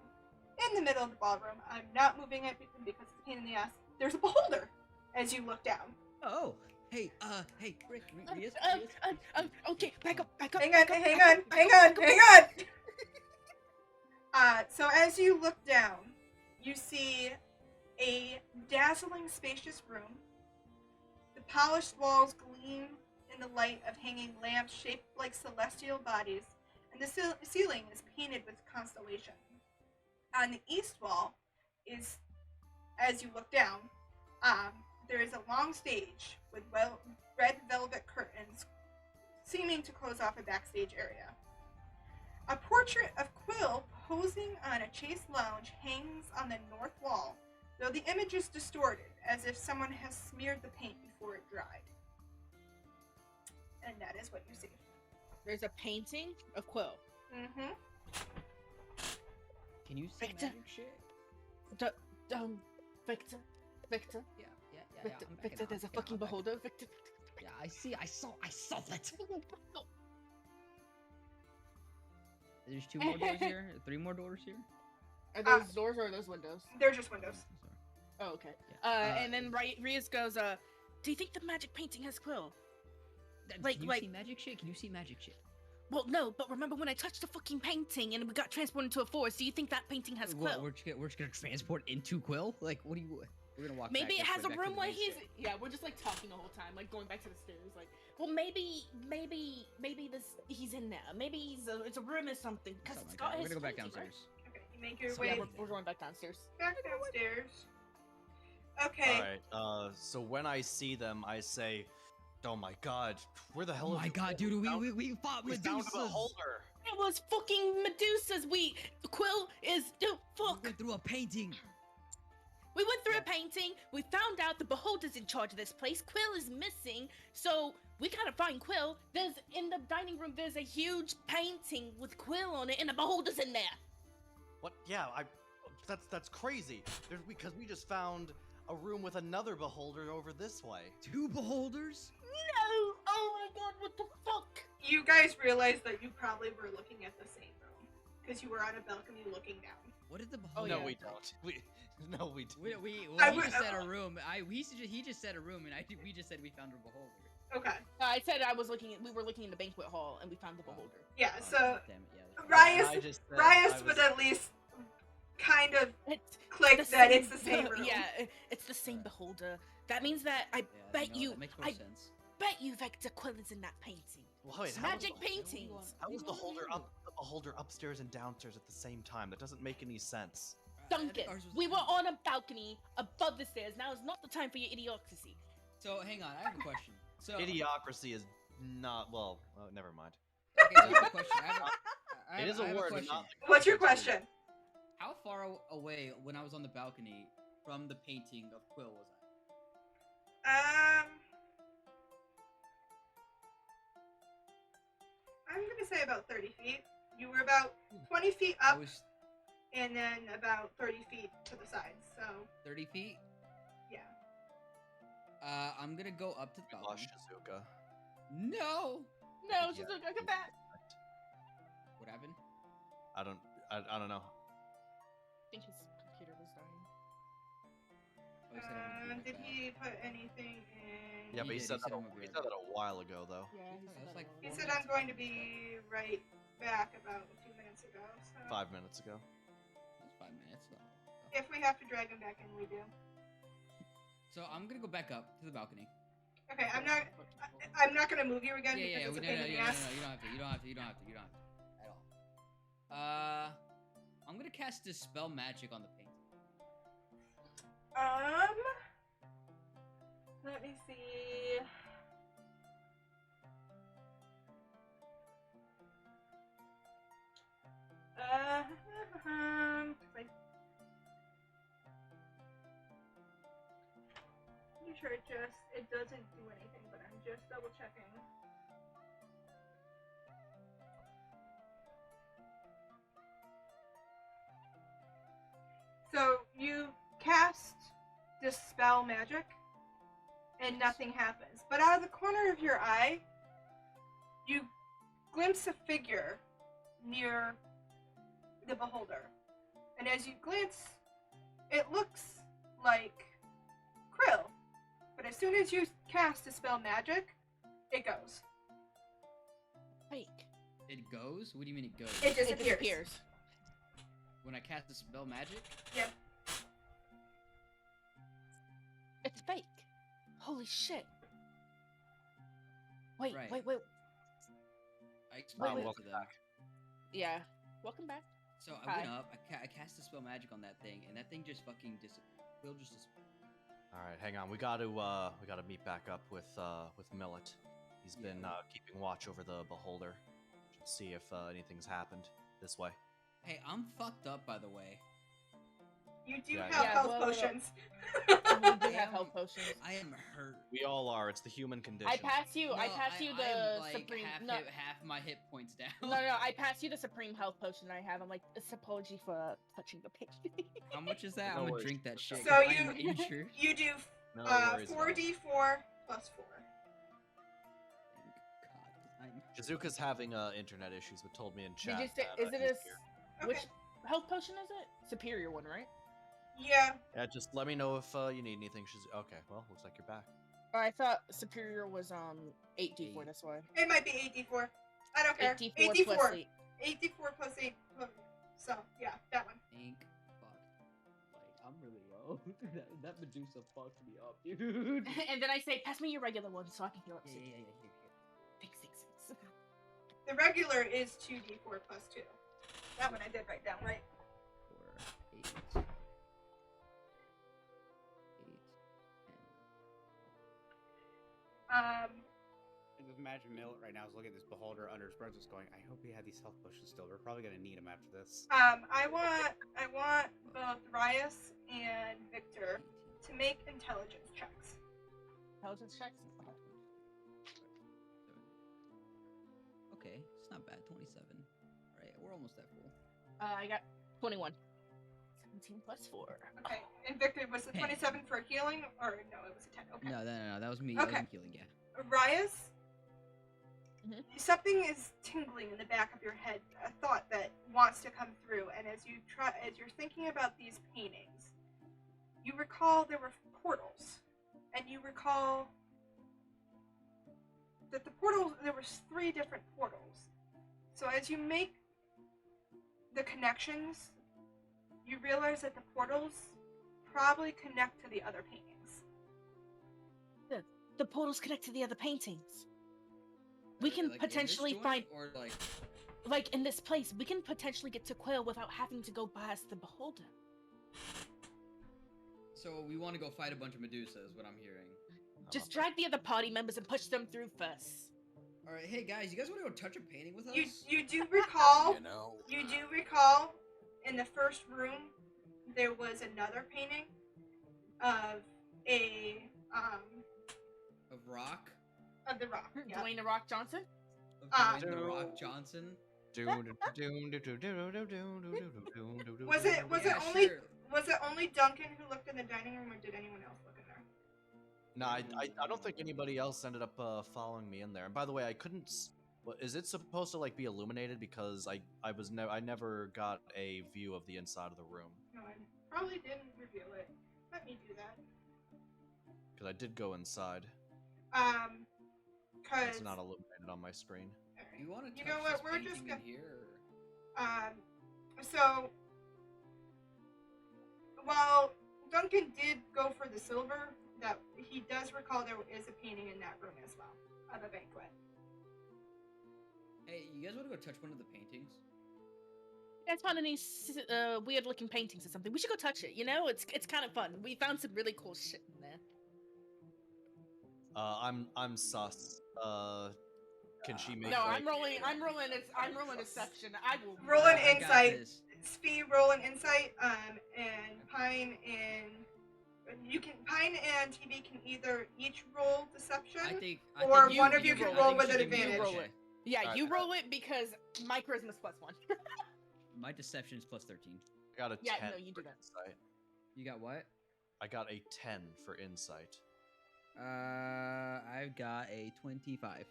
In the middle of the ballroom, I'm not moving it because it's a pain in the ass. There's a beholder as you look down. Oh, hey, Rick, Rias, Okay, back up. Hang on. So as you look down, you see a dazzling, spacious room. The polished walls gleam in the light of hanging lamps shaped like celestial bodies, and the ceiling is painted with constellations. On the east wall is, as you look down, there is a long stage with red velvet curtains seeming to close off a backstage area. A portrait of Quill posing on a chase lounge hangs on the north wall, though the image is distorted, as if someone has smeared the paint before it dried. And that is what you see. There's a painting of Quill. Mm-hmm. Can you see Victor. magic shit? Victor. Yeah. Victor, there's a fucking beholder. Victor. Yeah, I saw that. There's 2 more doors here. 3 more doors here. Are those doors or are those windows? They're just windows. Oh, okay. Yeah. And then Rias goes, do you think the magic painting has Quill? Can you see magic shit? Can you see magic shit? Well, no, but remember when I touched the fucking painting and we got transported into a forest, do you think that painting has Quill? We're just gonna transport into Quill? Like, what do you... We're gonna walk Maybe back it has this a way back to room the where base. he's... Yeah, we're just, like, talking the whole time, like, going back to the stairs, like... Well, maybe he's in there. Maybe it's a room or something, because Something it's like got that. his We're gonna go back painting, right? downstairs. Okay, you make your So, way yeah, we're going back downstairs. back downstairs. Okay. Alright, so when I see them, I say, oh my god, where the hell Oh have my you god, been? dude, we fought We found Medusas! a beholder! It was fucking Medusas! Quill is... Dude, We fuck! went through a painting! We went through a painting, we found out the beholder's in charge of this place, Quill is missing, so we gotta find Quill. In the dining room, there's a huge painting with Quill on it, and the beholder's in there. What? Yeah, that's crazy. Because we just found a room with another beholder over this way. 2 beholders? No! Oh my god, what the fuck? You guys realize that you probably were looking at the same room, because you were on a balcony looking down. What did the Oh, beholder... No, yeah. we don't. We don't. He I just would- said a room. He just said a room, and we just said we found a beholder. Okay. I said we were looking in the banquet hall, and we found the beholder. Yeah, Oh, so damn it, yeah. I just said Rias I would was- at least kind of It's click the that same- it's the same room. Yeah, it's the same beholder. That means that I Yeah, bet no, you, that makes more I sense. bet you Victor Quill is in that painting. Well, wait, how Magic was, paintings. how was the beholder upstairs and downstairs at the same time? That doesn't make any sense. Duncan, we were on a balcony above the stairs. Now is not the time for your idiocracy. So, hang on, I have a question. So, Idiocracy is not, well, never mind. okay, so I have a question. It is a I have word, question. not What's your question? How far away, when I was on the balcony, from the painting of Quill was I? I'm gonna say about 30 feet. You were about 20 feet I up, was and then about 30 feet to the sides. So 30 feet? yeah. I'm gonna go up to the Lost balcony. Shizuka. No! No, she's like, come back. What happened? I don't know. I think his computer was dying. Oh, he said I'm gonna be right Did back. he put anything in? Yeah, but he did, said he said that I'm gonna be he right said that a while ago, though. Yeah, he That said was that like a He lot. said I'm going to be right back about a few minutes ago. So 5 minutes ago. That's 5 minutes. if we have to drag him back in, we do. So I'm gonna go back up to the balcony. Okay, I'm not gonna move you again Yeah, because it's a no, pain no, in the no, ass. you don't have to. You don't have to at all. I'm gonna cast Dispel Magic on the painting. Let me see. Pretty sure it doesn't do anything, but I'm just double checking. So you cast dispel magic, and nothing happens. But out of the corner of your eye, you glimpse a figure near the beholder. And as you glance, it looks like Krill. But as soon as you cast Dispel Magic, it goes. Fake. It goes? What do you mean it goes? It It disappears. disappears. When I cast the spell magic? Yep. It's fake. Holy shit. Wait, Right. wait. I explained it to welcome them. back. Yeah. Welcome back. So I went Hi. up, I cast the spell magic on that thing, and that thing just fucking disappeared. Will just disappeared. All right, hang on. We got to meet back up with Millet. He's Yeah. been keeping watch over the beholder. Should see if anything's happened this way. Hey, I'm fucked up, by the way. You do Yeah, have yeah. health Well, potions. We do I have am- health potions. I am hurt. We all are. It's the human condition. I pass you. I No, pass you I the am, like, supreme. half my hit points down. No. I pass you the supreme health potion I have. I'm like, it's apology for touching the pig. How much is that? No I'm gonna worries. drink that shit. So 'cause I you- am injured. You do No worries. about it. 4d4 plus 4. God, I'm Shizuka's having internet issues, but told me in chat. Did you say? that, Is it he's a? here. Which Okay. health potion is it? Superior one, right? Yeah. Yeah, just let me know if you need anything. Okay, well, looks like you're back. Or I thought superior was 8d4. That's why. It might be 8d4. I don't care. 8d4 plus 8. 8d4 plus 8. So, yeah, that one. ink fucked. Like, I'm really low. that Medusa fucked me up, dude. And then I say, pass me your regular one so I can heal up. Yeah. Here. Thanks. The regular is 2d4 plus 2. That one I did write down, right? 4, 8. 8, 10. I just imagine Millet right now is looking at this beholder under his breath, just going, "I hope he had these health potions still. We're probably gonna need them after this." I want both Rias and Victor to make intelligence checks. Intelligence checks. Okay, it's not bad. 27. Alright, we're almost at full. I got 21. 17 plus 4. Okay. And Victor, was the Hey. 27 for healing? Or no, it was a 10. Okay. No, that was me. Okay. That was healing, yeah. Rias, Mhm. something is tingling in the back of your head, a thought that wants to come through, and as you're thinking about these paintings, you recall there were portals, and you recall that there were 3 different portals. So as you make the connections, you realize that the portals probably connect to the other paintings. The portals connect to the other paintings. We can Like, in this potentially joint, find, or like like in this place, we can potentially get to Quail without having to go past the beholder. so we want to go fight a bunch of Medusa is what I'm hearing. Just drag the other party members and push them through first. All right, hey guys, you guys want to go touch a painting with us? You do recall You know. You do recall in the first room there was another painting of Of Rock? of the rock. Yeah. Dwayne the Rock Johnson. Of Ah. Dwayne The Rock Johnson? Was it Yeah, only sure. was it only Duncan who looked in the dining room, or did anyone else look in there? No, I don't think anybody else ended up following me in there. And by the way, I couldn't. Is it supposed to like be illuminated? Because I never got a view of the inside of the room. No, I probably didn't reveal it. Let me do that. Because I did go inside. Cause It's not illuminated on my screen. alright. You want to You touch know what, this we're painting just in gonna- here? So while Duncan did go for the silver, that he does recall there is a painting in that room as well of a banquet. Hey, you guys want to go touch one of the paintings? You guys found any weird looking paintings or something? We should go touch it. You know, it's kind of fun. We found some really cool shit in there. I'm sus. Can she make? No, like, I'm rolling deception. I will Roll an I got insight. this. Speed, roll an insight. And Pine and TV can either each roll deception. I think Or think one of you can I roll think with she an can advantage. roll it. Yeah, Alright, you alright. roll it because my charisma's +1. My deception is +13. I got a Yeah, 10 no, you do for that. insight. You got what? I got a 10 for insight. I've got a 25.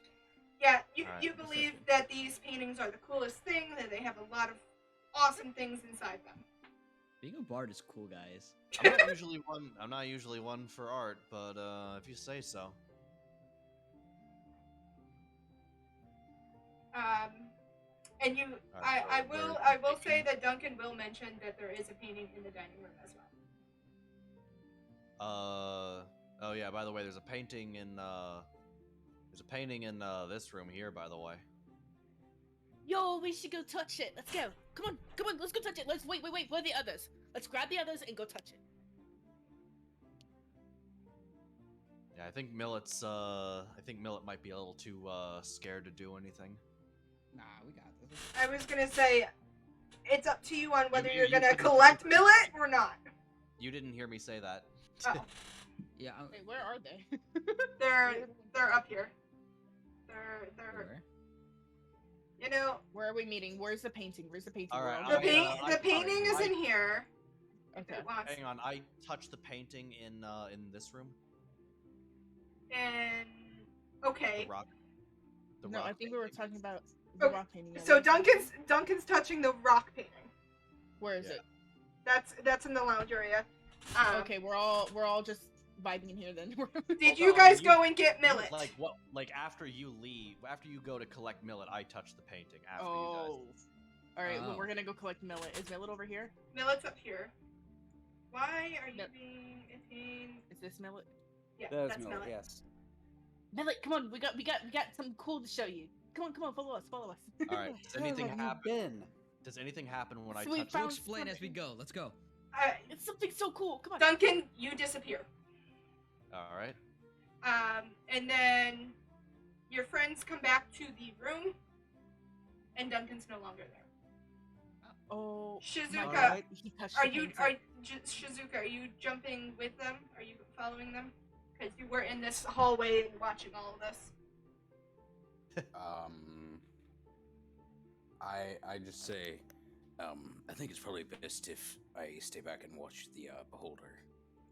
Yeah, Alright, you believe that these paintings are the coolest thing, that they have a lot of awesome things inside them. Being a bard is cool, guys. I'm not usually one for art, but if you say so. And you, Alright, I so will, where's I the will say painting? that Duncan will mention that there is a painting in the dining room as well. Oh yeah, by the way, there's a painting in this room here, by the way. Yo, we should go touch it. Let's go. Come on, let's go touch it. Let's wait. Where are the others? Let's grab the others and go touch it. Yeah, I think Millet might be a little too scared to do anything. Nah, we got this. I was gonna say, it's up to you on whether You- you're you gonna can- collect millet or not. You didn't hear me say that. Oh, Yeah. Wait, where are they? they're up here. They're Where? you know, Where are we meeting? Where's the painting? Where's the painting? All right, We're all- the I painting is I- in here. Okay. It wants Hang on, I touched the painting in this room. and The okay. rock. The No, rock I think we were painting. talking about the Oh, rock painting. yeah, So where's it? Duncan's touching the rock painting. Where is Yeah. it? That's in the lounge area. Okay, we're all just vibing in here then. Did Hold you on, guys you- go and get millet? Like what? Like after you go to collect Millet, I touch the painting after you Oh. All right, well, Oh. we're gonna go collect Millet. Is Millet over here? Millet's up here. Why are you No. being a pain? Is this Millet? Yeah, That is that's millet, millet. yes. Millet, come on, we got something cool to show you. Come on, follow us. All right. Does Where anything have you happen? been? Does anything happen when I Sweet touch? We'll found explain as we something. go. Let's go. It's something so cool. Come on. Duncan, you disappear. All right. And then your friends come back to the room, and Duncan's no longer there. Oh, Shizuka, my Alright. God, he touched are the you painting. Shizuka? Are you jumping with them? Are you following them? Because you were in this hallway and watching all of this. I just say, I think it's probably best if I stay back and watch the beholder.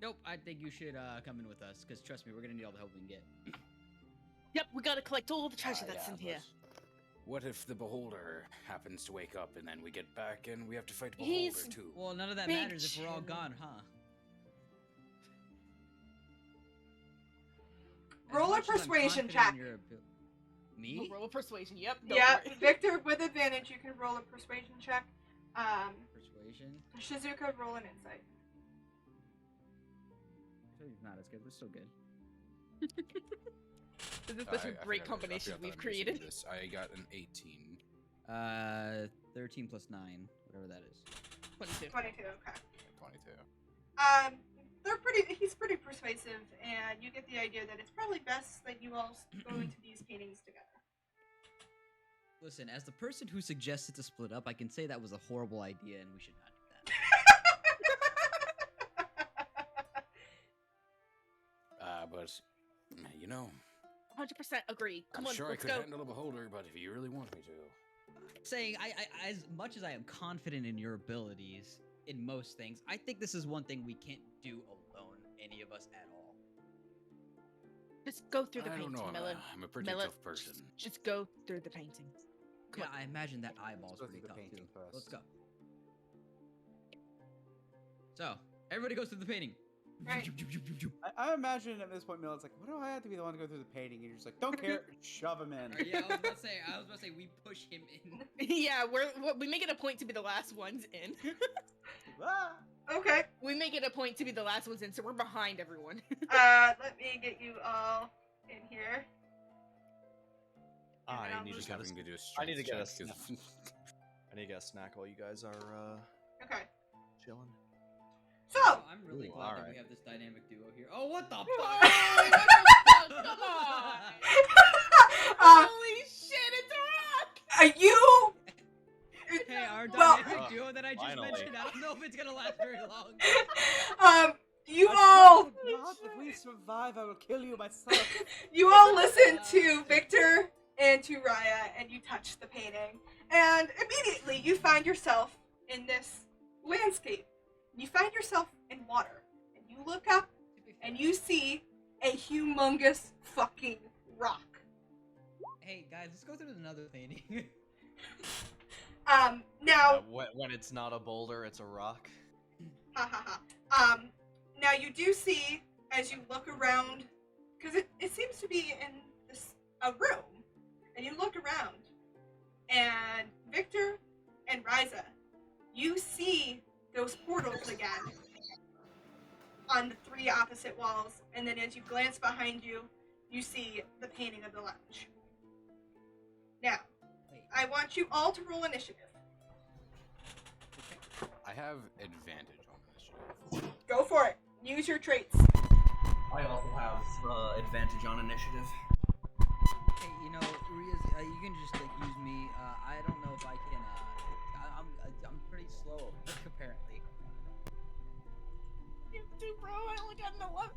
Nope, I think you should come in with us, because trust me, we're gonna need all the help we can get. Yep, we gotta collect all the treasure that's Yeah, in here. but what if the beholder happens to wake up and then we get back and we have to fight the He's- beholder too? Well, none of that Big matters if we're all chill. gone, huh? As Roll a much as I'm persuasion confident check. in your Me? Roll a persuasion. Yep. go Yeah, for it. Victor, with advantage, you can roll a persuasion check. Persuasion? Shizuka, roll an insight. It's not as good, but still good. This is such a great combination we've created. This. I got an 18. 13 plus 9, whatever that is. 22. 22, okay. 22. He's pretty persuasive, and you get the idea that it's probably best that you all go into these paintings together. Listen, as the person who suggested to split up, I can say that was a horrible idea and we should not do that. But, you know, 100% agree. Come I'm on, sure I let's could go. handle a beholder, but if you really want me to. Saying, I as much as I am confident in your abilities in most things, I think this is one thing we can't do alone, any of us at all. Just go through the I don't painting, know, Millet. I'm a pretty Millet, tough person. Just go through the painting. Come Yeah, I imagine that eyeball's go pretty through the tough too. painting first. Let's go. So, everybody goes through the painting. Right. I imagine at this point, Millet's like, "What do I have to be the one to go through the painting?" And you're just like, "Don't care, shove him in." Yeah, I was about to say we push him in. Yeah, we make it a point to be the last ones in. Ah! Okay, We make it a point to be the last ones in, so we're behind everyone. let me get you all in here. I I'll need move to get having a, to do I need to get a strength check, 'cause- I need to get a snack while you guys are Okay, chilling. so Oh, I'm really Ooh, glad that alright. we have this dynamic duo here. Oh, what the fuck? Oh, come on! Holy shit, it's a rock! are you? Hey, our Well- dynamic duo that I just Finally. mentioned, I don't know if it's gonna last very long. You I all, told you not. If we survive, I will kill you myself. you all listen to Victor and to Raya, and you touch the painting, and immediately you find yourself in this landscape. You find yourself in water, and you You look up and you see a humongous fucking rock. Hey guys, let's go through another painting. Now, when it's not a boulder, it's a rock. ha ha ha. Now you do see as you look around, because it seems to be in a room, and you look around, and Victor and Riza, you see those portals again on the 3 opposite walls, and then as you glance behind you, you see the painting of the lounge. Now, Wait. I want you all to roll initiative. I have advantage on initiative. Go for it. Use your traits. I also have advantage on initiative. Hey, you know, Riaz, you can just like use me. I don't know if I can. I'm pretty slow, apparently. You too, bro. I only got an 11.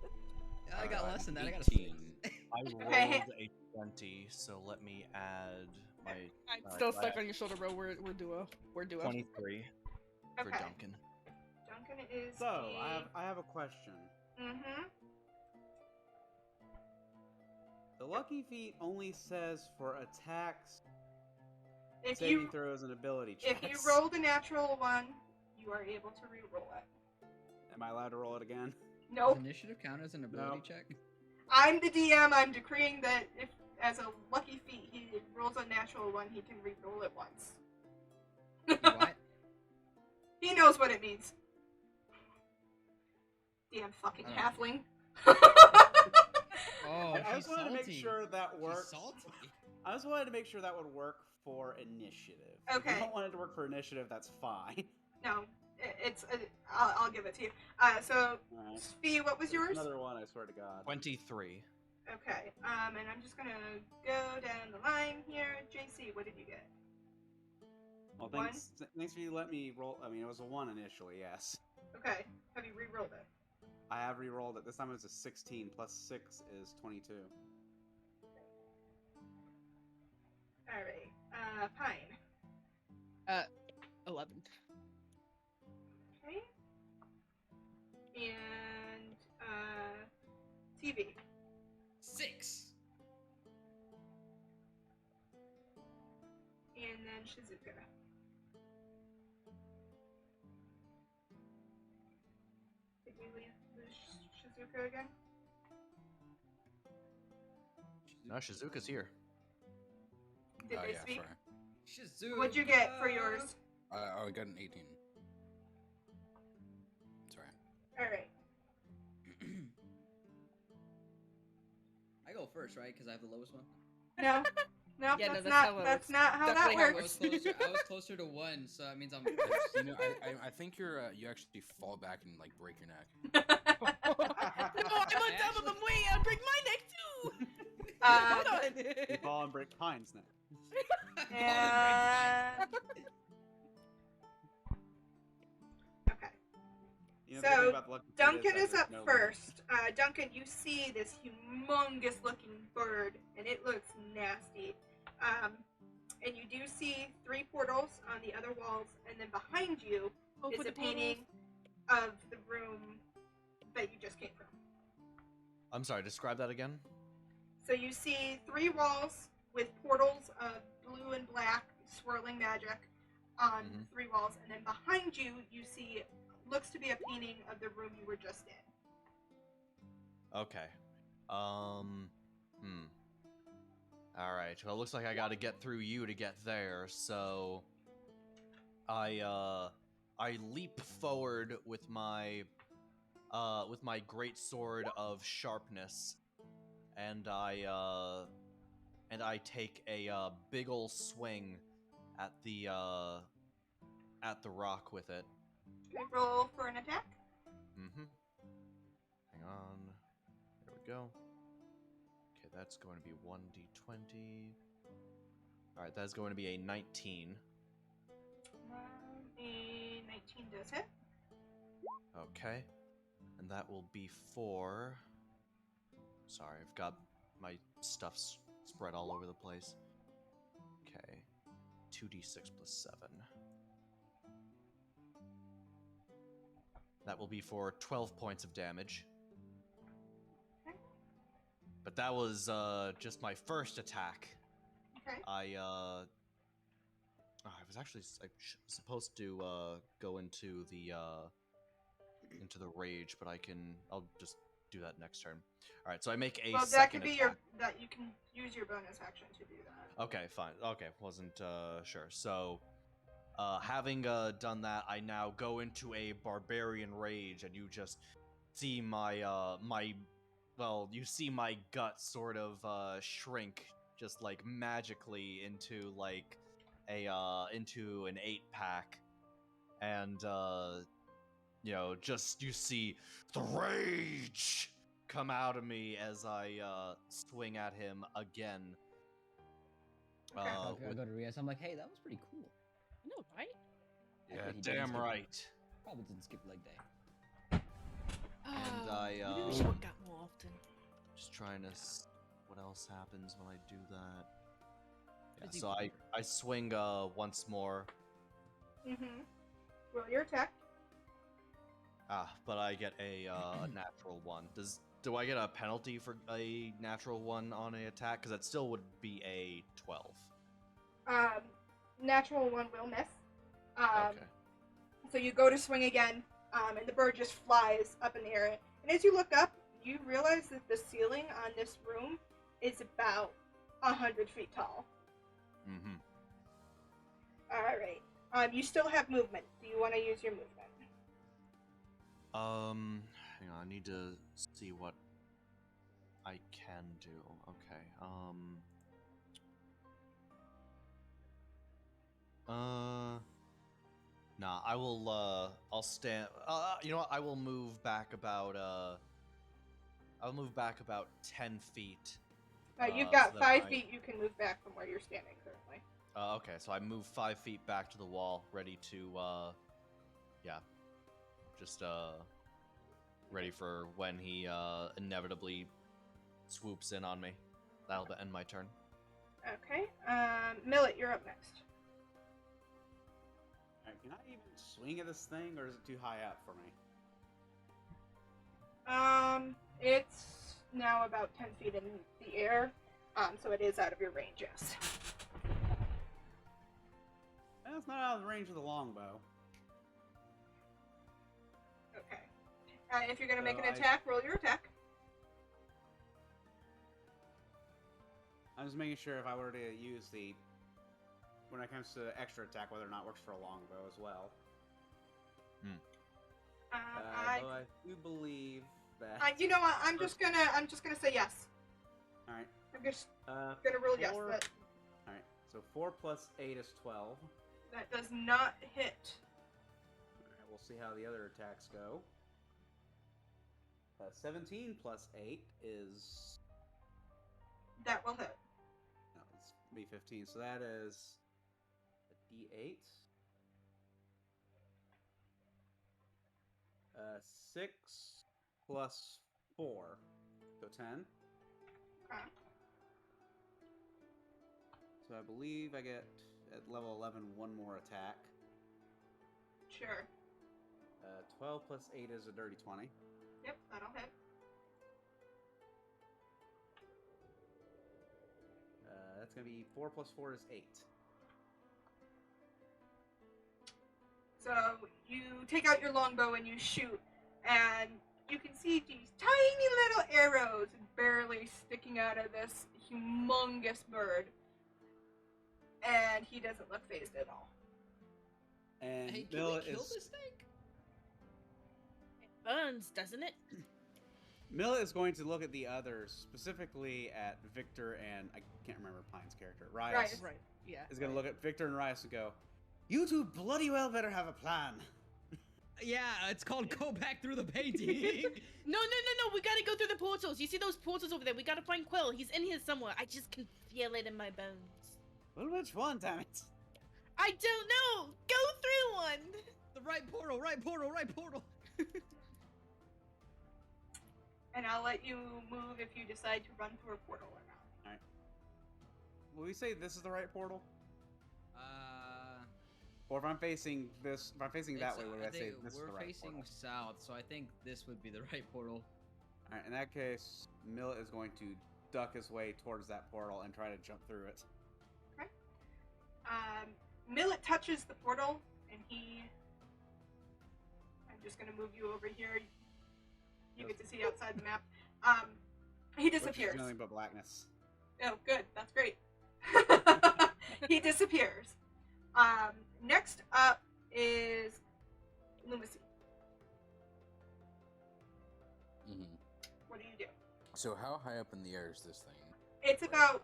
I got less than that. I got a 18. 6. I rolled Okay. a 20, so let me add my I'm still stuck on your shoulder, bro. We're duo. We're duo. 23 for Okay. Duncan. Duncan is So I have a question. Mm-hmm. The lucky feat only says for attacks, If saving you throws, and ability checks. if you rolled a natural 1, you are able to re-roll it. Am I allowed to roll it again? Nope. Does initiative count as an ability No. check? I'm the DM. I'm decreeing that if, as a lucky feat, he rolls a natural 1, he can re-roll it once. What? He knows what it means. Damn fucking Oh. halfling. Oh, I she's just wanted to make salty. sure that She's works. salty. I just wanted to make sure that would work for initiative. If Okay. you don't want it to work for initiative, that's fine. No, it's. I'll give it to you. So, Alright. Spee, what was yours? Another one, I swear to God. 23. Okay. And I'm just gonna go down the line here. JC, what did you get? Well, thanks for you letting me roll. I mean, it was a 1 initially, yes. Okay. Have you re-rolled it? I have re-rolled it. This time it was a 16 plus 6 is 22. All right. Pine. 11. Okay. And TV. 6. And then Shizuka. Did we lose Shizuka again? No, Shizuka's here. Did they Yeah, speak? sorry. Shizuka. What'd you get for yours? I got an 18. Sorry. All right. I go first, right? Because I have the lowest one. No. No, Yeah, no, that's that's how not. it That's works. not how Definitely that how it works. I was closer to 1, so that means I'm. You know, I think you actually fall back and like break your neck. No, I'm on top of the way. I'll break my neck too. Uh, Hold on. You fall and break Pine's neck. and... Okay. You know, the So, thing about the lucky feat Duncan that is there's up no first. Duncan, you see this humongous looking bird, and it looks nasty. And you do see 3 portals on the other walls, and then behind you Oh, is for a the painting of the room that you just came from. I'm sorry, describe that again. So you see 3 walls with portals of blue and black swirling magic on Mhm. 3 walls, and then behind you, you see looks to be a painting of the room you were just in. Okay. Alright, well, it looks like I gotta get through you to get there, so... I leap forward with my great sword of sharpness, and I take a big ol' swing at the rock with it. Okay, roll for an attack. Mm-hmm. Hang on. There we go. Okay, that's going to be 1d20. Alright, that's going to be a 19. A 19 does hit. Okay. And that will be for... Sorry, I've got my stuff spread all over the place. Okay. 2d6 plus 7. That will be for 12 points of damage. Okay. But that was just my first attack. Okay. I was actually supposed to go into the rage, but I'll just do that next turn. All right, so I make a Well, that second could be attack. that you can use your bonus action to do that. Okay, fine. Okay, wasn't sure. So, having done that, I now go into a barbarian rage, and you just see you see my gut sort of shrink, just like magically into like into an 8-pack, and just you see the rage come out of me as I swing at him again. Okay. I go to Rias. I'm like, hey, that was pretty cool. I know, right? I Yeah, bet he didn't damn skip- right. Probably didn't skip leg day. Maybe we should work out more often. Just trying to. What else happens when I do that? Yeah, Busy so worker. I swing once more. Mm-hmm. Roll your attack. But I get a natural one. Do I get a penalty for a natural one on an attack? Because that still would be a 12. Natural one will miss. Okay. So you go to swing again, and the bird just flies up in the air. And as you look up, you realize that the ceiling on this room is about 100 feet tall. Mm-hmm. Alright. You still have movement. Do you want to use your movement? Hang on, I need to see what I can do. Okay. Nah, I will, I'll stand, you know what, I will move back about, I'll move back about 10 feet. You've got so that 5 feet you can move back from where you're standing currently. Okay, so I move 5 feet back to the wall, ready to, just, ready for when he, inevitably swoops in on me. That'll end my turn. Okay. Millet, you're up next. Alright, can I even swing at this thing, or is it too high up for me? It's now about 10 feet in the air, so it is out of your range, yes. That's not out of the range of the longbow. Okay. If you're gonna make So an attack, roll your attack. I'm just making sure if I were to use when it comes to extra attack, whether or not it works for a longbow as well. Though I do believe that. You know what? I'm just gonna say yes. All right. I'm just gonna rule yes. All That right. So 4 plus 8 is 12. that does not hit. All right. We'll see how the other attacks go. 17 plus 8 is. That will hit. No, it's be 15. So that is a D8. 6 plus 4, so 10. Okay. So I believe I get at level 11 one more attack. Sure. 12 plus 8 is a dirty 20. Yep, that'll hit. That's gonna be 4 plus 4 is 8. So you take out your longbow and you shoot, and you can see these tiny little arrows barely sticking out of this humongous bird. And he doesn't look phased at all. And Hey, can we Millet kill is this thing? It burns, doesn't it? Millet is going to look at the others, specifically at Victor and I can't remember Pine's character. Rias Right. Yeah. is going to look at Victor and Rias and go, "You two bloody well better have a plan." Yeah, it's called Go Back Through the Painting. No, we gotta go through the portals. You see those portals over there? We gotta find Quill. He's in here somewhere. I just can feel it in my bones. Well, which one, damn it? I don't know. Go through one. The right portal, right portal, right portal. And I'll let you move if you decide to run through a portal or not. Will we say this is the right portal? Or if I'm facing this, if I'm facing that way, what do I say? think This is we're the right facing portal. south, so I think this would be the right portal. All right, in that case, Millet is going to duck his way towards that portal and try to jump through it. Millet touches the portal, and I'm just going to move you over here. You get to see outside the map. He Which is disappears. nothing but blackness. Oh, good. That's great. He disappears. Next up is Lumacy. Mhm. What do you do? So how high up in the air is this thing? It's right about now?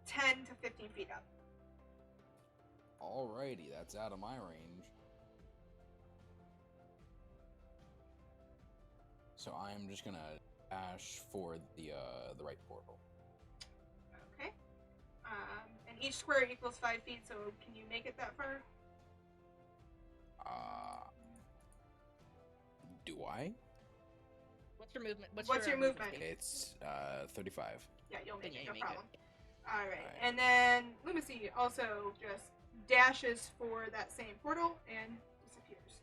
10 to 15 feet up. Alrighty, that's out of my range. So I'm just gonna dash for the right portal. Okay. And each square equals 5 feet, so can you make it that far? Do I? What's your movement? What's your movement? speed? It's 35. Yeah, you'll make Yeah, it, you no make problem. Alright, Alright. and then Lumacy also just dashes for that same portal and disappears.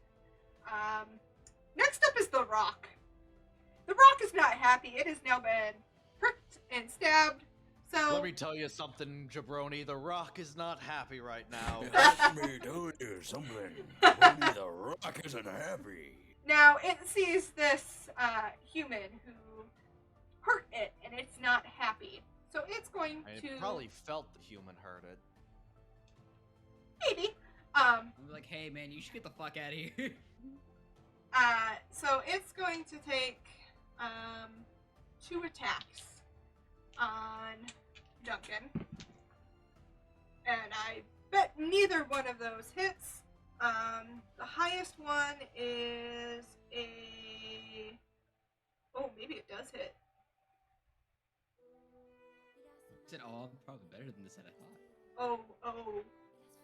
Next up is the Rock. The Rock is not happy. It has now been pricked and stabbed. So Let me tell you something, Jabroni. The Rock is not happy right now. Let me tell you something. Only the Rock isn't happy. now it sees this human who hurt it, and it's not happy. So it's going I to probably felt the human hurt it. maybe. I'm like, hey man, you should get the fuck out of here. So it's going to take 2 attacks on Duncan. And I bet neither one of those hits. The highest one is a... Oh, maybe it does hit. I said, oh, I'm probably better than this than I thought. Oh.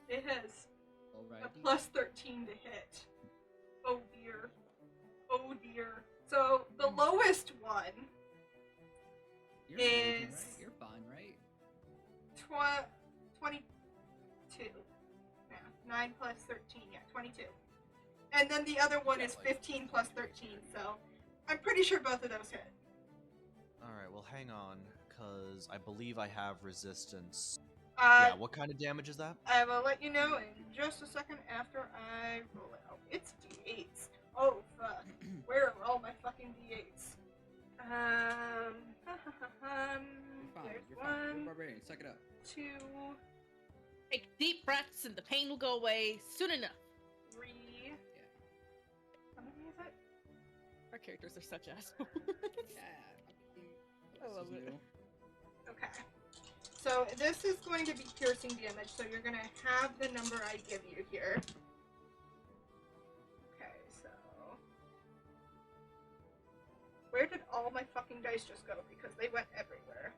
It has Alright. a plus 13 to hit. Oh dear. Oh dear. So the lowest one You're fine, is- right? You're fine, right? 22. Yeah, 9 plus 13, yeah, 22. And then the other one Yeah, is like 15 plus 13, so I'm pretty sure both of those hit. Alright, well, hang on, because I believe I have resistance. Uh, Yeah, what kind of damage is that? I will let you know in just a second after I roll it. Oh, it's D8s. Oh, fuck. Where are all my fucking D8s? You're fine. There's You're fine. You're a one, barbarian. Suck it up. 2, Take deep breaths and the pain will go away soon enough. 3. How many is it? Our characters are such assholes. Yeah. I love This is it. new. Okay. So this is going to be piercing damage, so you're going to have the number I give you here. Okay, so... Where did all my fucking dice just go? Because they went everywhere.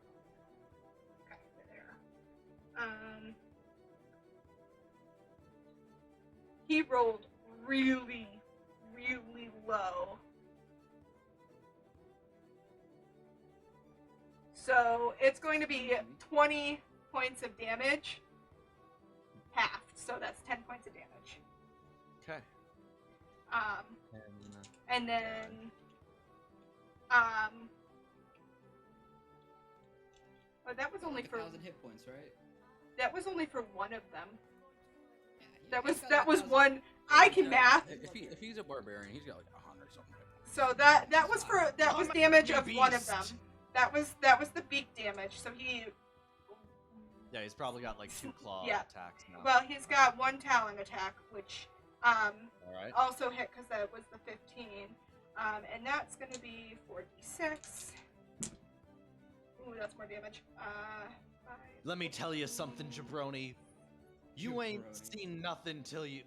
Okay, there. He rolled really, really low. So it's going to be 20 points of damage, halved. So that's 10 points of damage. Okay. And then, oh, that was only Like for 1,000 hit points, right? one of them. Yeah, That he's got that was 1,000. one. I can Yeah. math. If he's a barbarian, he's got like 100 something. So that was damage of one of them. Beast. That was the beak damage. So he, Yeah, he's probably got like 2 claw Yeah. attacks now. well, he's got one talon attack, which Alright. also hit because that was the 15. And that's going to be 4d6. Ooh, that's more damage. 5. Let me tell you something, Jabroni. You ain't Jabroni. seen nothing till you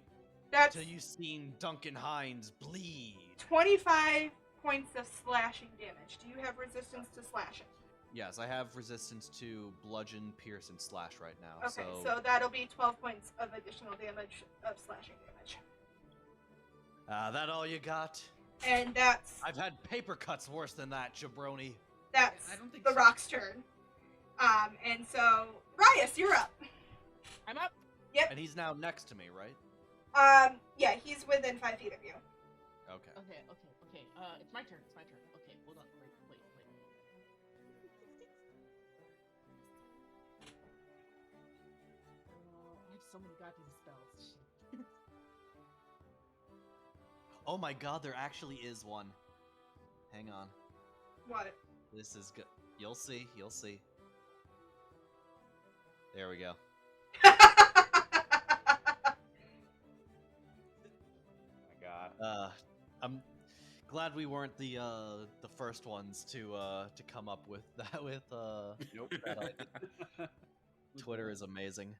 That's seen Duncan Hines bleed. 25 points of slashing damage. Do you have resistance to slashing? Yes, I have resistance to bludgeon, pierce, and slash right now. Okay, so that'll be 12 points of additional damage of slashing damage. That all you got? And that's I've had paper cuts worse than that, Jabroni. that's I don't think the so. Rock's turn. And so Rias, you're up. I'm up. And he's now next to me, right? Yeah, he's within 5 feet of you. Okay. Okay. It's my turn. Okay, hold on. Wait. I have so many goddamn spells. Shit. Oh my god, there actually is one. Hang on. What? This is good. You'll see. There we go. Oh my god. I'm glad we weren't the first ones to come up with that with Nope. that idea. Twitter is amazing.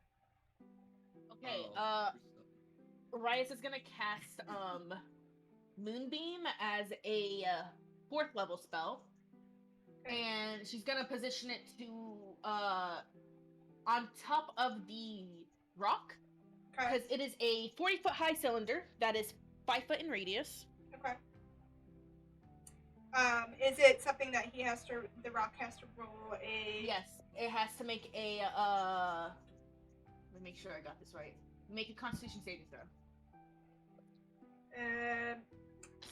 Okay, Oh, Rias is gonna cast Moonbeam as a 4th level spell, and she's gonna position it to on top of the rock, Okay. because it is a 40-foot high cylinder that is 5 foot in radius. Okay. Is it something that the rock has to roll a... Yes, it has to make a let me make sure I got this right. Make a Constitution saving throw.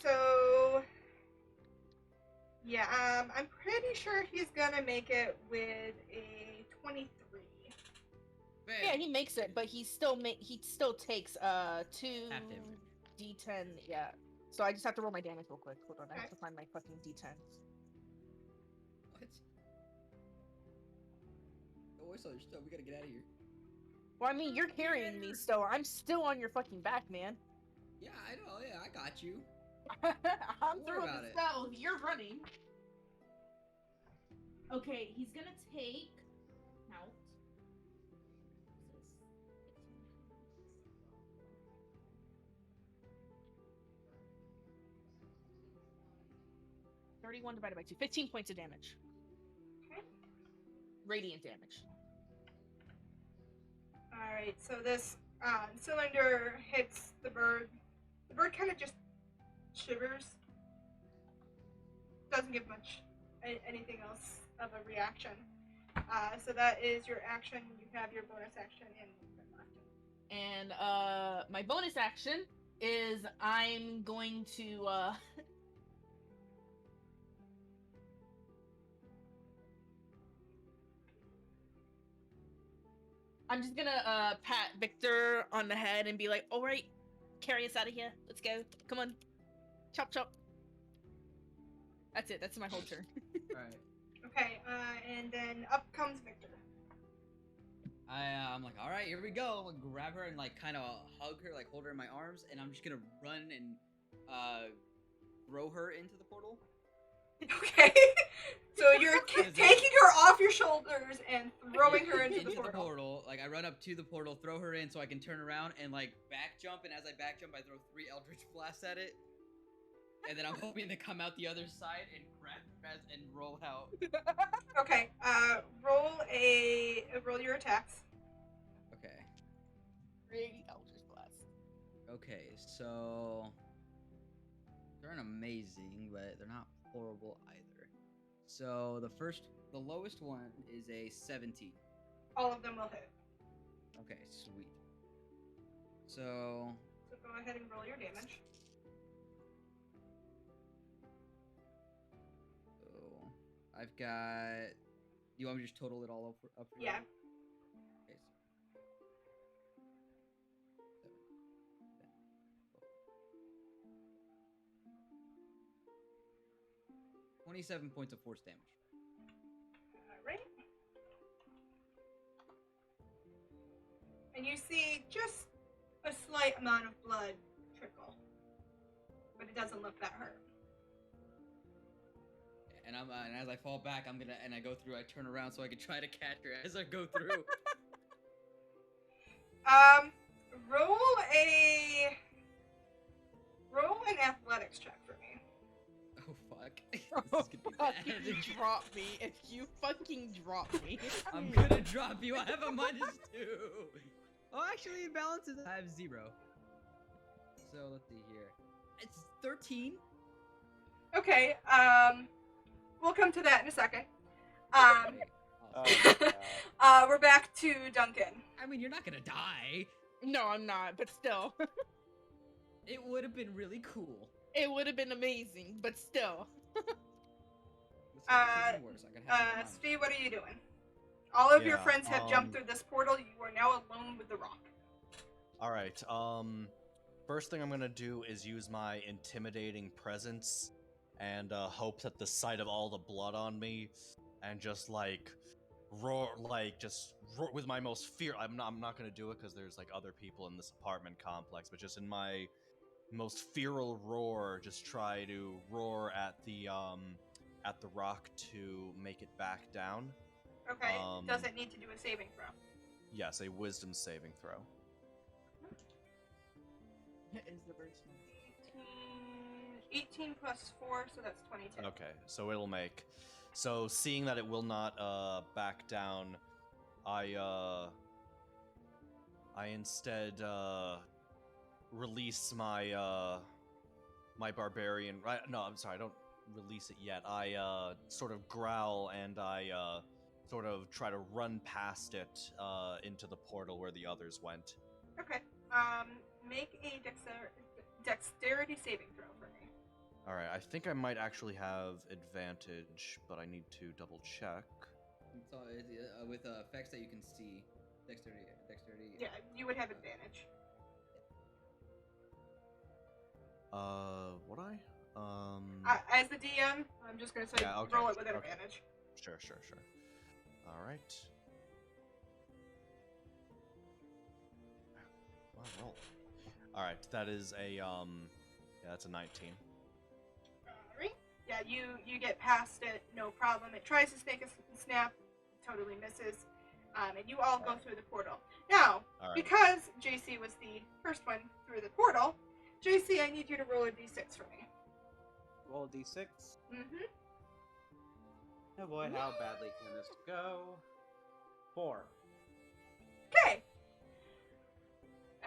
So... Yeah, I'm pretty sure he's gonna make it with a 23. Fail. Yeah, he makes it, but he still takes 2 Half damage. d10. Yeah. So I just have to roll my damage real quick. Hold on, I have Okay. to find my fucking d10. What? Oh, where's all your stuff? We gotta get out of here. Well, I mean, you're carrying me, so I'm still on your fucking back, man. Yeah, I know. Yeah, I got you. I'm Don't worry throwing about the it. spell. You're running. Okay, he's gonna take. Count. 31 divided by 2. 15 points of damage. Okay. Radiant damage. Alright, so this cylinder hits the bird. The bird kind of just shivers. Doesn't give much anything else of a reaction. So that is your action. You have your bonus action and movement left. And my bonus action is I'm going to I'm just gonna pat Victor on the head and be like, alright, carry us out of here. Let's go. Come on. Chop chop. That's it, that's my whole turn. Alright. Okay, and then up comes Victor. I'm like, alright, here we go. I'm gonna grab her and like kind of hug her, like hold her in my arms, and I'm just gonna run and throw her into the portal. Okay. So you're taking her off your shoulders and throwing her into the portal. Like I run up to the portal, throw her in so I can turn around and like back jump, and as I back jump I throw 3 eldritch blasts at it. And then I'm hoping to come out the other side and grab her and roll out. Okay, roll your attacks. Okay. 3 Eldritch Blast. Okay, so they're not amazing, but they're not horrible either. So the lowest one is a 17. All of them will hit. Okay, sweet. So So go ahead and roll your damage. I've got. You want me to just total it all up for you? Yeah. Okay. 27 points of force damage. Alright. And you see just a slight amount of blood trickle. But it doesn't look that hurt. And and as I fall back, I go through. I turn around so I can try to catch her as I go through. Roll an athletics check for me. Oh fuck! Oh, This is gonna be bad. fucking drop me. If you fucking drop me. I'm gonna drop you. I have a -2. Oh, actually, it balances. I have 0. So let's see here. It's 13. Okay, we'll come to that in a second. Okay, Oh awesome. my god. We're back to Duncan. I mean, you're not gonna die. No, I'm not, but still. It would have been really cool. It would have been amazing, but still. Steve, what are you doing? All of your Yeah, friends have jumped through this portal. You are now alone with the rock. All right. First thing I'm gonna do is use my intimidating presence and hope that the sight of all the blood on me and just like roar with my most fear. I'm not gonna do it because there's like other people in this apartment complex, but just in my most feral roar, just try to roar at the rock to make it back down. Okay. Does it need to do a saving throw? Yes, a wisdom saving throw. Is the verse 18 plus 4, so that's 22. Okay, so it'll make. So seeing that it will not back down, I instead release my my barbarian. Right? No, I'm sorry. I don't release it yet. I sort of growl and I sort of try to run past it into the portal where the others went. Okay. Make a dexterity saving throw for me. All right. I think I might actually have advantage, but I need to double check. So with effects that you can see, dexterity. Yeah, you would have advantage. Would I? As the DM, I'm just gonna say Yeah, okay, roll it with okay. advantage. Sure. All right. Well, roll. All right, that is a yeah, that's a 19. Alright. Yeah, you get past it, no problem. It tries to snake a snap, totally misses, and you all go through the portal. Now, All right. because JC was the first one through the portal, JC, I need you to roll a d6 for me. Roll a d6. Mm-hmm. Oh boy, how badly can this go? 4. Okay.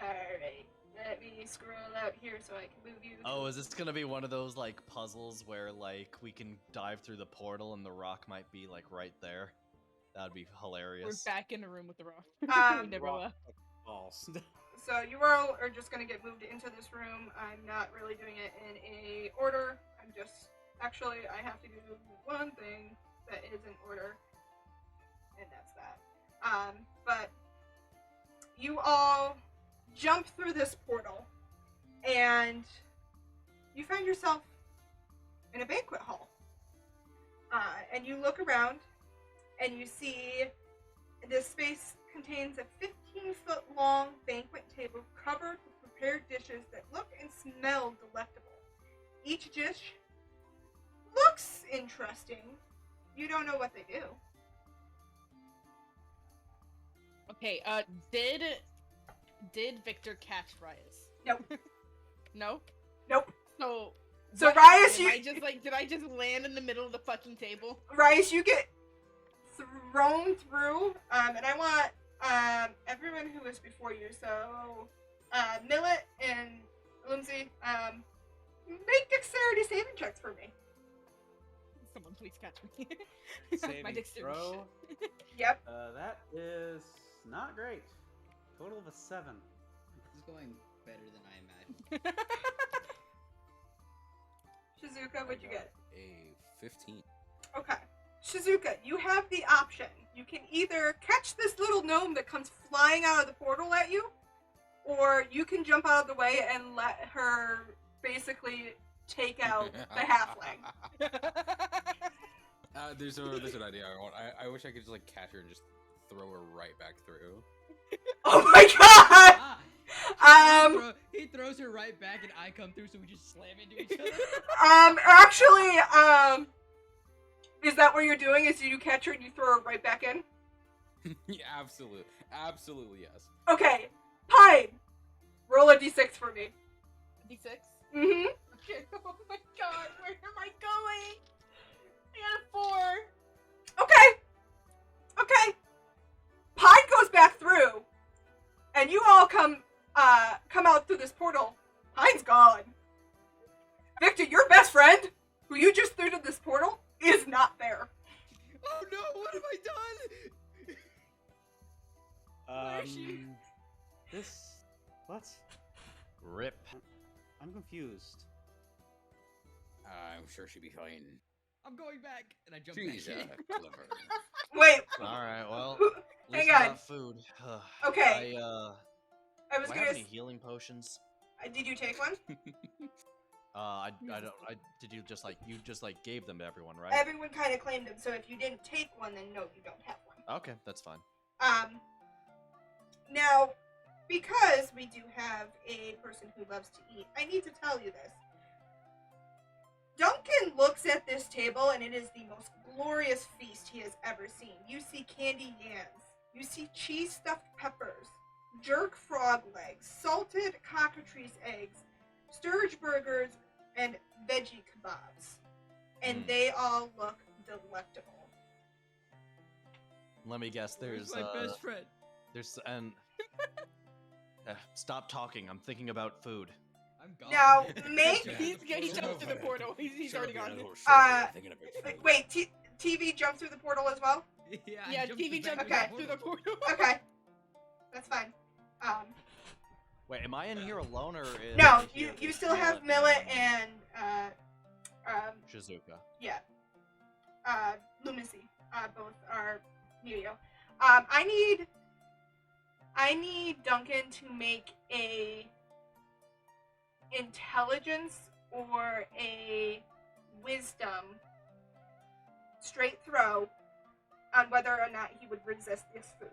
Alright. Let me scroll out here so I can move you. Oh, is this gonna be one of those like puzzles where like we can dive through the portal and the rock might be like right there? That'd be hilarious. We're back in the room with the rock. Um, We never Rock left. False. So you all are just going to get moved into this room. I'm not really doing it in a order. I'm just... Actually, I have to do one thing that is in order. And that's that. But you all jump through this portal. And you find yourself in a banquet hall. And you look around. And you see this space contains a 15-foot-long banquet table covered with prepared dishes that look and smell delectable. Each dish looks interesting. You don't know what they do. Okay, did Victor catch Rias? Nope. Nope? Nope. So So what Rias, happened? Did I just land in the middle of the fucking table? Rice, you get thrown through, and I want everyone who was before you, so Millet and Lindsay, make dexterity saving checks for me. Someone please catch me. Saving My dexterity throw. shit. Yep. That is not great. Total of a 7. This is going better than I imagined. Shizuka, what'd you get? A 15. Okay. Shizuka, you have the option. You can either catch this little gnome that comes flying out of the portal at you, or you can jump out of the way and let her basically take out the halfling. There's an idea I want. I wish I could just like catch her and just throw her right back through. Oh my god! He throws her right back and I come through, so we just slam into each other. Actually, is that what you're doing? Is you catch her and you throw her right back in? Yeah, absolutely yes. Okay, Pine, roll a d6 for me. D6? Mm-hmm. Okay. Oh my god, where am I going? I got a 4. Okay. Pine goes back through, and you all come out through this portal. Pine's gone. Victor, your best friend, who you just threw to this portal, is not there. Oh no, what have I done? Where is she? This... What? Rip. I'm confused. I'm sure she'd be fine. I'm going back, and I jump She's back in. clever. Wait. All right. Well, Who- at least hang we on. got food. Okay. Do I was I gonna. have any healing potions? Did you take one? I don't. Did you just gave them to everyone, right? Everyone kind of claimed them, so if you didn't take one, then no, you don't have one. Okay, that's fine. Now, because we do have a person who loves to eat, I need to tell you this. Duncan looks at this table, and it is the most glorious feast he has ever seen. You see candy yams. You see cheese-stuffed peppers, jerk frog legs, salted cockatrice eggs, sturge burgers, and veggie kebabs. And they all look delectable. Let me guess. Where's There's my best friend? Stop talking. I'm thinking about food. I'm gone. Now, make... He jumped through the portal. He's already gone. Wait, TV jumped through the portal as well? Yeah, TV jumped Okay. through the portal. Okay. That's fine. Wait, am I in here alone or? No, you still have Millet and, Shizuka. yeah. Lunacy. Both are Neo. I need Duncan to make a intelligence or a wisdom straight throw on whether or not he would resist this food.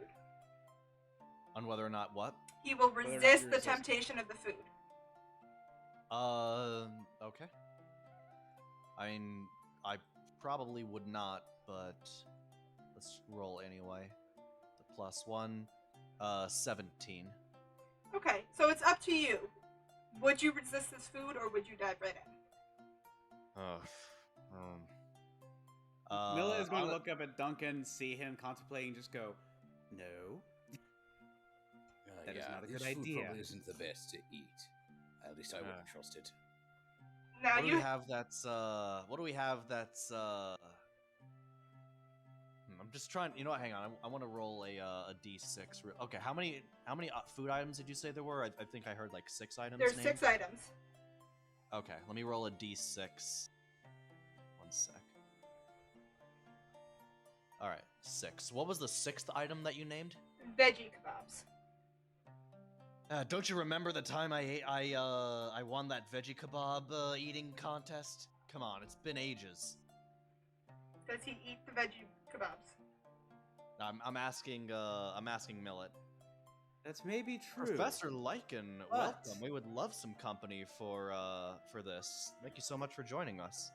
On whether or not what? He will or not resist you the resist. temptation of the food. Okay. I mean, I probably would not, but let's roll anyway. The +1, 17. Okay, so it's up to you. Would you resist this food or would you dive right in? Mila is going to look up at Duncan, see him contemplating, just go, no. That is not a good this food idea. probably isn't the best to eat. At least I wouldn't trust it. Now What do you we have that's I'm just trying. You know what? Hang on. I want to roll a d6. Okay. How many food items did you say there were? I think I heard like 6 items. there's named. 6 items. Okay. Let me roll a d6. One sec. All right. 6. What was the 6th item that you named? Veggie kebabs. Don't you remember the time I won that veggie kebab eating contest? Come on, it's been ages. Does he eat the veggie kebabs? I'm asking Millet. That's maybe true. Professor Lycan, But- welcome. We would love some company for this. Thank you so much for joining us.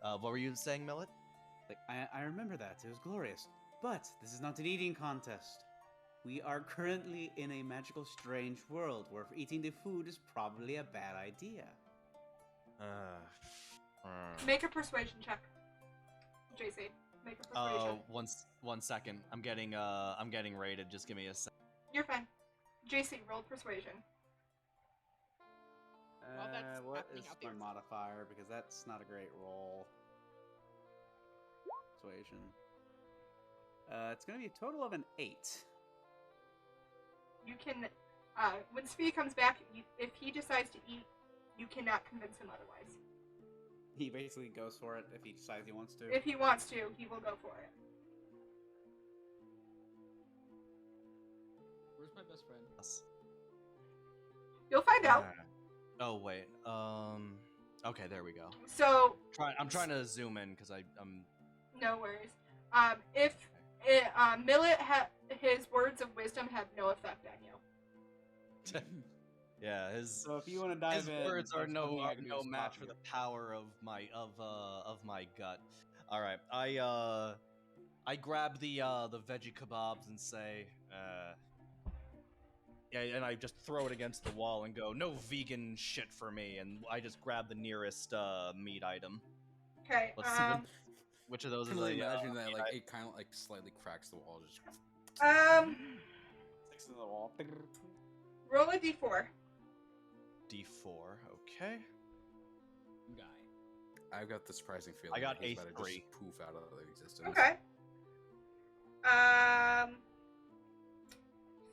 What were you saying, Millet? Like, I remember that. It was glorious. But this is not an eating contest. We are currently in a magical, strange world where eating the food is probably a bad idea. Make a persuasion check. JC, make a persuasion. One second. I'm getting rated. Just give me a sec. You're fine. JC, roll persuasion. Well, that's What happening is out my there. modifier? Because that's not a great roll. Persuasion. It's going to be a total of an 8. You can, when Spee comes back, if he decides to eat, you cannot convince him otherwise. He basically goes for it if he decides he wants to. If he wants to, he will go for it. Where's my best friend? You'll find out. Oh wait. Okay, there we go. So, I'm trying to zoom in because I'm. no worries. If Millet his words of wisdom have no effect on you. Yeah, his So if you want to dive his in, words are there's nothing I can do no to match stop for you. the power of my gut. All right, I grab the veggie kebabs and say, yeah, and I just throw it against the wall and go, no vegan shit for me, and I just grab the nearest meat item. Okay. Let's see which of those I can is really a imagine that meat like item. it kind of like slightly cracks the wall. Just Sticks to the wall. Roll a d4. D4. Okay. Guy. I've got the surprising feeling I got that he's a about to 3. just poof out of existence. Okay.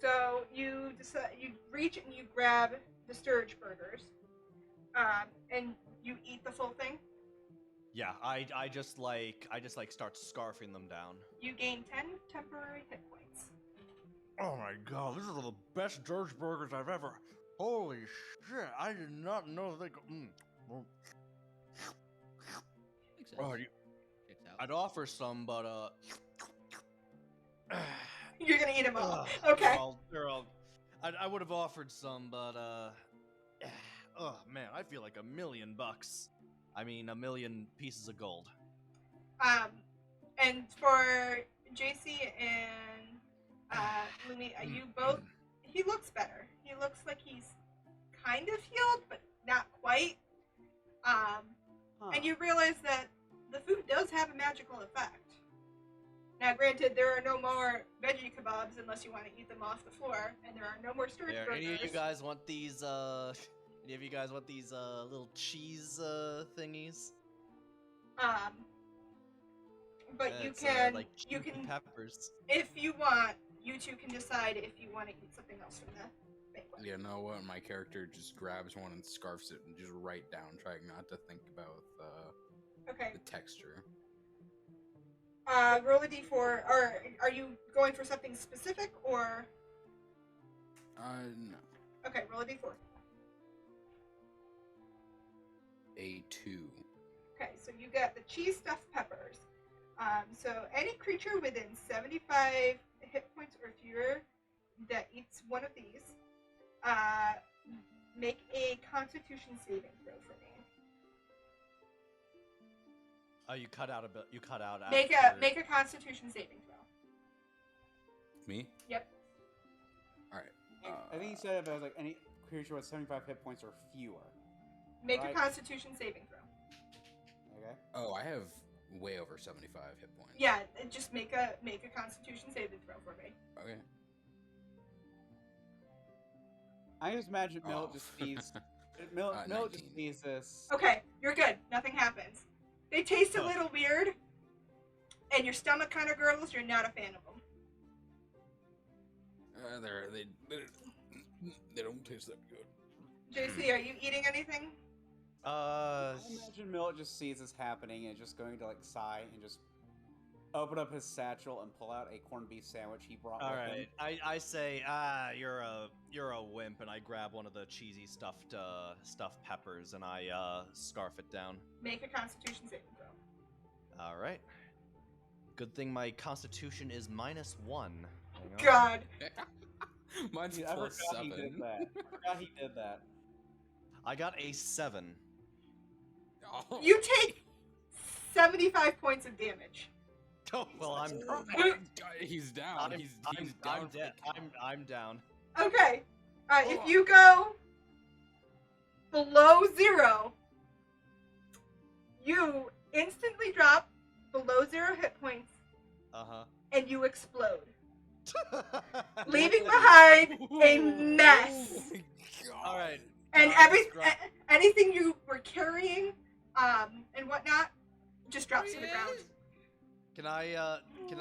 So you decide, you reach and you grab the Sturge burgers, and you eat the full thing. Yeah, I just start scarfing them down. You gain 10 temporary hit points. Oh my god, these are the best Dirge burgers I've ever. Holy shit! I did not know they. Makes sense. Oh, Checks out. I'd offer some, but You're gonna eat them all. ugh, Okay. they're all. I would have offered some, but oh man, I feel like $1,000,000. I mean, 1,000,000 pieces of gold. And for JC and Lumi, you both. He looks better. He looks like he's kind of healed, but not quite. And you realize that the food does have a magical effect. Now, granted, there are no more veggie kebabs unless you want to eat them off the floor, and there are no more Sturge burgers. Any of you guys want these? Any of you guys want these little cheese thingies? But you It's, can, like you cheesy can, peppers. if you want, you two can decide if you want to eat something else from the banquet. You know what? My character just grabs one and scarfs it and just right down, trying not to think about Okay. the texture. Roll a d4. Or are you going for something specific, or? No. Okay, roll a d4. A 2. Okay, so you got the cheese stuffed peppers. So any creature within 75 hit points or fewer that eats one of these, make a Constitution saving throw for me. Oh, you cut out a bit. You cut out. Make after... a Constitution saving throw. Me? Yep. Alright. I think he said if it was like any creature with 75 hit points or fewer. Make Right. a Constitution saving throw. Okay. Oh, I have way over 75 hit points. Yeah, just make a Constitution saving throw for me. Okay. I just imagine Milt Oh. just sees. Milt just 19. sees this. Okay, you're good. Nothing happens. They taste a Huh. little weird, and your stomach kind of gurgles. You're not a fan of them. They don't taste that good. JC, are you eating anything? I imagine Milt just sees this happening and is just going to like sigh and just open up his satchel and pull out a corned beef sandwich he brought All with him. right, I say, you're a wimp, and I grab one of the cheesy stuffed peppers and I scarf it down. Make a Constitution saving throw. All right. Good thing my Constitution is -1. Hang on. God. Mine's Dude, I plus forgot he 7. did that. I forgot he did that. I got a 7. Oh. You take 75 points of damage. Oh well, I'm He's down. He's down. I'm dead. I'm down. Okay. If you go below 0, you instantly drop below 0 hit points and you explode, leaving behind a mess. All right. And Describe- anything you were carrying, and whatnot, just drops to the ground. Can I Did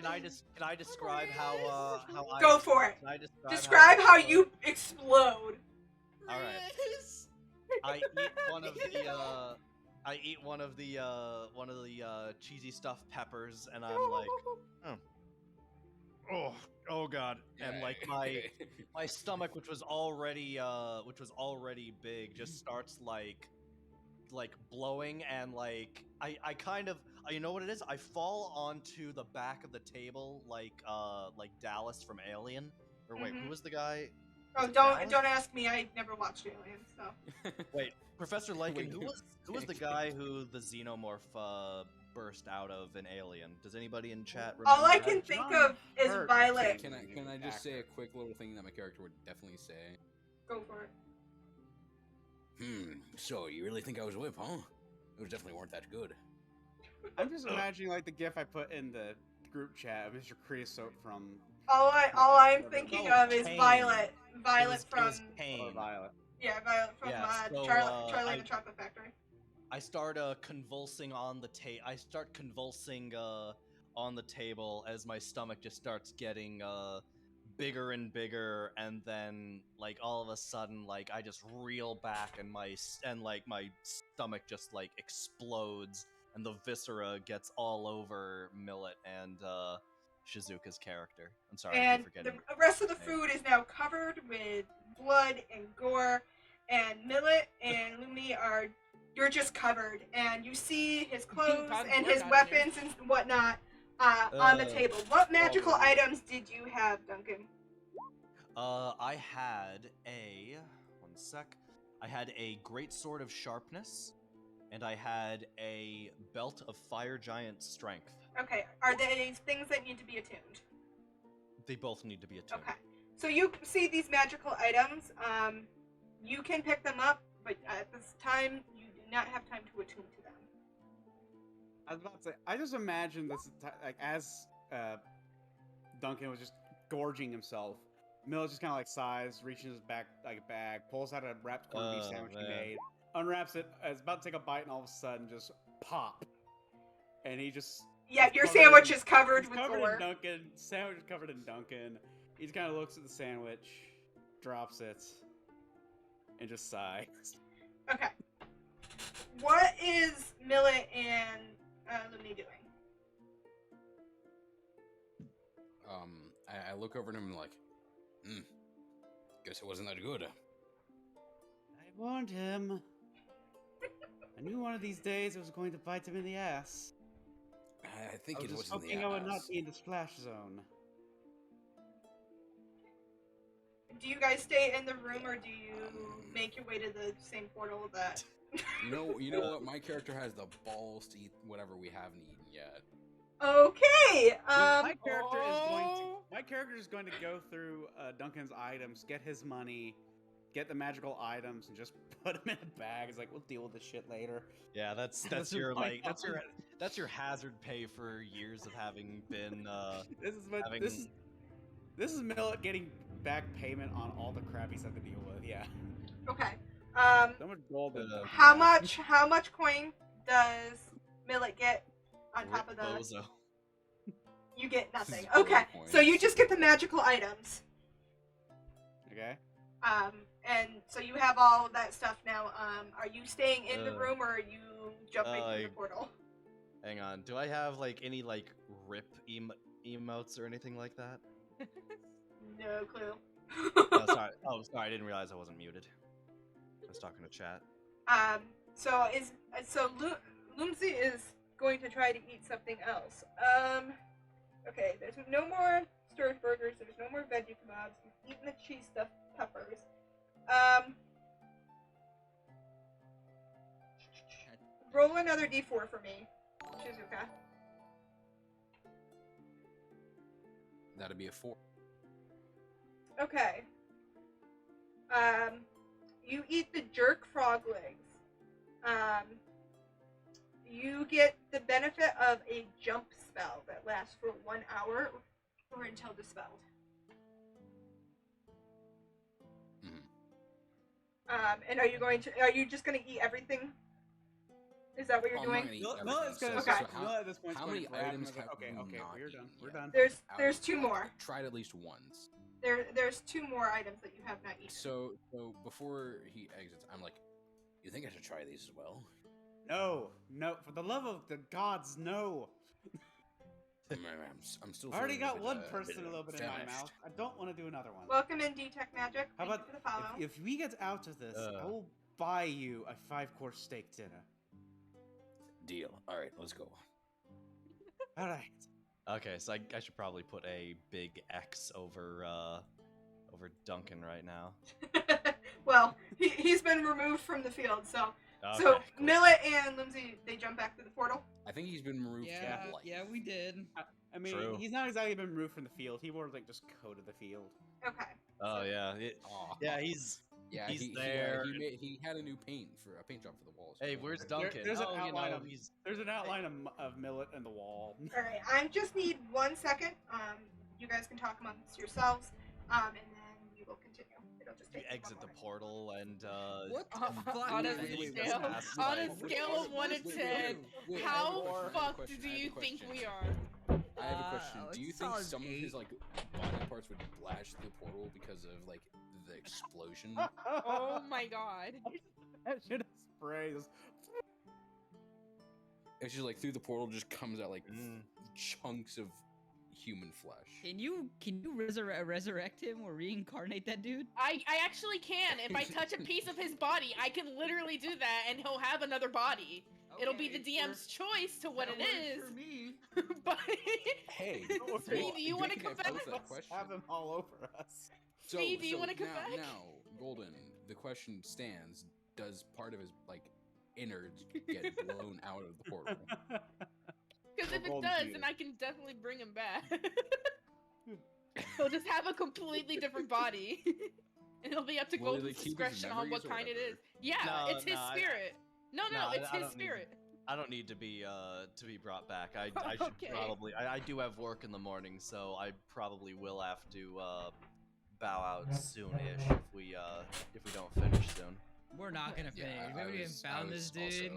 I miss? can I describe how I Go for it. Can I Describe how you explode. All right. I eat one of the cheesy stuffed peppers, and I'm like, oh god, and like my stomach, which was already big, just starts like blowing, and like I kind of, you know what it is? I fall onto the back of the table like Dallas from Alien. Or wait, Mhm. who was the guy? Oh, Was it Dallas? don't ask me. I never watched Alien, so. Wait, Professor Lycan, Wait. who was the guy who the xenomorph burst out of in Alien? Does anybody in chat remember? All I that? can think of is Hurt. Violet. Can I just say a quick little thing that my character would definitely say? Go for it. So you really think I was a whip, huh? Those definitely weren't that good. I'm just imagining like the gif I put in the group chat of Mr. Creosote from All I'm thinking Oh, of is Kane. Violet. It Violet was from Kane. Violet. Violet from Yeah, so, Charlie and the Chocolate Factory. I start convulsing on the I start convulsing on the table as my stomach just starts getting bigger and bigger, and then like all of a sudden, like I just reel back, and my stomach just like explodes, and the viscera gets all over Millet and Shizuka's character. I'm sorry, I And keep the forgetting. rest of the his name. food is now covered with blood and gore, and Millet and Lumi you're just covered, and you see his clothes Todd, and we're his not weapons and whatnot on the table. What magical probably. items did you have, Duncan? I had I had a great sword of sharpness, and I had a belt of fire giant strength. Okay, are these things that need to be attuned? They both need to be attuned. Okay, so you see these magical items. You can pick them up, but at this time, you do not have time to attune to them. I was about to say, I just imagine this like as Duncan was just gorging himself. Millet just kind of like sighs, reaches in his back like a bag, pulls out a wrapped corned beef sandwich he made, unwraps it, is about to take a bite, and all of a sudden just pop, and he just Your sandwich is covered he's with covered gore. in Duncan. Sandwich is covered in Duncan. He just kind of looks at the sandwich, drops it, and just sighs. Okay. What is Millet and Lumi doing? I look over at him and like, guess it wasn't that good. I warned him. I knew one of these days it was going to bite him in the ass. I think I was it just was in the hoping I would not ass. be in the splash zone. Do you guys stay in the room, or do you make your way to the same portal that... You know what? My character has the balls to eat whatever we haven't eaten yet. Okay, My character is going to go through Duncan's items, get his money, get the magical items, and just put them in a bag. It's like, we'll deal with this shit later. Yeah, that's That's your my like that's your hazard pay for years of having been This is what having... this is Millet getting back payment on all the crap he's had to deal with. Yeah. Okay. So much gold. How much coin does Millet get on top of the... Bozo. You get nothing. Zero Okay, coins. so you just get the magical items. Okay. And so you have all of that stuff now. Are you staying in the Uh, room, or are you jumping through the I- portal? Hang on. Do I have like any like rip emotes or anything like that? No clue. Oh, sorry. Oh, sorry. I didn't realize I wasn't muted. I was talking to chat. Lumsy is going to try to eat something else. Okay, there's no more stirred burgers, there's no more veggie kebabs, you've eaten the cheese stuffed peppers. Roll another d4 for me, Shizuka. That'd be a 4. Okay. You eat the jerk frog legs. You get the benefit of a jump spell that lasts for 1 hour or until dispelled. And are you just gonna eat everything? Is that what you're doing? Millet's gonna Okay. Millet at this point is How going many to grab him items and go, have okay, we okay, not we're done. eaten We're yet? done. There's 2 more. Tried at least once. There's 2 more items that you have not eaten. So before he exits, I'm like, you think I should try these as well? No, for the love of the gods, no. I'm still. I already feeling a got bit, one a person bit a little bit in my famished. mouth. I don't want to do another one. Welcome in Detect Magic. How Thank about you for the follow. if we get out of this, I will buy you a 5-course steak dinner. Deal. All right, let's go. All right. Okay, so I should probably put a big X over Duncan right now. Well, he's been removed from the field, so Okay, so cool. Millet and Lindsay, they jump back through the portal. I think he's been removed from life. Yeah, we did. I mean, True. he's not exactly been removed from the field. He more like just coated the field. Okay. Oh yeah, Aw. yeah. He's He there. He had a new paint job for the walls. Hey, where's Duncan? There's an oh, outline of he's there's an outline of Millet in the wall. All right. I just need 1 second. You guys can talk amongst yourselves, and then we will continue. It'll just we take one exit the moment. portal and What the fuck? On a Wait, scale, wait, on a wait, scale of 1 to 10, how fucked do you think we are? I have a question. Do you it's think solid some of his 8. like body parts would blast the portal because of like the explosion? Oh my god. That shit is spray. Just... It's just like through the portal just comes out like Mm. chunks of human flesh. Can you resurrect him or reincarnate that dude? I actually can. If I touch a piece of his body, I can literally do that and he'll have another body. It'll be the DM's choice to what it is. For me. But Hey, Steve, do you want to good come thing I back? posed that question. Have him all over us. Steve, do you wanna come back? Now, Golden, the question stands: does part of his like innards get blown out of the portal? Because if it Golden does, Peter. then I can definitely bring him back. He'll just have a completely different body. And it'll be up to Will he, Golden's like, keep his discretion on what memories or kind it is. whatever? Yeah, No, it's his no, spirit. No, it's I his don't need- spirit. I don't need to be brought back. I should Okay. probably. I do have work in the morning, so I probably will have to bow out soon-ish if we don't finish soon. We're not gonna finish. We haven't even found this dude.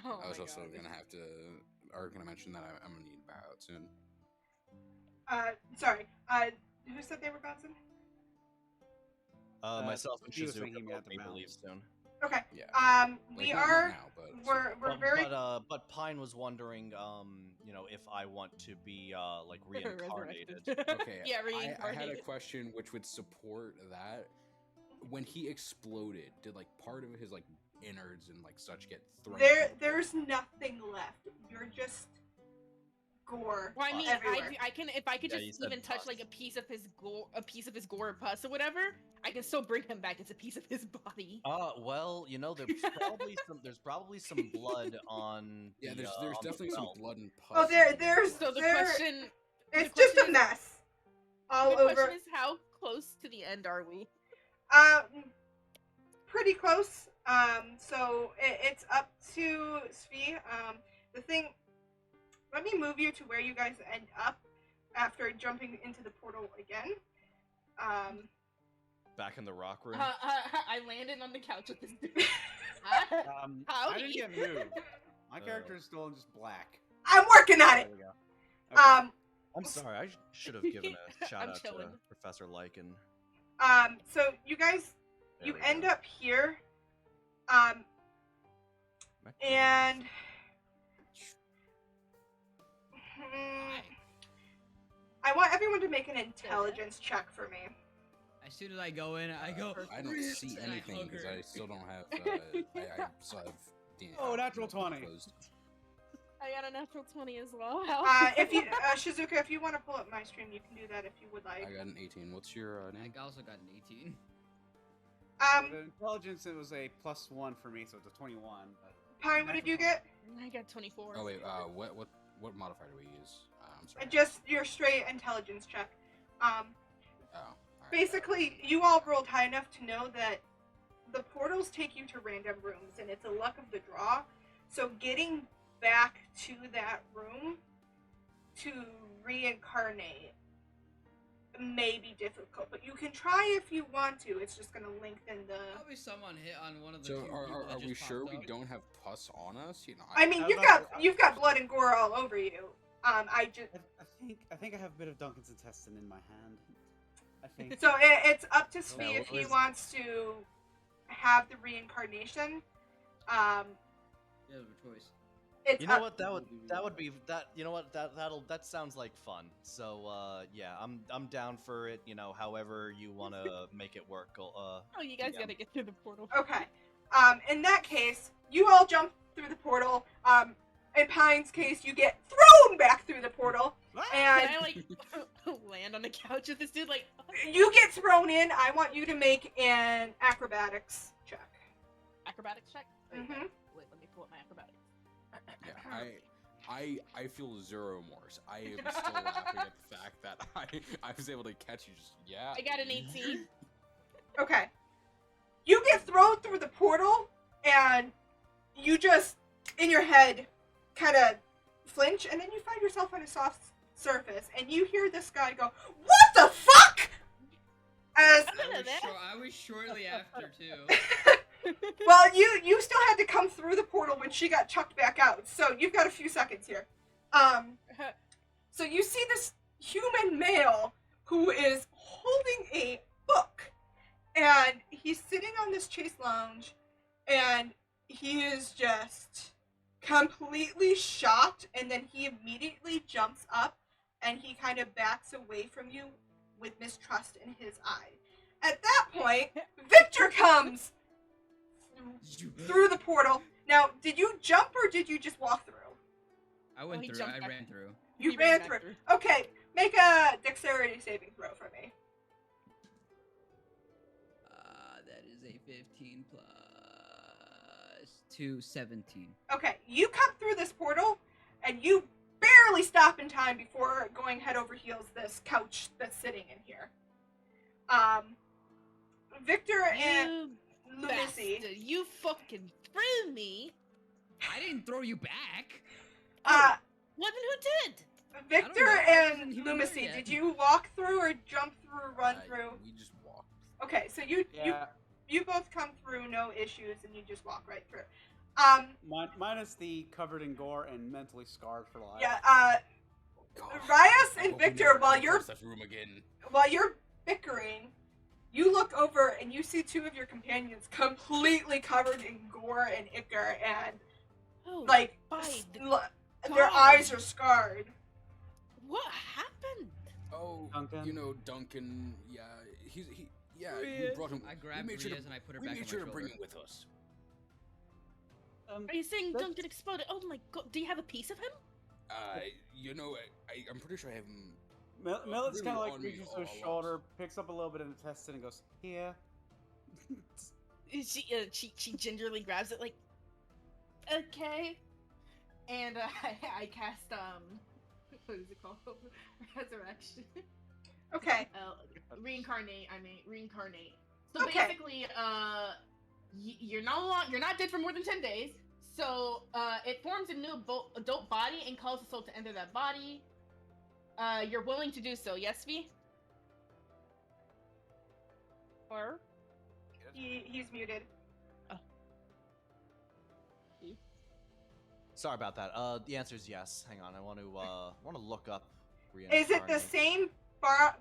Oh I was my also God. gonna have to, or gonna mention that I'm gonna need to bow out soon. Sorry. Who said they were bouncing? Myself and he was saying Shizuka he both had to need to bounce. leave soon. Okay. Yeah. We Like, not are. now, but We're very. But Pine was wondering, if I want to be like reincarnated. Okay. Yeah, I had a reincarnated. question which would support that. When he exploded, did like part of his like innards and like such get thrown? There's nothing left. You're just gore. Well, I mean, everywhere. I can if I could Yeah, you just said even touch pus. like a piece of his gore or pus or whatever, I can still bring him back as a piece of his body. Well, there's probably some blood on. Yeah, the, there's on the definitely some belt. blood and pus. Oh, in the there's- So the There- question, It's the just question a is- mess. All the over. question is, how close to the end are we? Pretty close. So it's up to Svi. The thing. Let me move you to where you guys end up after jumping into the portal again. Back in the rock room. I landed on the couch with this dude. Huh? I didn't Howdy. get moved. My character is still in just black. I'm working on There it. we go. Okay. I'm sorry, I should have given a shout I'm out to chilling. Professor Lycan. So you guys, There you we end go. up here. And I want everyone to make an intelligence check for me. As soon as I go in, I go. I don't see and I anything hug because her. I still don't have. I still have. Oh, natural 20. closed. I got a natural 20 as well. If you, Shizuka, if you want to pull up my stream, you can do that if you would like. I got an 18. What's your name? I also got an 18. The intelligence, it was a +1 for me, so it's a 21. But Pine, what did you get? I got 24. Oh wait. What modifier do we use? I'm sorry. Just your straight intelligence check. Oh. All right. Basically, you all rolled high enough to know that the portals take you to random rooms, and it's a luck of the draw. So getting back to that room to reincarnate may be difficult, but you can try if you want to. It's just going to lengthen the. Probably someone hit on one of the. So two people are that we just sure popped we up. don't have pus on us? You know. I mean, I you've was got about to- you've got blood and gore all over you. I just I think I have a bit of Duncan's intestine in my hand. I think. so it's up to Svi No, if he what was- wants to have the reincarnation. Yeah, a choice. It's You know up- what? That would be that. You know what? That sounds like fun. So yeah, I'm down for it. You know, however you want to make it work. Oh, you guys Yeah. gotta get through the portal. Okay. In that case, you all jump through the portal. In Pine's case, you get thrown back through the portal, and Can I like land on the couch with this dude? Like, you get thrown in. I want you to make an acrobatics check. acrobatics check? Mhm. Wait, let me pull up my acrobatics. Yeah, I feel zero remorse. I am still laughing at the fact that I was able to catch you. Just yeah. I got an 18. Okay. You get thrown through the portal, and you just, in your head, kind of flinch, and then you find yourself on a soft surface, and you hear this guy go, "What the fuck?" As I was shortly after too. well, you still had to come through the portal when she got chucked back out, so you've got a few seconds here. So you see this human male who is holding a book, and he's sitting on this chase lounge, and he is just completely shocked, and then he immediately jumps up and he kind of backs away from you with mistrust in his eye. At that point, Victor comes through the portal. Now, did you jump or did you just walk through? I went he through. jumped I back. ran through. You He ran back through. Okay, make a dexterity saving throw for me. That is a 15 plus 2, 17. Okay, you come through this portal, and you barely stop in time before going head over heels this couch that's sitting in here. Victor and You Lunacy. bastard! You fucking threw me. I didn't throw you back. Uh, Well, then who did? Victor know, I and wasn't even there Lunacy, yet. did you walk through or jump through or run through? We just walked. Okay, so you Yeah. both come through, no issues, and you just walk right through. Minus the covered in gore and mentally scarred for life. Yeah, God, Ryas I and hope we Victor, never while come you're across that room again. while you're bickering, you look over and you see two of your companions completely covered in gore and ichor, and Oh, like by their God. eyes are scarred. what happened? Oh, Duncan. you know Duncan. Yeah, yeah. We Riaz. brought him. I grabbed we made sure Riaz to, and I put her we back made on sure my to shoulder. bring him with us. Are you saying that's- Duncan exploded? Oh my God! Do you have a piece of him? You know, I'm pretty sure I have him. Millet's really kind of like on me reaches to all his at shoulder, picks up a little bit of the intestine, and goes, "Here." She gingerly grabs it like, okay, and I cast what is it called? Resurrection. Okay. Reincarnate. Reincarnate. So Okay. basically, you're not dead for more than 10 days. So it forms a new adult body and calls the soul to enter that body. You're willing to do so, yes, V? Or He's muted. Sorry about that. The answer is yes. Hang on, I want to look up. Is it the reincarnate. same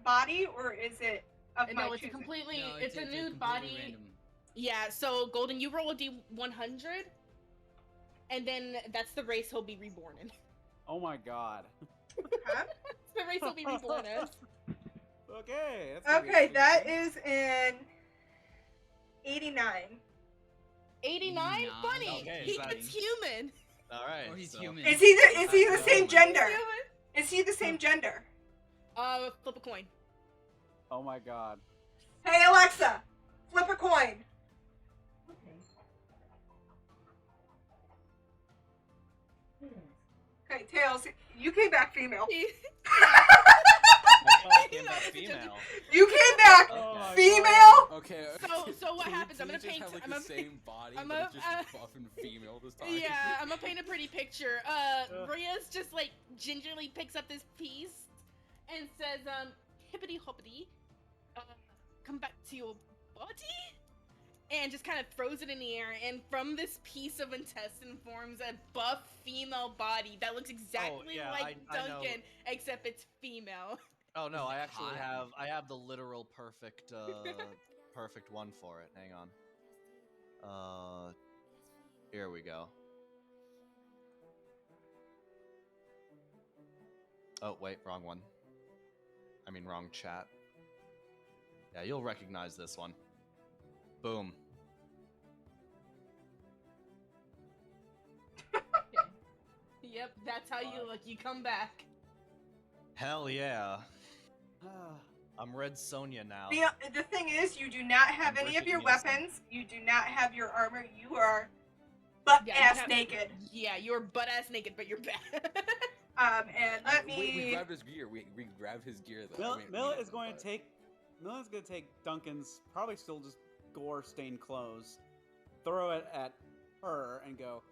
body or is it of my no, it's a choosing? completely No, it's a new completely body. random. Yeah, so Golden, you roll a D100, and then that's the race he'll be reborn in. Oh my god. Huh? That's the race he'll be reborn as. Okay. That's gonna be Okay, that interesting. is in 89. 89? Funny! Okay, he so gets human! All right. Oh, he's so- human. Is he the Yeah. same gender? Human! Is he the same gender? Flip a coin. Oh my god. Hey Alexa, flip a coin. Okay, Tails, you came back female. I came back It's a joke. female. You came back Oh my female. Okay. So what can we happens? I'm gonna please just paint- Have, like, I'm the gonna same body, I'm but a- it's just buff and female this time. Yeah, I'm gonna paint a pretty picture. Riaz just like gingerly picks up this piece and says, hippity hoppity, come back to your body? And just kind of throws it in the air, and from this piece of intestine forms a buff female body that looks exactly yeah, like I know. Duncan, except it's female. Oh no, I it actually hot? I have the literal perfect perfect one for it. Hang on. Here we go. Oh wait, wrong one. I mean wrong chat. Yeah, you'll recognize this one. Boom. Yep, that's how you look. You come back. Hell yeah. I'm Red Sonja now. The thing is, you do not have I'm any of Bridget your Nielsen. weapons. You do not have your armor. You are butt Yeah, you ass have- naked. Yeah, you're butt ass naked, but you're back. And let We me. grabbed his gear. We grabbed his gear though. Mill, I mean, Millet we is going to but- take. Millet's going to take Duncan's probably still just gore-stained clothes, throw it at her, and go.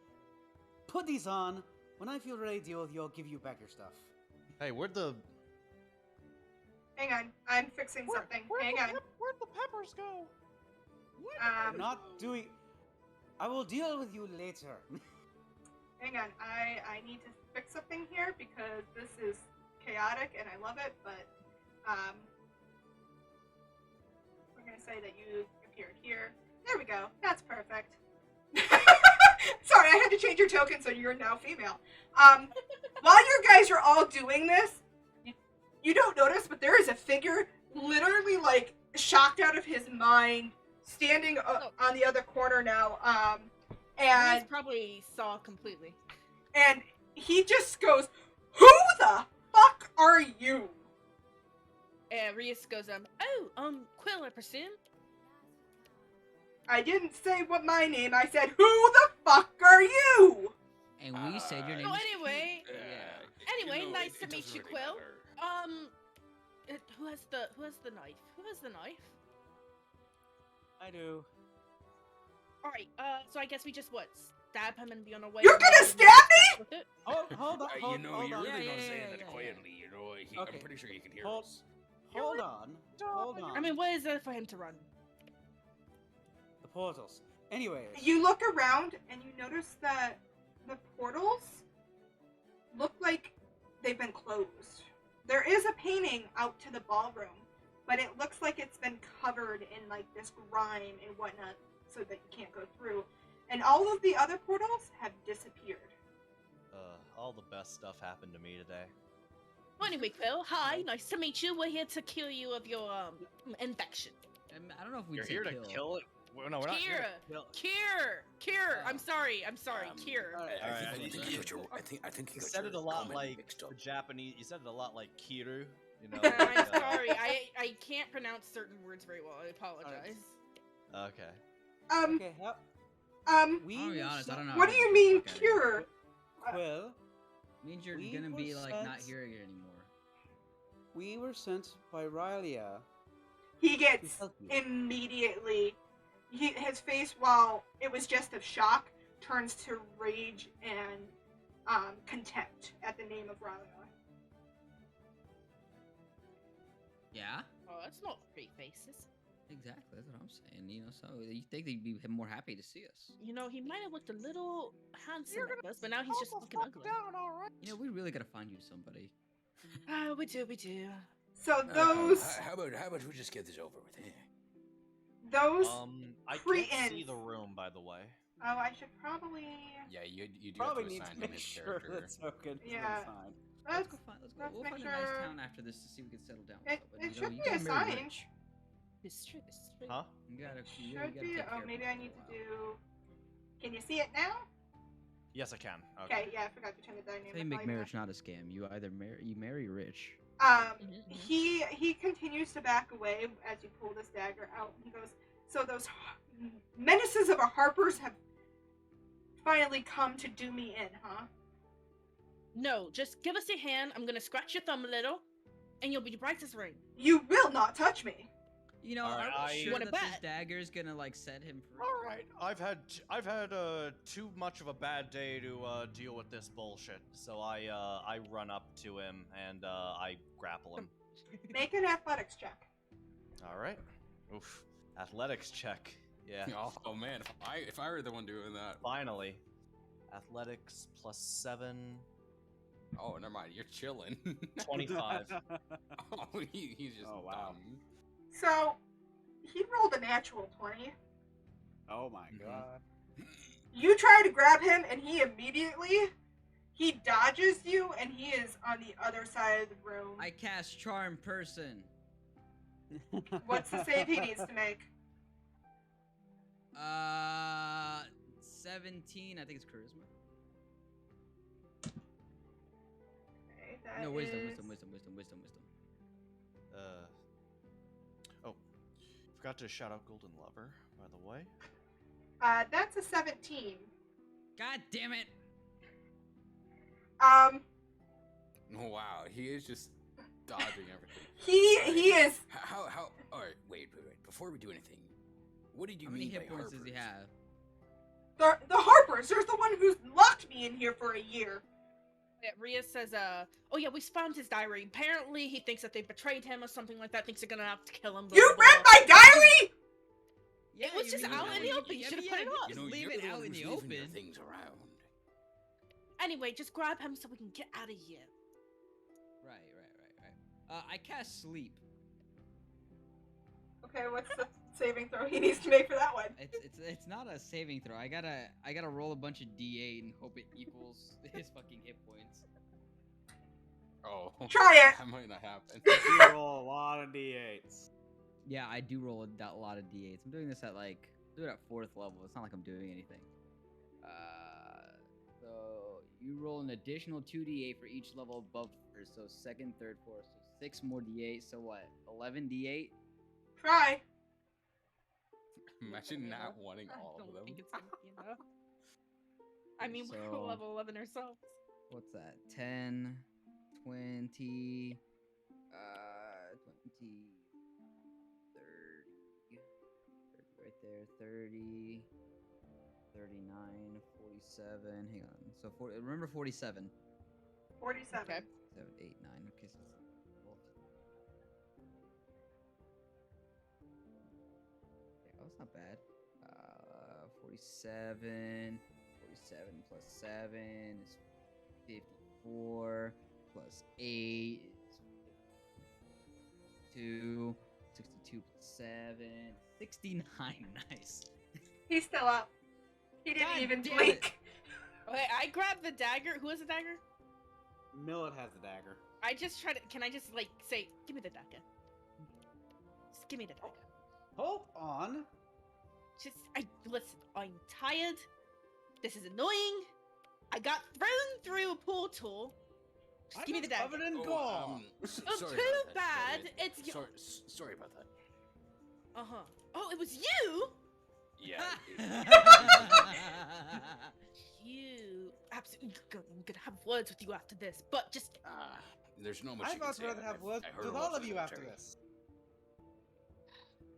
Put these on. When I feel ready to deal with you, I'll give you back your stuff. Hey, where'd the Hang on, I'm fixing something. Hang on. Where'd the peppers go? I'm not doing. I will deal with you later. Hang on. I need to fix something here because this is chaotic, and I love it. But we're gonna say that you appeared here. There we go. That's perfect. Sorry, I had to change your token, so you're now female. While you guys are all doing this, you don't notice, but there is a figure literally like shocked out of his mind, standing on the other corner now. And probably saw completely. And he just goes, "Who the fuck are you?" And Rias goes, Quill, I presume? I didn't say what my name. I said, "Who the fuck are you?" And we said your name. So is anyway, Keith. anyway, nice to meet you, Quill. Who has the knife? Who has the knife? I do. All right. So I guess we just stab him and be on our way. You're gonna stab me? with it? Oh, hold on. You know, hold you're on. really Yeah, not yeah, saying yeah, that yeah, quietly. You know, Okay. I'm pretty sure you can hear Hold- us. Hold on. Hold on. I mean, what is there for him to run? the portals. Anyways. You look around and you notice that the portals look like they've been closed. There is a painting out to the ballroom, but it looks like it's been covered in like this grime and whatnot so that you can't go through. And all of the other portals have disappeared. All the best stuff happened to me today. Well, anyway, Quill, hi, nice to meet you. We're here to cure you of your infection. I don't know if we'd You're say here to kill. kill it. Well, no, we're not here to kill. Cure. Oh. I'm sorry, cure. Alright, All right, I I think You got said it a your lot comment like mixed up. the Japanese. You said it a lot like Kiru. You know. I'm like, sorry, I can't pronounce certain words very well. I apologize. Okay. Okay, we I'll be were honest, I don't know. What do you mean cure? Well, Means you're We gonna be were like not sent- hearing it anymore. we were sent by Rylia. He gets help you. immediately. His face, while it was just of shock, turns to rage and contempt at the name of Ralia. Yeah. Oh, that's not pretty faces. Exactly. That's what I'm saying. You know, so you think they'd be more happy to see us? You know, he might have looked a little handsome at first, but now he's just fucking ugly. You know, we really gotta find you somebody. We do. So those How about we just get this over with? those I can't Cretans. see the room, by the way. Oh, I should probably Yeah, you do Probably have to need assign to him make his sure character. that's okay. Yeah. Fine. let's Let's go. let's We'll make find a nice sure- town after this to see if we can settle down. It- with it you know, should you be gotta marry assigned. rich. It's true. Huh? You gotta. You should gotta be. take Oh, care of maybe people I need to well. do. Can you see it now? Yes, I can. Okay, yeah, I forgot to turn the dynamic. They make volume marriage not a scam. You either marry rich. down. Mhm. He continues to back away as you pull this dagger out. He goes, "So those menaces of our harpers have finally come to do me in, huh?" No, just give us your hand. I'm gonna scratch your thumb a little, and you'll be bright as rain. You will not touch me. You know, Alright, are we I- sure Wanna that this bet? dagger's gonna like set him free? All right, I've had too much of a bad day to deal with this bullshit. So I run up to him and I grapple him. Make an athletics check. All right. Oof. Athletics check. Yeah. Oh man, if I were the one doing that. Finally. Athletics +7. Oh, never mind. You're chilling. 25. Oh, he's just Oh, wow. dumb. So he rolled a natural 20. Oh my Mhm. god. You try to grab him, and he dodges you, and he is on the other side of the room. I cast charm person. What's the save he needs to make? 17. I think it's charisma. Okay, that No, wisdom. is- Oh. Forgot to shout out Golden Lover, by the way. That's a 17. God damn it! Um, Oh, wow, he is just dodging everything. he is. How? All right, wait. Before we do anything, what did you How many mean hit by points does he harpers? have? The Harpers. There's the one who's locked me in here for a year. Yeah, Rhea says, oh yeah, we found his diary. Apparently, he thinks that they betrayed him or something like that. Thinks they're gonna have to kill him. blah, You blah, blah. read my diary? It was just out in the open. You should've put it up. Just You know, leave you're it the out one in who's the leaving your open. things around. Anyway, just grab him so we can get out of here. Right. I cast sleep. Okay, what's the saving throw he needs to make for that one? It's not a saving throw. I gotta roll a bunch of d8 and hope it equals his fucking hit points. Oh, Try it. that might not happen. You roll a lot of d8s. Yeah, I do roll a lot of d8s. I'm doing this at do it at 4th level. It's not like I'm doing anything. So you roll an additional 2d8 for each level above first. So 2nd, 3rd, 4th. So 6 more d8. So what? 11 d8. Try. Imagine not wanting all I of don't them. think it's gonna be enough. I mean, we're So- level 11 ourselves. What's that? 10, 20, 20, 30, 30 right there, 30, 39, 47. Hang on. So remember 47. 47. Okay. 7, 8, 9. Okay, so okay, oh, that's not bad. 47 plus 7 is 54 plus 8 is 2. 62 plus 7. 69. Nice. He's still up. He didn't God even damn blink. Okay, I grabbed the dagger. Who has the dagger? Millet has the dagger. I just try to. Can I just like say, give me the dagger? Just give me the dagger. Hold on. Listen. I'm tired. This is annoying. I got thrown through a portal. Just give me the dagger. Covered in Oh, gore. Oh, sorry too about that. bad. It's your. Sorry about that. Uh huh. Oh, it was you. Yeah. You absolutely. I'm gonna have words with you after this, but just. There's no much. I'd you can much say. rather have words I heard with a lot all of from you the after military. this.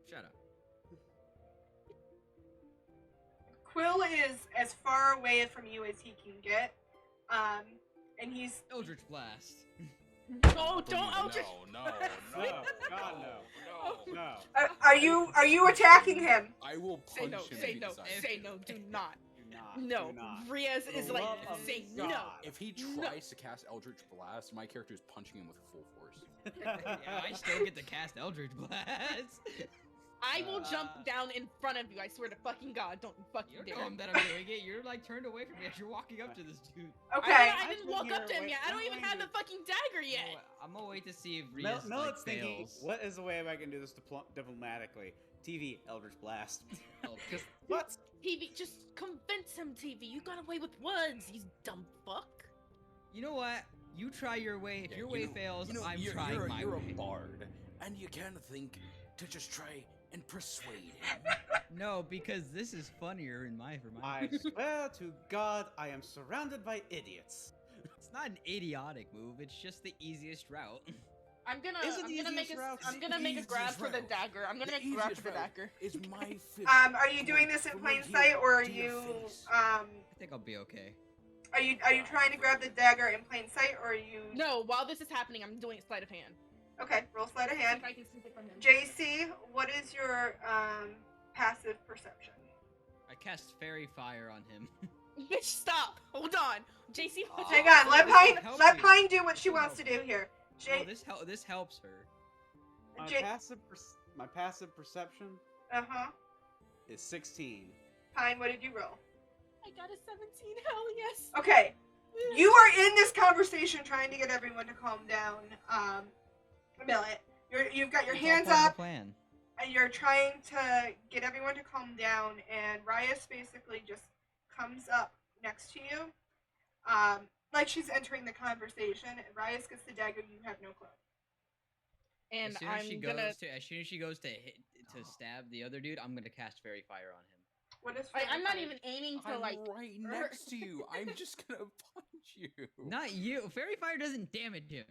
Shut up. Quill is as far away from you as he can get. And he's Eldritch Blast. Oh, don't No, Eldritch. no, No, God, no. No. are you attacking him? I will Say punch no. him if Say he no. decides Say to. no. Do not. Do not. No. Do not. Riaz For is the like love of saying God. no. If he No. tries to cast Eldritch Blast, my character is punching him with full force. Yeah, I still get to cast Eldritch Blast. I will jump down in front of you. I swear to fucking God, don't you fucking You dare. know that I'm doing it. You're like turned away from me as you're walking up to this dude. Okay. I didn't I've been walk here up to him wait- yet. I don't even waiting have to- the fucking dagger yet. I'm gonna wait to see if Mel- Rias Millet's like, thinking, fails. what is the way I can do this diplomatically? TV, Eldritch Blast. Eldritch. Just, what? TV, just convince him, TV. You got away with words, you dumb fuck. You know what? You try your way. If Yeah, your you way know- fails, you know, I'm you're, trying you're, my you're way. a bard, and you kind of think to just try and persuade him. No, because this is funnier in my I swear to God, I am surrounded by idiots. It's not an idiotic move. It's just the easiest route. I'm gonna Is it the make easiest route? I'm gonna make a grab for the dagger. I'm gonna make a grab for the dagger. Is my fist. Are you doing this in from plain here sight, or are to your you face. I think I'll be okay. are you trying to grab the dagger in plain sight, or are you? No, while this is happening, I'm doing sleight of hand. Okay, roll sleight of See hand. if I can sneak it from him. JC, what is your passive perception? I cast Fairy Fire on him. Bitch, stop! Hold on, JC. Oh, Hang on, let this Pine will help let you. Pine do what she This will wants to help do here. Oh, this helps her. My passive perception is 16. Pine, what did you roll? I got a 17. Hell yes. Okay, you are in this conversation trying to get everyone to calm down. Millet, you've got your It's all hands part of the up, plan. and you're trying to get everyone to calm down. And Rias basically just comes up next to you, like she's entering the conversation. And Rias gets the dagger. You have no clue. And As soon as she goes to hit to stab the other dude, I'm gonna cast Fairy Fire on him. What is? I'm not fire? even aiming to I'm like. right next to you. I'm just gonna punch you. Not you. Fairy Fire doesn't damage him.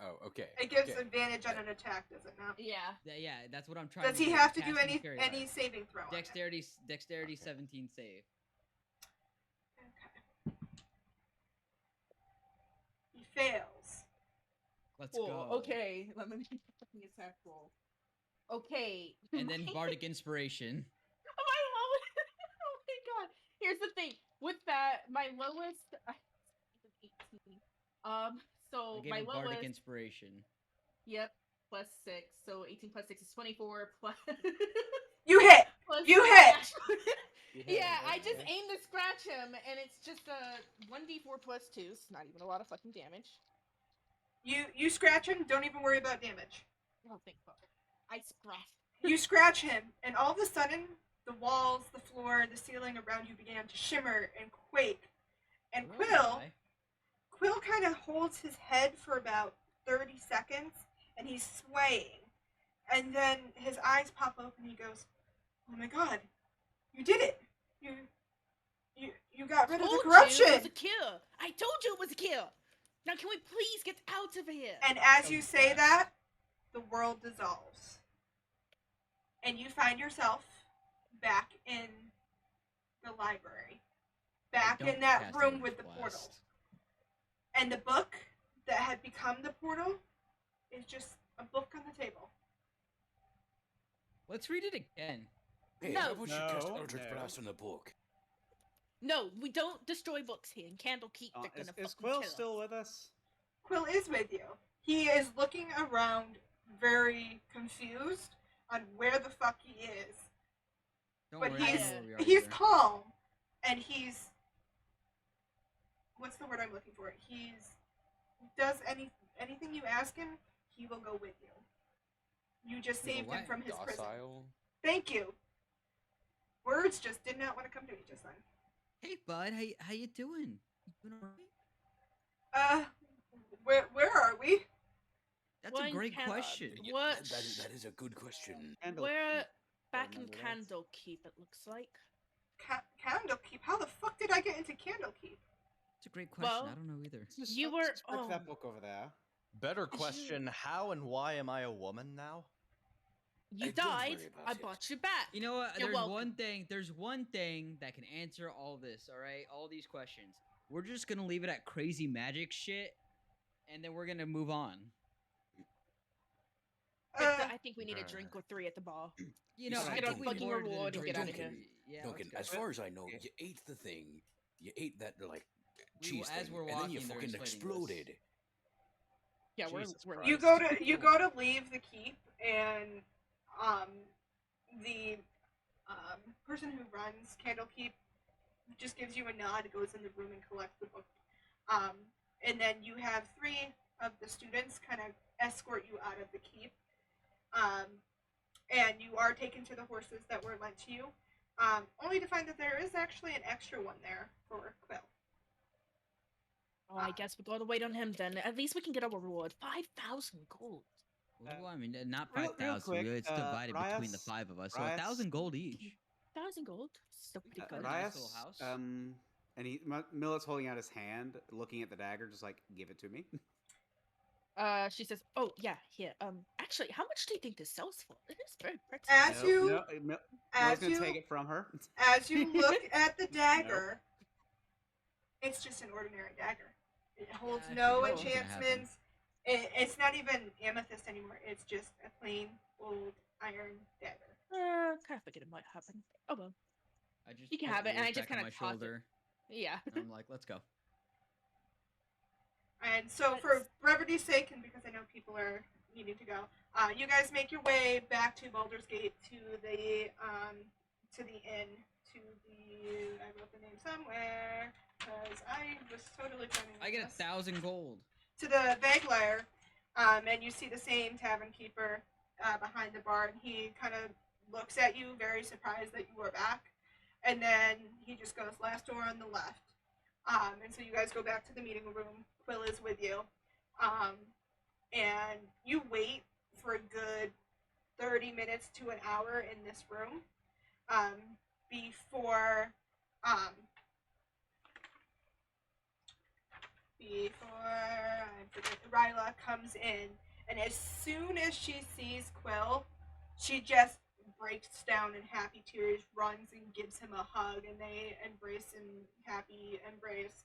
Oh, okay. It gives okay. advantage on an attack, does it not? Yeah. Yeah, that's what I'm trying. Does to he do, have to do casting Fairy any Fire. saving throw? on it? Dexterity 17 save. Okay. He fails. Let's Cool. go. Okay. Let me fucking attack roll. Okay. And then Bardic Inspiration. My lowest. Oh my god. Here's the thing. With that, my lowest. 18. I So gave my him Bardic lowest. Inspiration. Yep. Plus 6. So 18 plus 6 is 24 plus. You hit. plus You slash. Yeah, I just Okay. aim to scratch him, and it's just a 1d4 plus 2. It's not even a lot of fucking damage. You scratch him. Don't even worry about damage. Oh, thank fuck. I scratch. You scratch him, and all of a sudden, the walls, the floor, the ceiling around you began to shimmer and quake. And Hello, guy. Quill kind of holds his head for about 30 seconds, and he's swaying. And then his eyes pop open, and he goes, "Oh my god, you did it! You got rid of the corruption!" It was a kill. I told you it was a kill. Now can we please get out of here? And as you say that, the world dissolves. And you find yourself back in the library. Back in that room with the portal. And the book that had become the portal is just a book on the table. Let's read it again. Hey, No. how about you cast No, Eldritch no. Blast on the book? No, we don't destroy books here. In Candlekeep, they're gonna fucking Is Quill kill still us. with us? Quill is with you. He is looking around very confused on where the fuck he is. Don't But worry, I he's know where we are he's either. calm, and he's, what's the word I'm looking for? He's does anything you ask him, he will go with you. You just He will saved him what? from his prison. Docile. Thank you. Words just did not want to come to me just then. Hey, bud, how you doing? You doing alright? Where are we? That's Well, a great can't- question. What? That is a good question. We're back in remember that. Candlekeep, it looks like. Candlekeep? How the fuck did I get into Candlekeep? It's a great question. Well, I don't know either. You were- Scratch that oh. book over there. Better question: how and why am I a woman now? You Don't died, worry about I it. bought you back. You know what? You're There's welcome. There's one thing that can answer all this. All right, all these questions. We're just gonna leave it at crazy magic shit, and then we're gonna move on. I think we need a drink or 3 at the bar. You know, see, I Get our think fucking we've already reward did and a get outta drink. here. Yeah, Duncan, let's as go. far as I know, Okay. you ate the thing. You ate that like We- cheese as thing, we're and then you walking, they're fucking explaining this. exploded. Yeah, Jesus we're Christ. you go to leave the keep, and the person who runs Candlekeep just gives you a nod, goes in the room and collects the book, and then you have 3 of the students kind of escort you out of the keep, and you are taken to the horses that were lent to you, only to find that there is actually an extra one there for Quill. Oh, I guess we gotta wait on him then. At least we can get our reward. 5,000 gold. Well, I mean, not real 5,000. quick, It's divided between the Ryas- 5 of us, so Ryas- 1,000 gold each. 1,000 gold. Still pretty got good. a nice little house. And Millet's holding out his hand, looking at the dagger, just like, give it to me. She says, "Oh yeah, here. Actually, how much do you think this sells for? It is very pretty." As you Millet's as gonna you take it from her. as you look at the dagger, it's just an ordinary dagger. It holds I no figured that was gonna happen. enchantments. It's not even amethyst anymore. It's just a plain old iron dagger. Kind of figured it might happen. Oh well. I just You can put have it, and I yours just back on kinda my toss it. shoulder. Yeah. And I'm like, let's go. And so, for brevity's sake, and because I know people are needing to go, you guys make your way back to Baldur's Gate to the inn, to the, I wrote the name somewhere because I was totally planning on I get this. 1,000 gold. To the Vaglire, and you see the same tavern keeper behind the bar, and he kind of looks at you, very surprised that you are back, and then he just goes, "Last door on the left." And so you guys go back to the meeting room. Quill is with you, and you wait for a good 30 minutes to an hour in this room before Ryla comes in, and as soon as she sees Quill, she just breaks down in happy tears, runs and gives him a hug, and they embrace in happy embrace.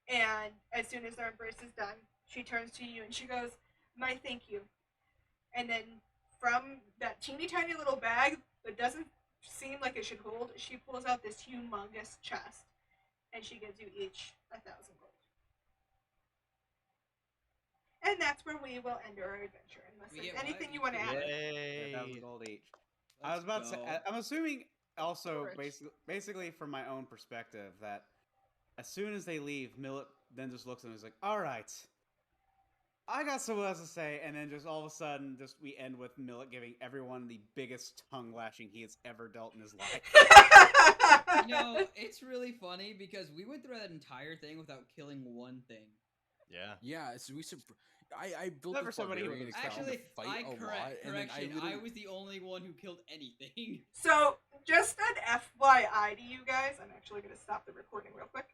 And as soon as their embrace is done, she turns to you and she goes, "My thank you." And then from that teeny tiny little bag that doesn't seem like it should hold, she pulls out this humongous chest, and she gives you each 1,000 gold. And that's where we will end our adventure. Unless We there's get what? anything you You want to two add. what? Yeah, 1,000 Yay! gold each. I was Let's about to say, go. I'm assuming also Rich. basically from my own perspective that as soon as they leave, Millet then just looks at him and is like, "All right, I got someone else to say," and then just all of a sudden, just we end with Millet giving everyone the biggest tongue lashing he has ever dealt in his life. You know, it's really funny because we went through that entire thing without killing one thing. Yeah. Yeah, so I built Except for this somebody who barbarian was expecting Actually, to fight a lot, and then correction. I I literally was the only one who killed anything. So, just an FYI to you guys, I'm actually going to stop the recording real quick.